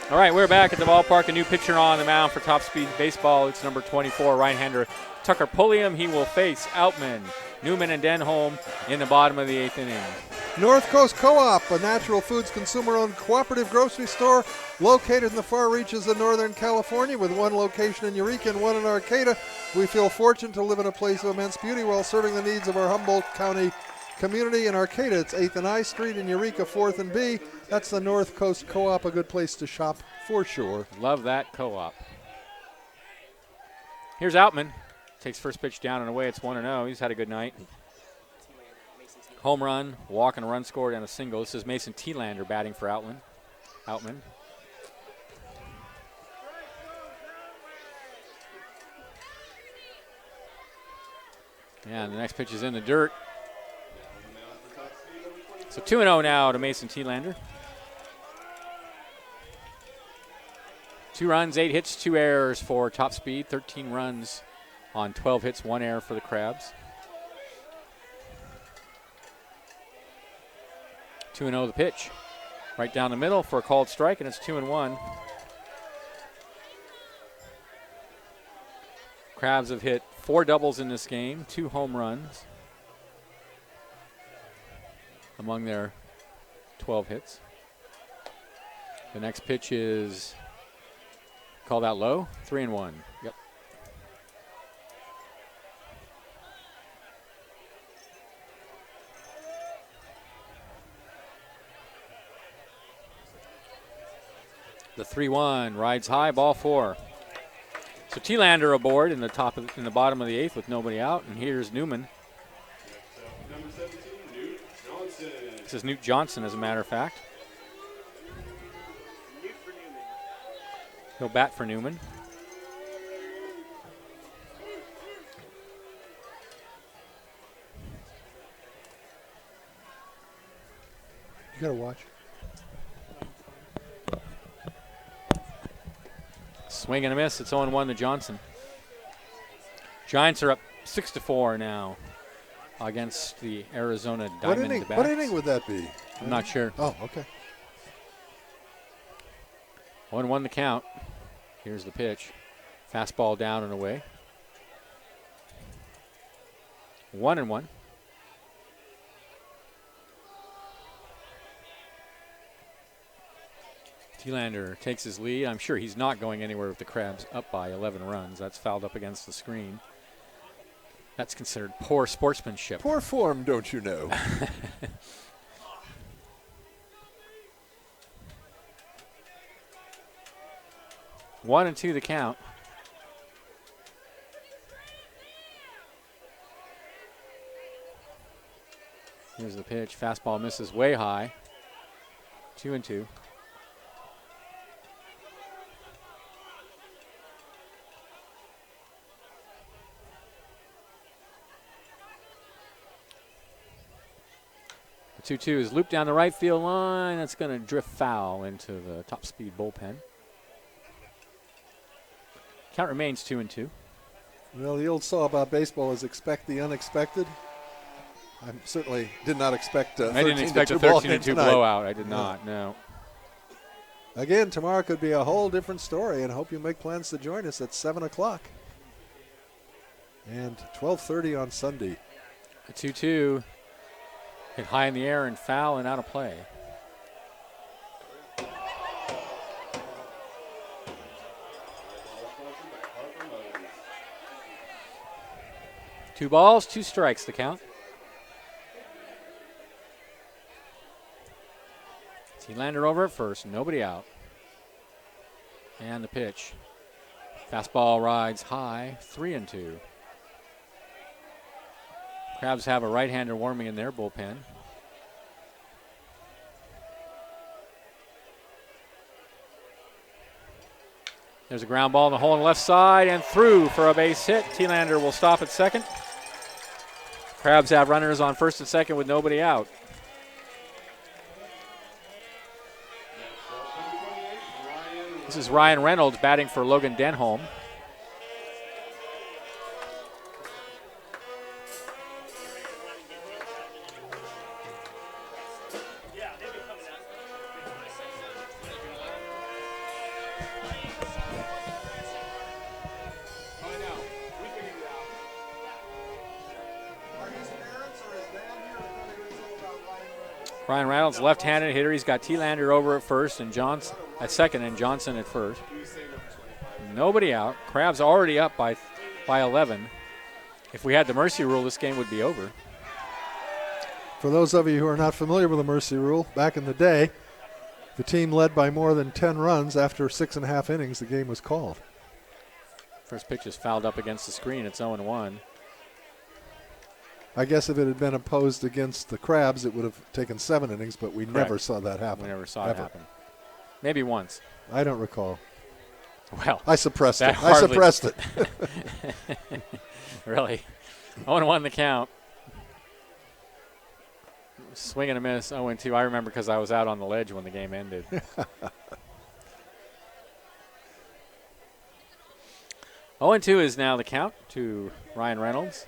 All right, we're back at the ballpark. A new pitcher on the mound for Top Speed Baseball. It's number 24, right-hander Tucker Pulliam. He will face Outman, Newman, and Denholm in the bottom of the 8th inning. North Coast Co-op, a natural foods consumer-owned cooperative grocery store located in the far reaches of Northern California with 1 location in Eureka and 1 in Arcata. We feel fortunate to live in a place of immense beauty while serving the needs of our Humboldt County community. In Arcata, it's 8th and I Street. In Eureka, 4th and B. That's the North Coast Co-op, a good place to shop for sure. Love that co-op. Here's Outman. Takes first pitch down and away. It's 1-0. He's had a good night. Home run, walk and a run scored, and a single. This is Mason Thielander batting for Outman. And the next pitch is in the dirt. So 2-0 now to Mason Thielander. 2 runs, 8 hits, 2 errors for Top Speed. 13 runs on 12 hits, 1 error for the Crabs. 2-0 the pitch. Right down the middle for a called strike, and it's 2-1. Crabs have hit 4 doubles in this game, 2 home runs among their 12 hits. The next pitch is called out low, 3-1. Yep. The 3-1 rides high, ball 4. So Thielander aboard in the bottom of the 8th with nobody out, and here's Newman. Number 17, Newt Johnson. This is Newt Johnson, as a matter of fact. He'll bat for Newman. You gotta watch. Swing and a miss. It's 0-1 to Johnson. Giants are up 6-4 now against the Arizona Diamondbacks. What inning would that be? I'm not sure. Oh, okay. 1-1 the count. Here's the pitch. Fastball down and away. 1-1. Thielander takes his lead. I'm sure he's not going anywhere with the Crabs up by 11 runs. That's fouled up against the screen. That's considered poor sportsmanship. Poor form, don't you know? 1-2 the count. Here's the pitch. Fastball misses way high. 2-2. The 2-2 is looped down the right field line. That's going to drift foul into the top speed bullpen. Count remains 2-2. Well, the old saw about baseball is expect the unexpected. I certainly did not expect I didn't expect a 13-2 blowout. I did not, no. Again, tomorrow could be a whole different story, and hope you make plans to join us at 7 o'clock. And 12:30 on Sunday. A 2-2 hit high in the air and foul and out of play. Two balls, two strikes the count. Thielander over at first, nobody out. And the pitch. Fastball rides high, 3-2. Crabs have a right-hander warming in their bullpen. There's a ground ball in the hole on the left side and through for a base hit. Thielander will stop at second. Crabs have runners on first and second with nobody out. This is Ryan Reynolds batting for Logan Denholm. Ryan Reynolds, left-handed hitter. He's got Thielander over at first and Johnson at second and Johnson at first. Nobody out. Crabs already up by 11. If we had the mercy rule, this game would be over. For those of you who are not familiar with the mercy rule, back in the day, the team led by more than 10 runs after 6.5 innings, the game was called. First pitch is fouled up against the screen. It's 0-1. I guess if it had been opposed against the Crabs, it would have taken 7 innings, but we never saw that happen. We never saw it happen. Maybe once. I don't recall. Well, I suppressed it. I suppressed it. Really. 0-1 the count. Swing and a miss, 0-2. I remember because I was out on the ledge when the game ended. 0-2 is now the count to Ryan Reynolds.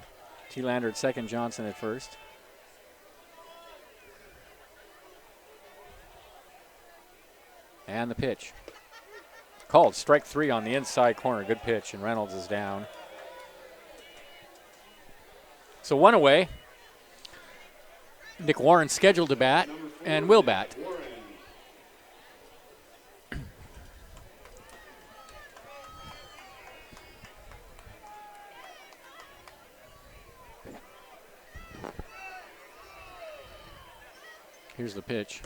Thielander at second, Johnson at first. And the pitch. Called strike 3 on the inside corner. Good pitch, and Reynolds is down. So 1 away. Nick Warren scheduled to bat and will bat. Here's the pitch.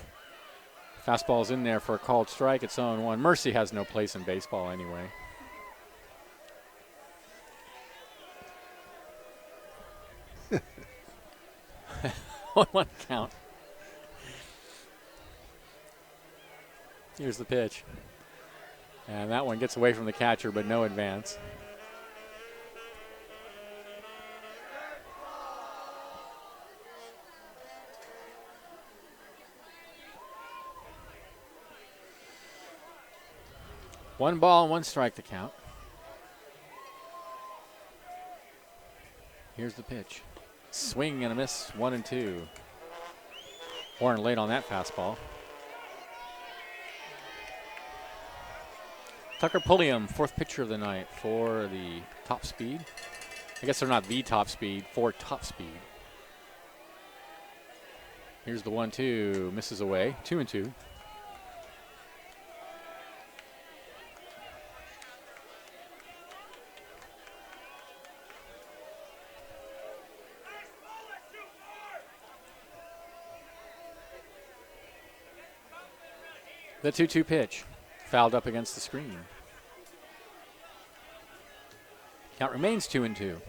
Fastball's in there for a called strike. It's 0-1. Mercy has no place in baseball anyway. One count. Here's the pitch. And that one gets away from the catcher, but no advance. One ball and one strike to count. Here's the pitch. Swing and a miss, 1-2. Warren late on that fastball. Tucker Pulliam, fourth pitcher of the night for the top speed. I guess they're not the top speed, for top speed. Here's the 1-2, misses away, 2-2. The 2-2 pitch, fouled up against the screen. Count remains 2-2.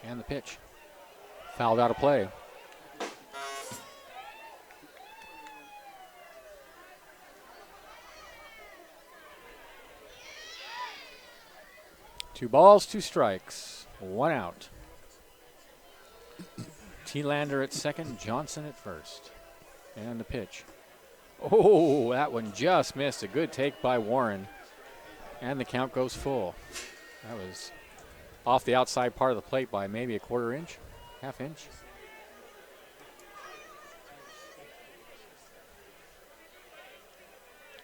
And the pitch, fouled out of play. Two balls, two strikes, one out. T-Lander at second, Johnson at first. And the pitch. Oh, that one just missed. A good take by Warren. And the count goes full. That was off the outside part of the plate by maybe a quarter inch, half inch.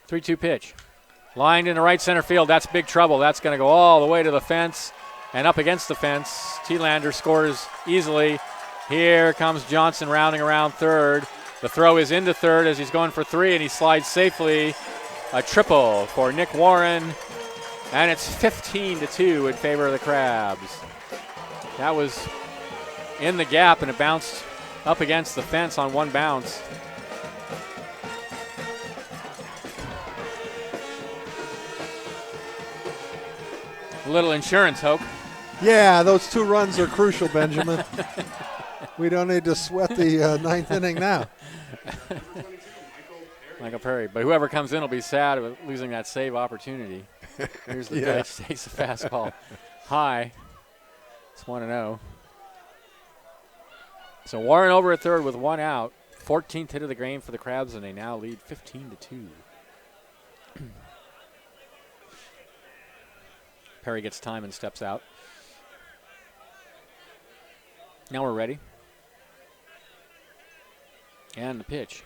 Three-two pitch. Lined into right center field. That's big trouble. That's going to go all the way to the fence and up against the fence. T-Lander scores easily. Here comes Johnson rounding around third. The throw is into third as he's going for three, and he slides safely. A triple for Nick Warren, and it's 15-2 in favor of the Crabs. That was in the gap, and it bounced up against the fence on one bounce. A little insurance, Hoke. Yeah, those 2 runs are crucial, Benjamin. We don't need to sweat the ninth inning now. Michael Perry. But whoever comes in will be sad with losing that save opportunity. Here's the pitch. Takes the fastball high. It's 1-0. So Warren over at third with one out. 14th hit of the game for the Crabs, and they now lead 15-2. Perry gets time and steps out. Now we're ready. And the pitch.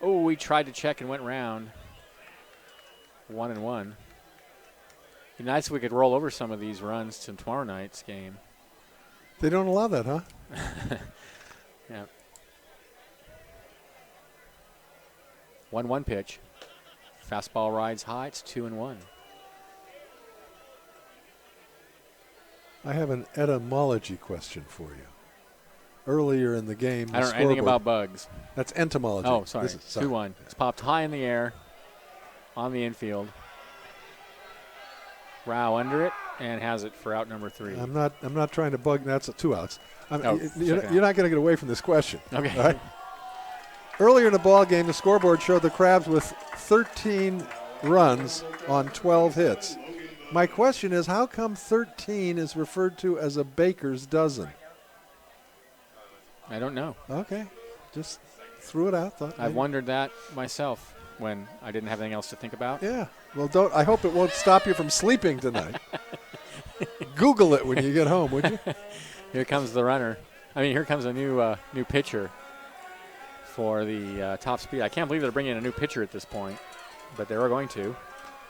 Oh, we tried to check and went round. 1-1. Be nice if we could roll over some of these runs to tomorrow night's game. They don't allow that, huh? Yeah. 1-1 pitch. Fastball rides high. It's 2-1. I have an etymology question for you. Earlier in the game, I don't know anything about bugs. That's entomology. Oh, sorry. 2-1. It's popped high in the air on the infield. Rao under it and has it for out number 3. I'm not trying to bug. That's 2 outs. You're out. not going to get away from this question. Okay. Right? Earlier in the ball game, the scoreboard showed the Crabs with 13 runs on 12 hits. My question is, how come 13 is referred to as a baker's dozen? I don't know. Okay, just threw it out. I've wondered that myself when I didn't have anything else to think about. Yeah. Well, I hope it won't stop you from sleeping tonight. Google it when you get home, would you? Here comes the runner. Here comes a new pitcher for the top speed. I can't believe they're bringing in a new pitcher at this point, but they are going to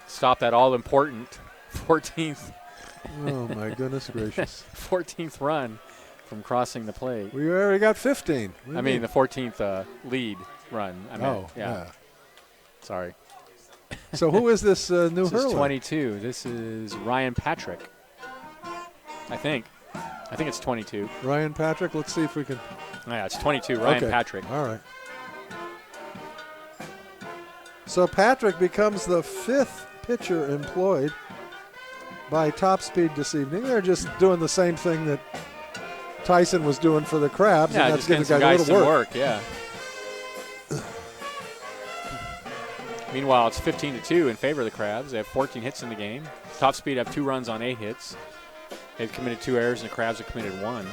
stop that all-important 14th. Oh, my goodness gracious. 14th run from crossing the plate. We already got 15. The 14th lead run. Yeah. Sorry. So who is this new This hurler? is 22. This is Ryan Patrick. I think it's 22. Ryan Patrick. Let's see if we can. Yeah, it's 22. Ryan Patrick. All right. So Patrick becomes the 5th pitcher employed by Top Speed this evening. They're just doing the same thing that Tyson was doing for the Crabs, Yeah, and that's just giving getting the guys a some little work. work. Yeah. Meanwhile, it's 15-2 in favor of the Crabs. They have 14 hits in the game. Top Speed have 2 runs on 8 hits. They've committed 2 errors, and the Crabs have committed 1.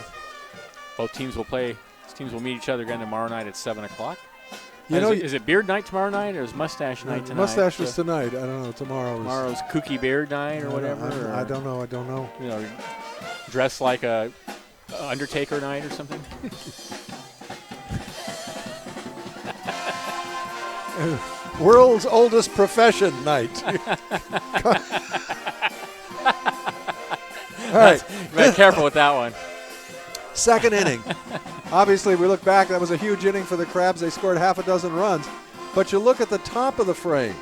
Both teams will play. These teams will meet each other again tomorrow night at 7 o'clock. Is it beard night tomorrow night, or is mustache night tonight? Mustache was tonight. I don't know. Tomorrow's kooky beard night or whatever. I don't know. You know, dress like a Undertaker night or something. World's oldest profession night. All right. Be careful with that one. Second inning. Obviously, we look back. That was a huge inning for the Crabs. They scored half a dozen runs. But you look at the top of the frame.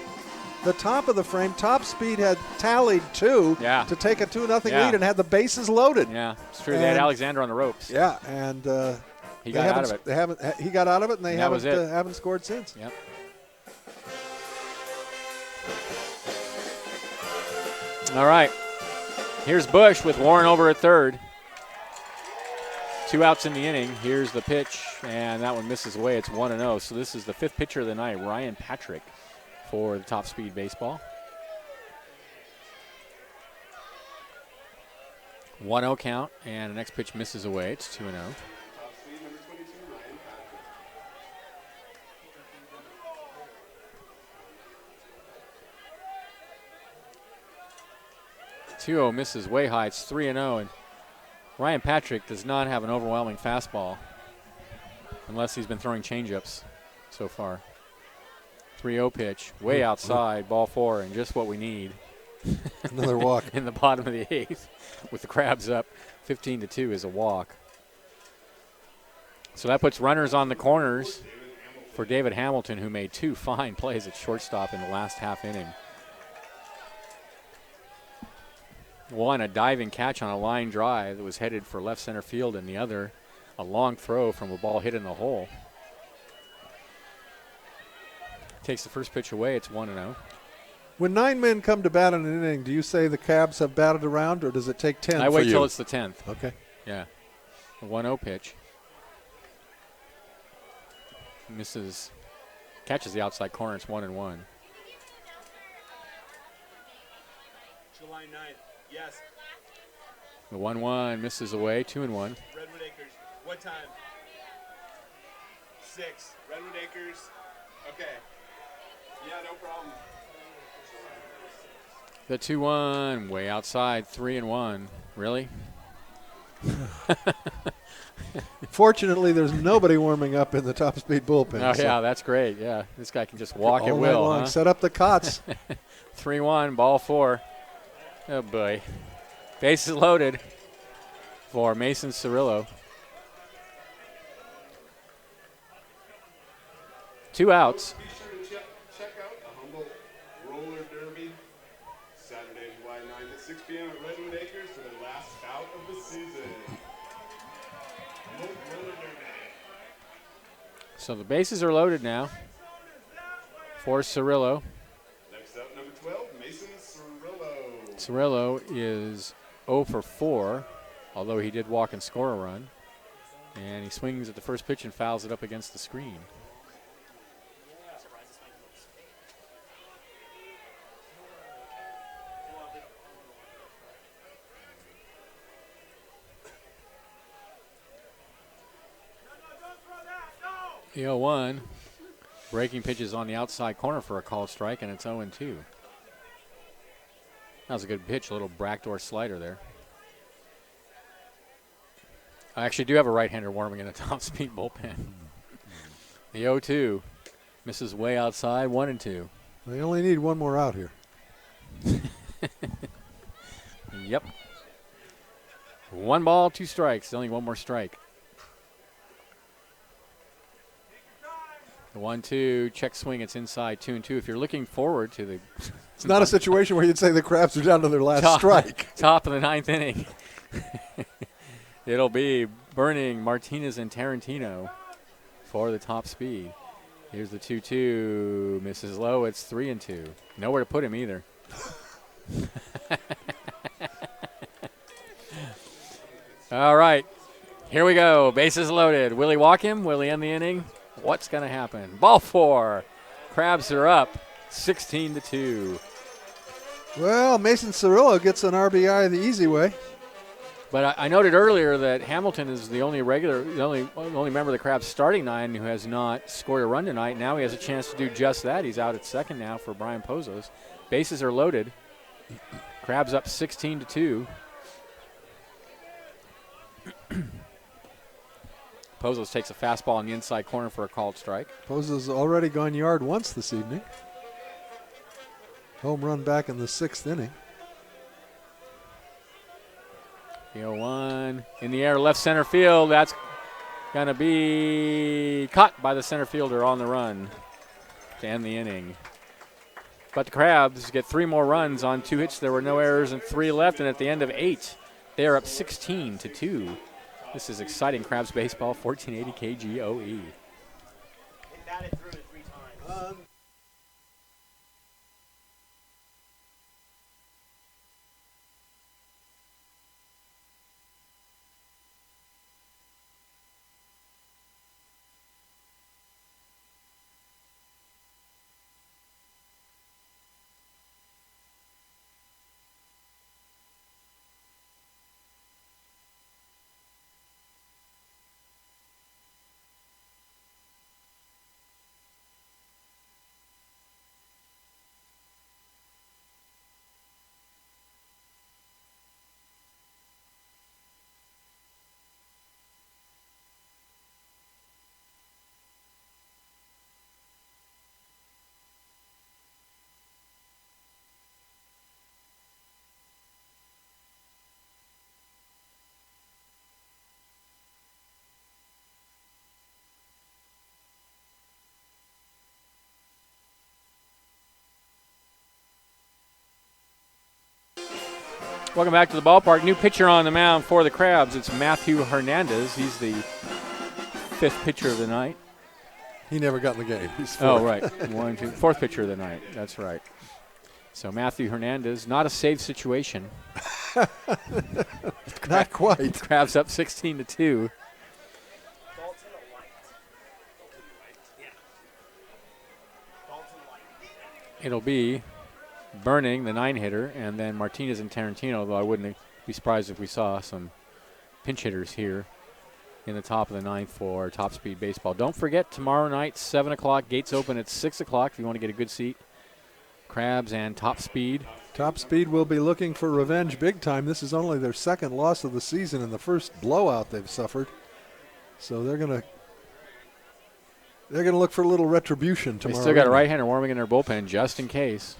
The top of the frame, Top Speed had tallied 2 to take a 2-0 lead and had the bases loaded. Yeah, it's true. They had Alexander on the ropes. Yeah, and he got out of it. He got out of it, and they haven't scored since. Yep. All right. Here's Bush with Warren over at third. 2 outs in the inning. Here's the pitch, and that one misses away. It's 1-0. So this is the 5th pitcher of the night, Ryan Patrick, for the Top Speed Baseball. 1-0 count, and the next pitch misses away. It's 2-0. Top speed, number 22, Ryan Patrick. 2-0 misses way high. It's 3-0, and Ryan Patrick does not have an overwhelming fastball unless he's been throwing changeups so far. 3-0 pitch, way outside, ball 4, and just what we need. Another walk. In the bottom of the 8th with the Crabs up 15-2 is a walk. So that puts runners on the corners for David Hamilton, who made 2 fine plays at shortstop in the last half inning. One, a diving catch on a line drive that was headed for left center field, and the other, a long throw from a ball hit in the hole. Takes the first pitch away. It's 1-0. When 9 men come to bat in an inning, do you say the Cabs have batted around, or does it take 10 I wait till it's the 10th. Okay. Yeah. A 1-0 pitch. Misses. Catches the outside corner. It's 1-1. July 9th. Yes. The 1-1 misses away. 2-1. Redwood Acres. What time? 6. Redwood Acres. Okay. Yeah, no problem. The 2-1 way outside. 3-1. Really? Fortunately, there's nobody warming up in the Top Speed bullpen. Oh, yeah, that's great. Yeah, this guy can just walk all at night will. long. Huh? Set up the cots. 3-1, ball 4. Oh, boy. Bases loaded for Mason Cirillo. 2 outs. Be sure to check out the Humboldt Roller Derby Saturday, July 9th at 6 p.m. at Redwood Acres for the last bout of the season. Humboldt Roller Derby. So the bases are loaded now for Cirillo. Next up, number 12, Mason Cirillo. Cirillo is 0 for 4, although he did walk and score a run. And he swings at the first pitch and fouls it up against the screen. The 0-1. Breaking pitches on the outside corner for a called strike, and it's 0-2. That was a good pitch, a little backdoor slider there. I actually do have a right-hander warming in the Top Speed bullpen. The 0-2 misses way outside, 1-2. They only need one more out here. Yep. 1 ball, 2 strikes. Only one more strike. The 1-2 check swing. It's inside 2-2. If you're looking forward to the, it's not a situation where you'd say the Crabs are down to their last strike. Top of the 9th inning. It'll be Burning, Martinez, and Tarantino for the Top Speed. Here's the 2-2. Misses low. It's 3-2. Nowhere to put him either. All right. Here we go. Bases loaded. Will he walk him? Will he end the inning? What's going to happen? Ball 4. Crabs are up 16-2. Well, Mason Cirillo gets an RBI the easy way. But I noted earlier that Hamilton is the only member of the Crabs starting 9 who has not scored a run tonight. Now he has a chance to do just that. He's out at second now for Brian Pozos. Bases are loaded. Crabs up 16-2. Pozos takes a fastball on the inside corner for a called strike. Pozos already gone yard once this evening. Home run back in the 6th inning. 0-1 in the air, left center field. That's going to be caught by the center fielder on the run to end the inning. But the Crabs get 3 more runs on 2 hits. There were no errors and 3 left, and at the end of 8, they are up 16-2. This is exciting Crabs baseball, 1480 KGOE. It batted through it 3 times. Welcome back to the ballpark. New pitcher on the mound for the Crabs. It's Matthew Hernandez. He's the 5th pitcher of the night. He never got in the game. He's 4th. Oh, right. 1, 2, 4th pitcher of the night. That's right. So Matthew Hernandez, not a save situation. Not quite. Crabs up 16-2. It'll be Burning, the 9-hitter, and then Martinez and Tarantino, though I wouldn't be surprised if we saw some pinch hitters here in the top of the 9th for Top Speed Baseball. Don't forget, tomorrow night, 7 o'clock. Gates open at 6 o'clock if you want to get a good seat. Crabs and Top Speed. Top Speed will be looking for revenge big time. This is only their 2nd loss of the season and the first blowout they've suffered. So they're going to look for a little retribution tomorrow. They still got a right-hander warming in their bullpen just in case.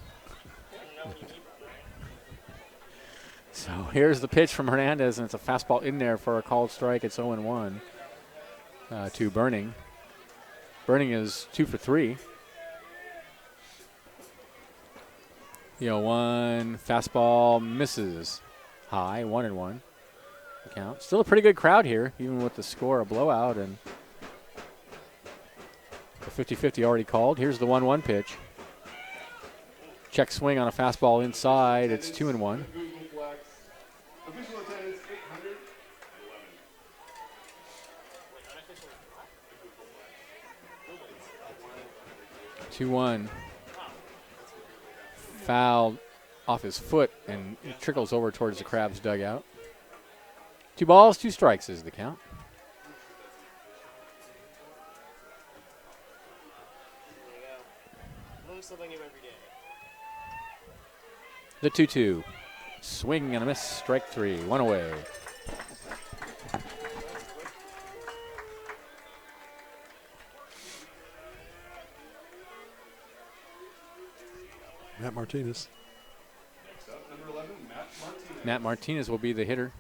So here's the pitch from Hernandez, and it's a fastball in there for a called strike. It's 0-1 to Burning. Burning is 2 for 3. 0-1 fastball misses high, 1-1 count. Still a pretty good crowd here, even with the score, a blowout, and the 50-50 already called. Here's the 1-1 pitch. Check swing on a fastball inside. It's 2-1. Official attendance 811. 2-1. Foul off his foot, and it trickles over towards the Crabs dugout. 2 balls, 2 strikes is the count. The 2-2. Swing and a miss, strike 3, 1 away. Matt Martinez. Next up, number 11, Matt Martinez. Matt Martinez will be the hitter.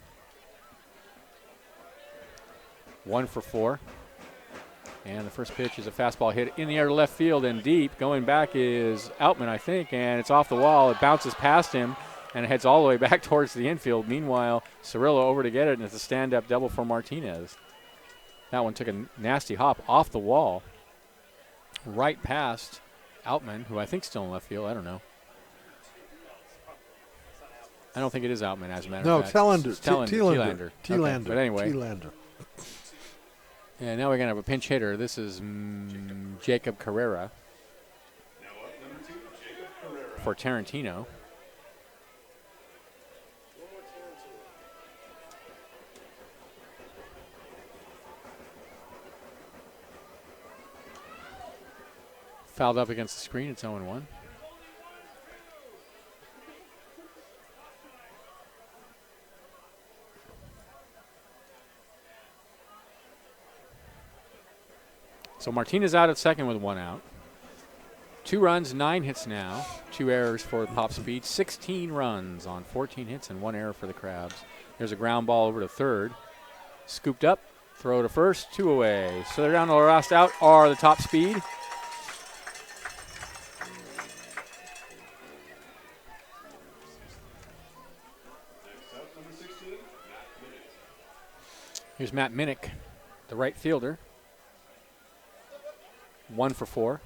1 for 4. And the first pitch is a fastball hit in the air to left field and deep. Going back is Outman, I think, and it's off the wall. It bounces past him, and it heads all the way back towards the infield. Meanwhile, Cirillo over to get it, and it's a stand-up double for Martinez. That one took a nasty hop off the wall, right past Outman, who I think is still in left field. I don't know. I don't think it is Outman, as a matter of fact. No, Telander. Telander. Telander. Okay, but anyway. Telander. And now we're going to have a pinch hitter. This is Jacob Carrera Now up, number 2, Jacob Carrera. for Tarantino. Fouled up against the screen. It's 0-1. So Martinez out at second with 1 out. 2 runs, 9 hits now. 2 errors for Top Speed. 16 runs on 14 hits and 1 error for the Crabs. There's a ground ball over to third. Scooped up, throw to first, 2 away. So they're down to the last out are the Top Speed. Here's Matt Minnick, the right fielder. 1 for 4.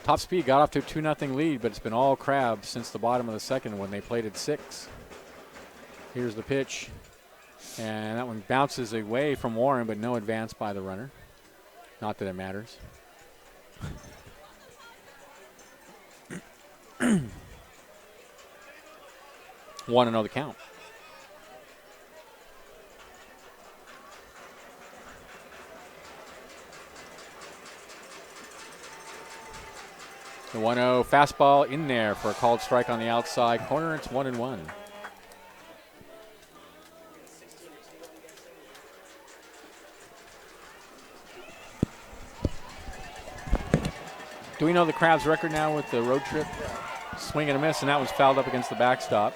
Top Speed got off to a 2-0 lead, but it's been all Crabs since the bottom of the second when they played at 6. Here's the pitch, and that one bounces away from Warren, but no advance by the runner. Not that it matters. 1-0 the count. The 1-0 fastball in there for a called strike on the outside corner. It's 1-1. Do we know the Crabs' record now with the road trip? Swing and a miss, and that was fouled up against the backstop.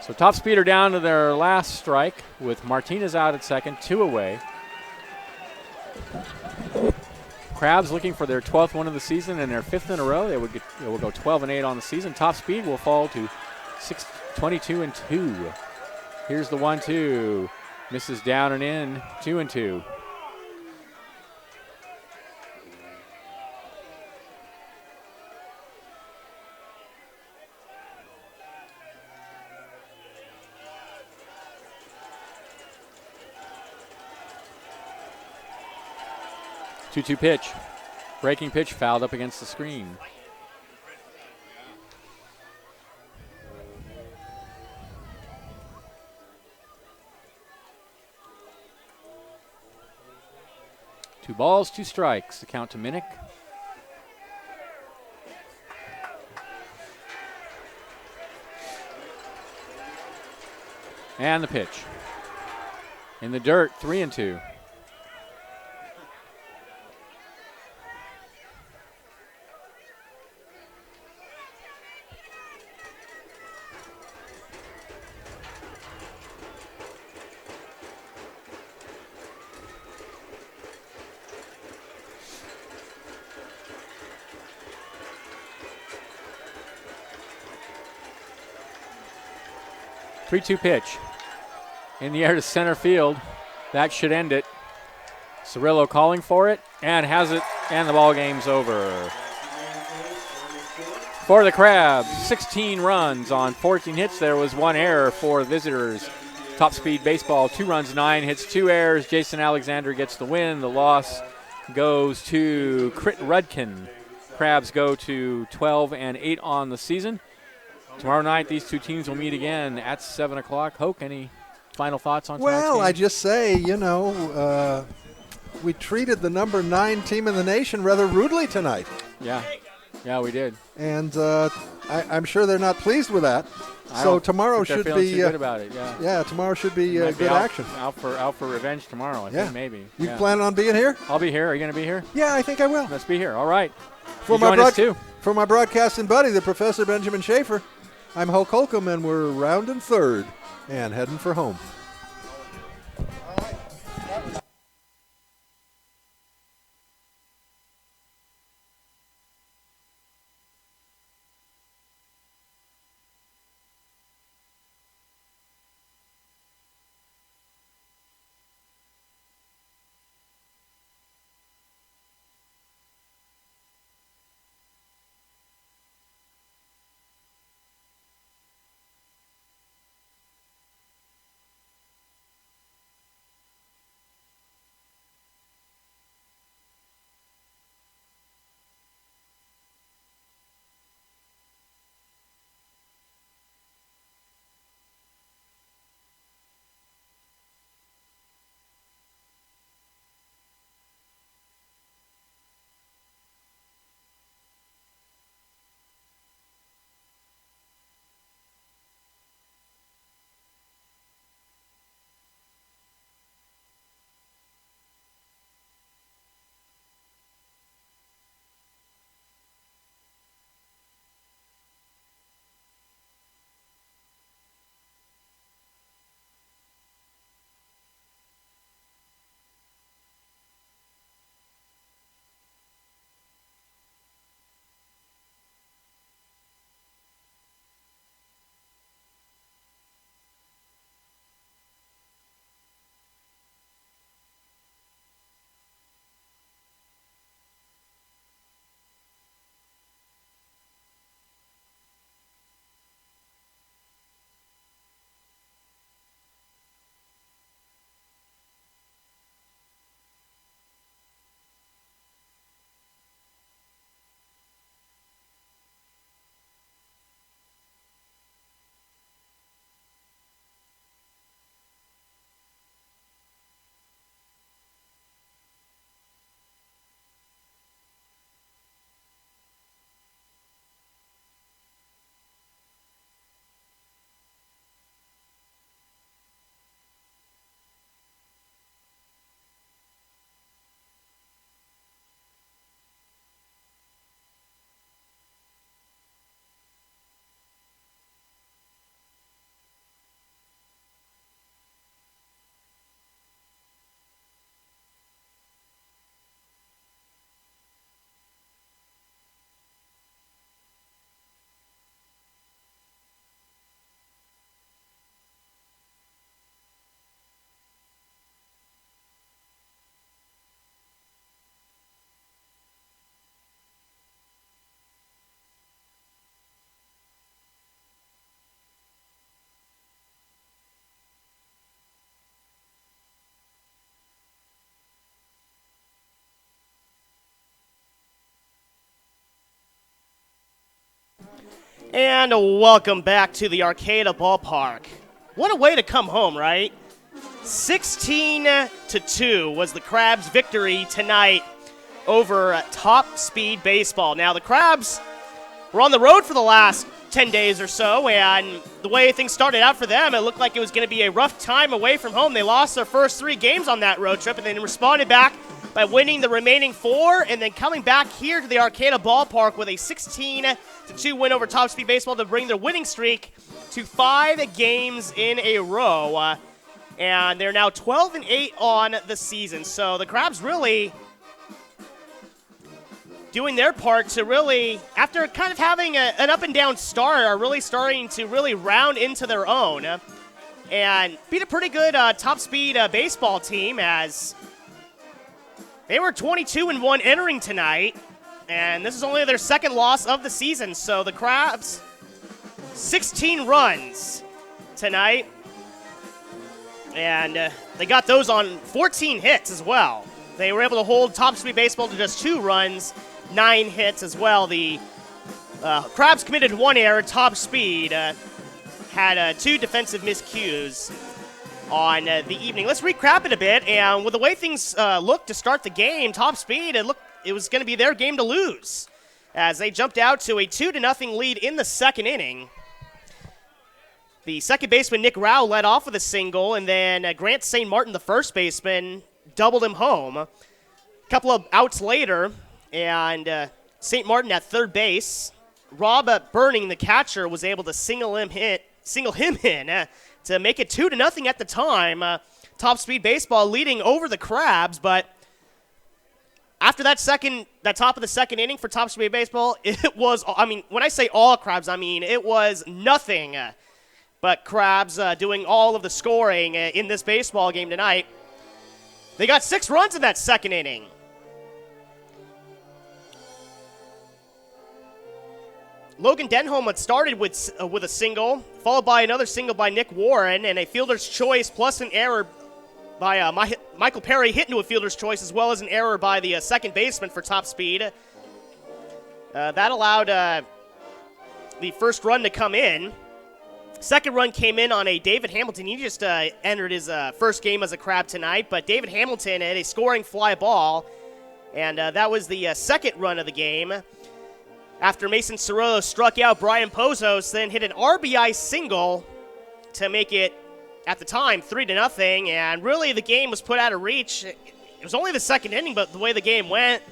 So Top Speed are down to their last strike with Martinez out at second, 2 away. Crabs looking for their 12th win of the season and their 5th in a row. They will go 12-8 on the season. Top Speed will fall to 22-2. Here's the 1-2. Misses down and in, 2-2. Two-two pitch. Breaking pitch fouled up against the screen. Two balls, 2 strikes. The count to Minnick. And the pitch. In the dirt, 3-2. Three-two pitch. In the air to center field. That should end it. Cirillo calling for it and has it, and the ball game's over. For the Crabs, 16 runs on 14 hits. There was 1 error for visitors. Top Speed Baseball, 2 runs, 9 hits, 2 errors. Jason Alexander gets the win. The loss goes to Crit Rudkin. Crabs go to 12-8 on the season. Tomorrow night, these two teams will meet again at 7 o'clock. Hoke, any final thoughts on tonight's game? Well, I just say, we treated the number 9 team in the nation rather rudely tonight. Yeah, we did. And I'm sure they're not pleased with that. So tomorrow should be good about it. Yeah, tomorrow should be good action. Out for revenge tomorrow. I think maybe. You plan on being here? I'll be here. Are you going to be here? Yeah, I think I will. Let's be here. All right. For join us too. For my broadcasting buddy, the Professor Benjamin Schaefer, I'm Hoke Holcomb, and we're rounding third and heading for home. And welcome back to the Arcata Ballpark. What a way to come home, right? 16-2 was the Crabs' victory tonight over Top Speed Baseball. Now, the Crabs were on the road for the last 10 days or so, and the way things started out for them, it looked like it was going to be a rough time away from home. They lost their first 3 games on that road trip and then responded back by winning the remaining 4 and then coming back here to the Arcata Ballpark with a 16-2 win over Top Speed Baseball to bring their winning streak to 5 games in a row. And they're now 12-8 on the season. So the Crabs really doing their part to really, after kind of having an up-and-down start, are really starting to really round into their own and beat a pretty good Top Speed baseball team, as they were 22-1 entering tonight, and this is only their 2nd loss of the season. So the Crabs, 16 runs tonight, and they got those on 14 hits as well. They were able to hold Top Speed Baseball to just 2 runs, 9 hits as well. The Crabs committed 1 error. Top Speed had 2 defensive miscues on the evening. Let's recap it a bit. And with the way things looked to start the game, Top Speed, it was going to be their game to lose, as they jumped out to a 2-0 lead in the 2nd inning. The second baseman, Nick Rao, led off with a single, and then Grant St. Martin, the first baseman, doubled him home. A couple of outs later, and St. Martin at third base, Rob Burning, the catcher, was able to single him in to make it 2-0 at the time. Top Speed Baseball leading over the Crabs, but after that top of the 2nd inning for Top Speed Baseball, it was, when I say all Crabs, it was nothing but Crabs doing all of the scoring in this baseball game tonight. They got 6 runs in that 2nd inning. Logan Denholm had started with a single, followed by another single by Nick Warren, and a fielder's choice plus an error by Michael Perry hit into a fielder's choice, as well as an error by the second baseman for Top Speed. That allowed the first run to come in. Second run came in on a David Hamilton. He just entered his first game as a Crab tonight, but David Hamilton had a scoring fly ball, and that was the second run of the game. After Mason Cirillo struck out Brian Pozos, then hit an RBI single to make it, at the time, 3-0, and really the game was put out of reach. It was only the 2nd inning, but the way the game went,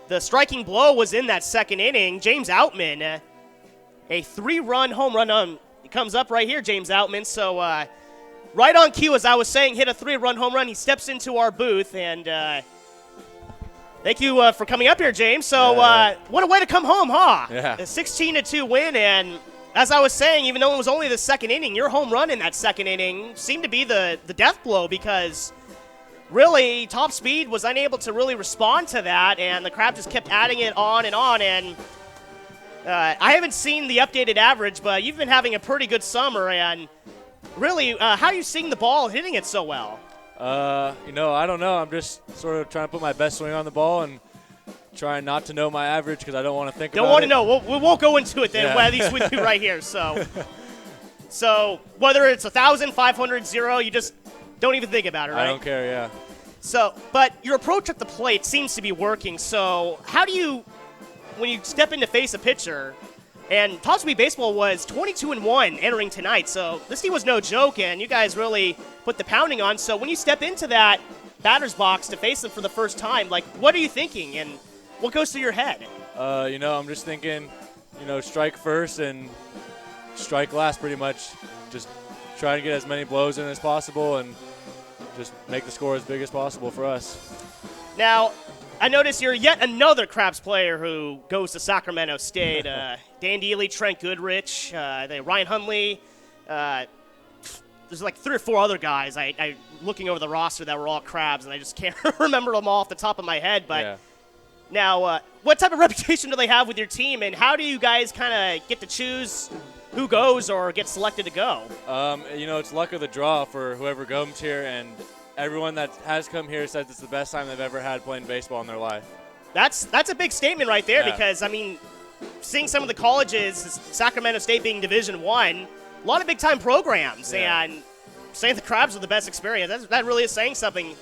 the striking blow was in that 2nd inning. James Outman, a 3-run home run it comes up right here, James Outman. So right on cue, as I was saying, hit a 3-run home run. He steps into our booth, and thank you for coming up here, James. So what a way to come home, huh? Yeah. A 16-2 win, and as I was saying, even though it was only the 2nd inning, your home run in that 2nd inning seemed to be the death blow, because really Top Speed was unable to really respond to that, and the Crabs just kept adding it on, and I haven't seen the updated average, but you've been having a pretty good summer, and really, how are you seeing the ball hitting it so well? I don't know. I'm just sort of trying to put my best swing on the ball and trying not to know my average because I don't want to think about it. Don't want to know. We won't go into it then, Yeah. well, at least with you right here. So whether it's 1,000, 500, 0, you just don't even think about it, right? I don't care, yeah. So, but your approach at the plate seems to be working. So how do you, when you step in to face a pitcher, and Top Speed Baseball was 22-1 entering tonight, so this team was no joke, and you guys really put the pounding on. So when you step into that batter's box to face them for the first time, like, what are you thinking, and what goes through your head? I'm just thinking, strike first and strike last pretty much. Just try to get as many blows in as possible and just make the score as big as possible for us. Now, I notice you're yet another Crabs player who goes to Sacramento State. Dan Dealey, Trent Goodrich, Ryan Hundley. There's like 3 or 4 other guys. I looking over the roster that were all Crabs, and I just can't remember them all off the top of my head. But yeah. Now, what type of reputation do they have with your team, and how do you guys kind of get to choose who goes or gets selected to go? It's luck of the draw for whoever comes here, and everyone that has come here says it's the best time they've ever had playing baseball in their life. That's a big statement right there, Yeah. because, seeing some of the colleges, Sacramento State being Division I, a lot of big-time programs, and saying the Crabs are the best experience, that really is saying something.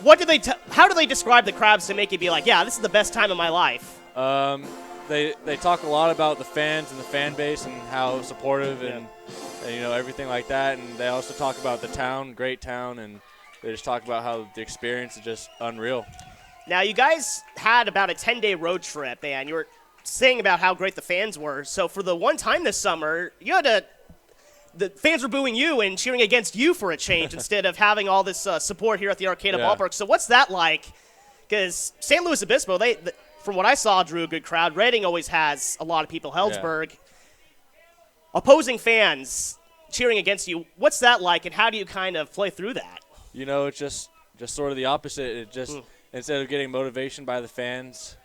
How do they describe the Crabs to make you be like, yeah, this is the best time of my life? They talk a lot about the fans and the fan base and how supportive and everything like that. And they also talk about the town, great town, and they just talk about how the experience is just unreal. Now, you guys had about a 10-day road trip, and you were saying about how great the fans were. So for the one time this summer, the fans were booing you and cheering against you for a change instead of having all this support here at the Arcata Ballpark. So what's that like? Because St. Louis Obispo, from what I saw, drew a good crowd. Reading always has a lot of people. Heldsburg. Opposing fans cheering against you. What's that like, and how do you kind of play through that? It's just sort of the opposite. It just instead of getting motivation by the fans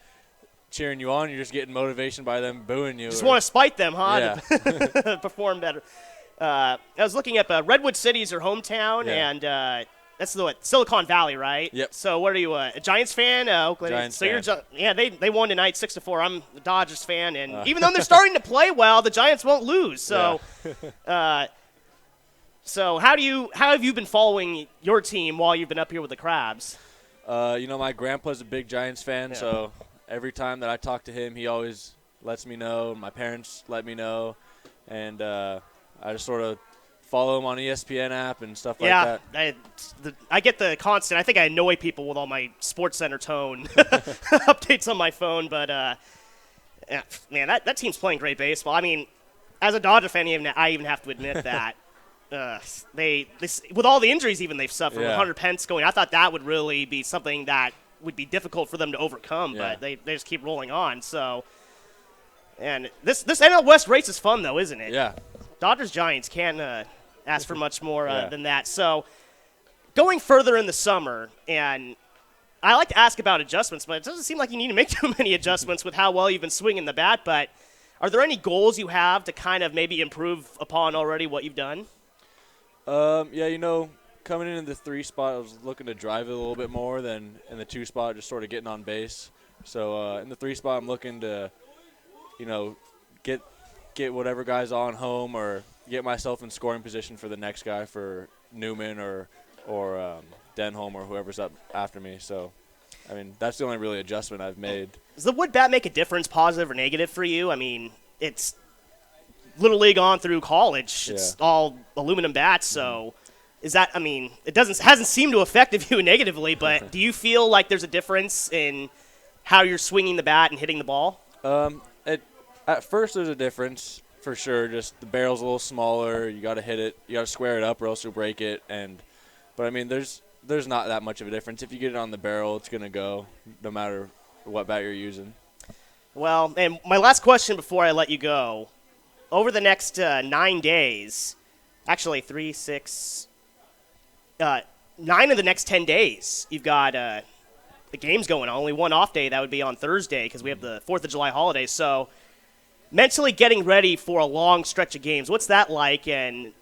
cheering you on, you're just getting motivation by them booing you. Just want to spite them, huh? To perform better. I was looking up Redwood City is your hometown, and that's Silicon Valley, right? Yep. So what are you, a Giants fan? Oakland. Giants fan. They won tonight 6-4. I'm a Dodgers fan, and even though they're starting to play well, the Giants won't lose. So, so how have you been following your team while you've been up here with the Crabs? My grandpa's a big Giants fan, so every time that I talk to him, he always lets me know. My parents let me know, and I just sort of follow him on ESPN app and stuff like that. I get the constant. I think I annoy people with all my Sports Center tone updates on my phone, but man, that team's playing great baseball. I mean, as a Dodger fan, I even have to admit that. They with all the injuries even they've suffered, with Hunter Pence going, I thought that would really be something that would be difficult for them to overcome, but they just keep rolling on. So, and this NL West race is fun though, isn't it? Yeah. Dodgers Giants can't ask for much more than that. So, going further in the summer, and I like to ask about adjustments, but it doesn't seem like you need to make too many adjustments with how well you've been swinging the bat. But are there any goals you have to kind of maybe improve upon already what you've done? Coming in the 3 spot, I was looking to drive it a little bit more than in the 2 spot, just sort of getting on base. So in the 3 spot, I'm looking to, get whatever guy's on home or get myself in scoring position for the next guy, for Newman or Denholm or whoever's up after me. So, I mean, that's the only really adjustment I've made. Does the wood bat make a difference, positive or negative for you? I mean, it's Little League on through college. It's all aluminum bats, so is that, I mean, hasn't seemed to affect you negatively, but do you feel like there's a difference in how you're swinging the bat and hitting the ball? At first there's a difference for sure. Just the barrel's a little smaller. You got to hit it. You got to square it up or else you'll break it. But I mean, there's not that much of a difference. If you get it on the barrel, it's gonna go no matter what bat you're using. Well, and my last question before I let you go. Over the next 9 days, actually 3, 6, 9 of the next 10 days, you've got the games going on. Only one off day, that would be on Thursday because we have the 4th of July holiday. So mentally getting ready for a long stretch of games, what's that like, and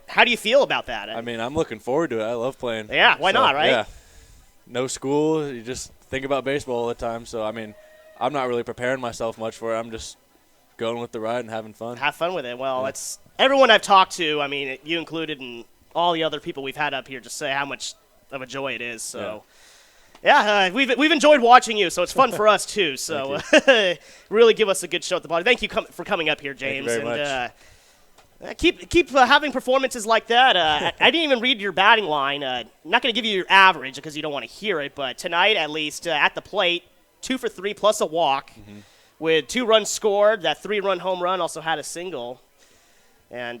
how do you feel about that? I mean, I'm looking forward to it. I love playing. Yeah, why not, right? Yeah. No school. You just think about baseball all the time. So, I mean, I'm not really preparing myself much for it. I'm just going with the ride and having fun. Have fun with it. Well, it's everyone I've talked to, I mean, you included, and all the other people we've had up here just say how much of a joy it is. So, we've enjoyed watching you, so it's fun for us too. So, really give us a good show at the bottom. Thank you for coming up here, James. Thank you very much. Keep having performances like that. I didn't even read your batting line. I'm not going to give you your average because you don't want to hear it, but tonight at least at the plate, 2 for 3 plus a walk. Mm-hmm. With 2 runs scored, that 3-run home run also had a single. And,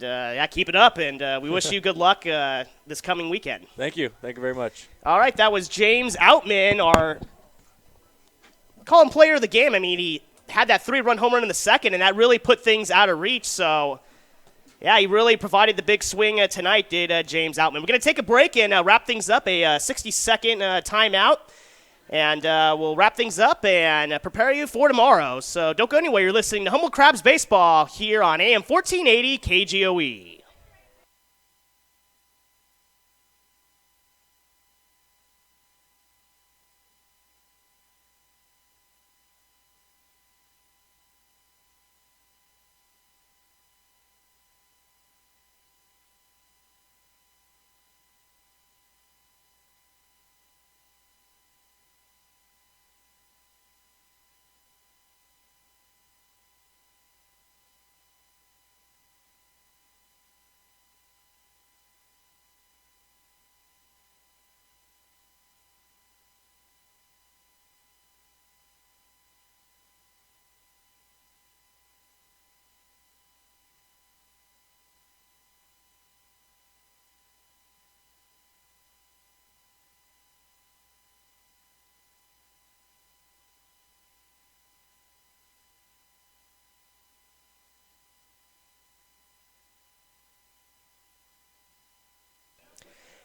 keep it up, and we wish you good luck this coming weekend. Thank you. Thank you very much. All right, that was James Outman, our call him player of the game. I mean, he had that 3-run home run in the second, and that really put things out of reach. So, he really provided the big swing tonight, did James Outman. We're going to take a break and wrap things up, a 60-second timeout. And we'll wrap things up and prepare you for tomorrow. So don't go anywhere. You're listening to Humboldt Crabs Baseball here on AM 1480 KGOE.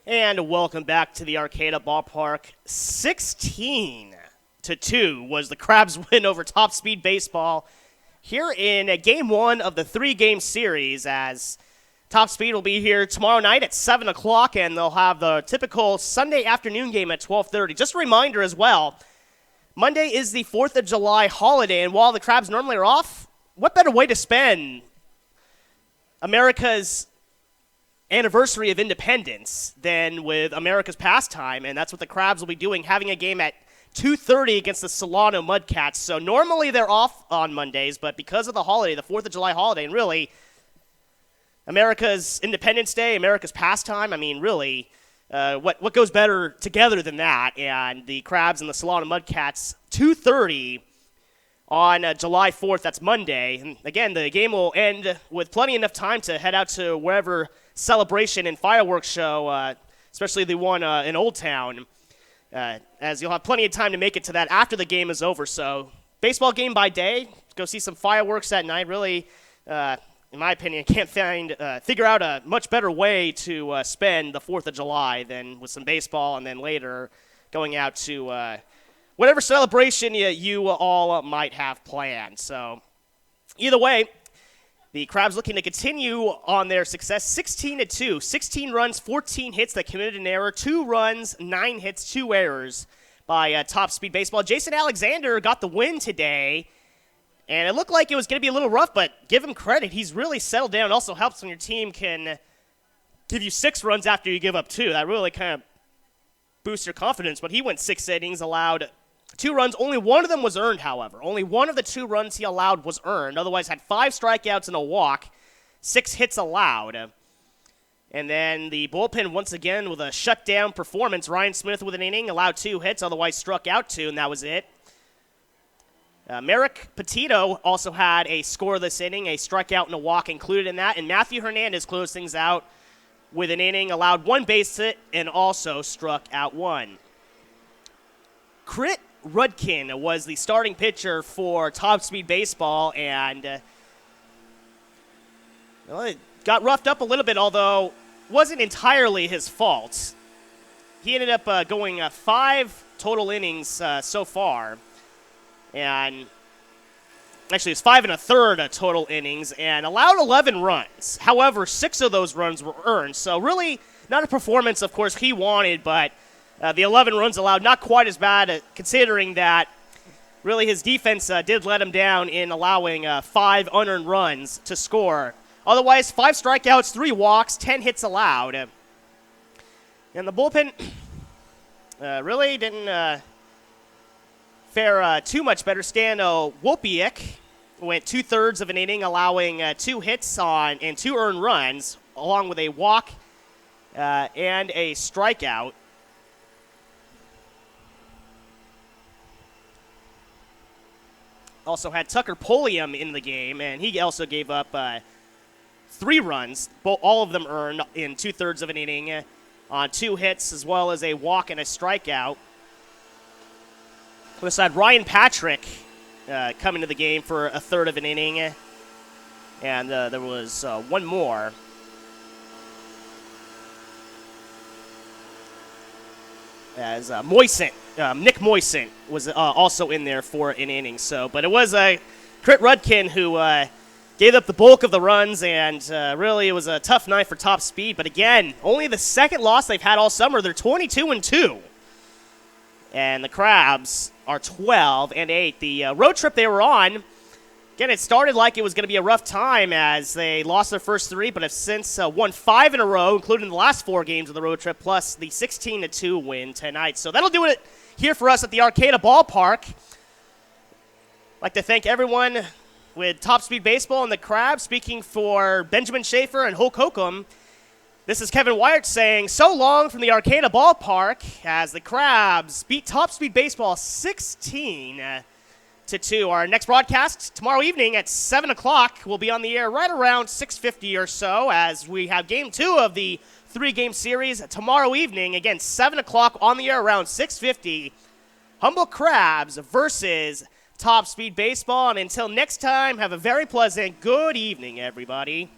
And welcome back to the Arcata Ballpark. 16-2 was the Crabs' win over Top Speed Baseball here in Game 1 of the 3-game series, as Top Speed will be here tomorrow night at 7 o'clock, and they'll have the typical Sunday afternoon game at 12:30. Just a reminder as well, Monday is the 4th of July holiday, and while the Crabs normally are off, what better way to spend America's anniversary of independence than with America's pastime, and that's what the Crabs will be doing, having a game at 2:30 against the Solano Mudcats. So normally they're off on Mondays, but because of the holiday, the 4th of July holiday, and really America's Independence Day, America's pastime, I mean, really, what goes better together than that? And the Crabs and the Solano Mudcats, 2:30 on July 4th, that's Monday. And again, the game will end with plenty enough time to head out to wherever celebration and fireworks show, especially the one in Old Town, as you'll have plenty of time to make it to that after the game is over. So baseball game by day, go see some fireworks at night. Really, in my opinion, can't figure out a much better way to spend the 4th of July than with some baseball, and then later going out to whatever celebration you all might have planned. So either way, the Crabs looking to continue on their success, 16-2, 16 runs, 14 hits that committed an error, 2 runs, 9 hits, 2 errors by Top Speed Baseball. Jason Alexander got the win today, and it looked like it was going to be a little rough, but give him credit. He's really settled down. It also helps when your team can give you 6 runs after you give up 2. That really kind of boosts your confidence. But he went 6 innings, allowed 2 runs. Only one of them was earned, however. Only one of the 2 runs he allowed was earned. Otherwise, had 5 strikeouts and a walk, 6 hits allowed. And then the bullpen, once again, with a shutdown performance. Ryan Smith with an inning, allowed 2 hits, otherwise struck out 2, and that was it. Merrick Petito also had a scoreless inning, a strikeout and a walk included in that. And Matthew Hernandez closed things out with an inning, allowed 1 base hit, and also struck out 1. Crit Rudkin was the starting pitcher for Top Speed Baseball, and it got roughed up a little bit, although wasn't entirely his fault. He ended up going 5 total innings so far, and actually it's 5 1/3 total innings, and allowed 11 runs. However, 6 of those runs were earned, so really not a performance, of course, he wanted, but the 11 runs allowed, not quite as bad, considering that really his defense did let him down in allowing 5 unearned runs to score. Otherwise, 5 strikeouts, 3 walks, 10 hits allowed. And the bullpen really didn't fare too much better. Stan Wopiek went 2/3 of an inning, allowing 2 hits and 2 earned runs, along with a walk and a strikeout. Also had Tucker Polium in the game, and he also gave up 3 runs, all of them earned in 2/3 of an inning, on 2 hits, as well as a walk and a strikeout. On the side, Ryan Patrick coming to the game for 1/3 of an inning, and there was 1 more. As Nick Moisant was also in there for an inning. So, but it was Crit Rudkin who gave up the bulk of the runs, and really it was a tough night for Top Speed. But again, only the 2nd loss they've had all summer. They're 22-2, and the Crabs are 12-8. The road trip they were on, again, it started like it was going to be a rough time as they lost their first 3, but have since won 5 in a row, including the last 4 games of the road trip, plus the 16-2 win tonight. So that'll do it here for us at the Arcata Ballpark. I'd like to thank everyone with Top Speed Baseball and the Crabs. Speaking for Benjamin Schaefer and Hulk Holcomb, this is Kevin Wyatt saying so long from the Arcata Ballpark as the Crabs beat Top Speed Baseball 16-2. Our next broadcast tomorrow evening at 7 o'clock will be on the air right around 6:50 or so, as we have Game 2 of the 3-game series tomorrow evening. Again, 7 o'clock on the air around 6:50. Humboldt Crabs versus Top Speed Baseball. And until next time, have a very pleasant good evening, everybody.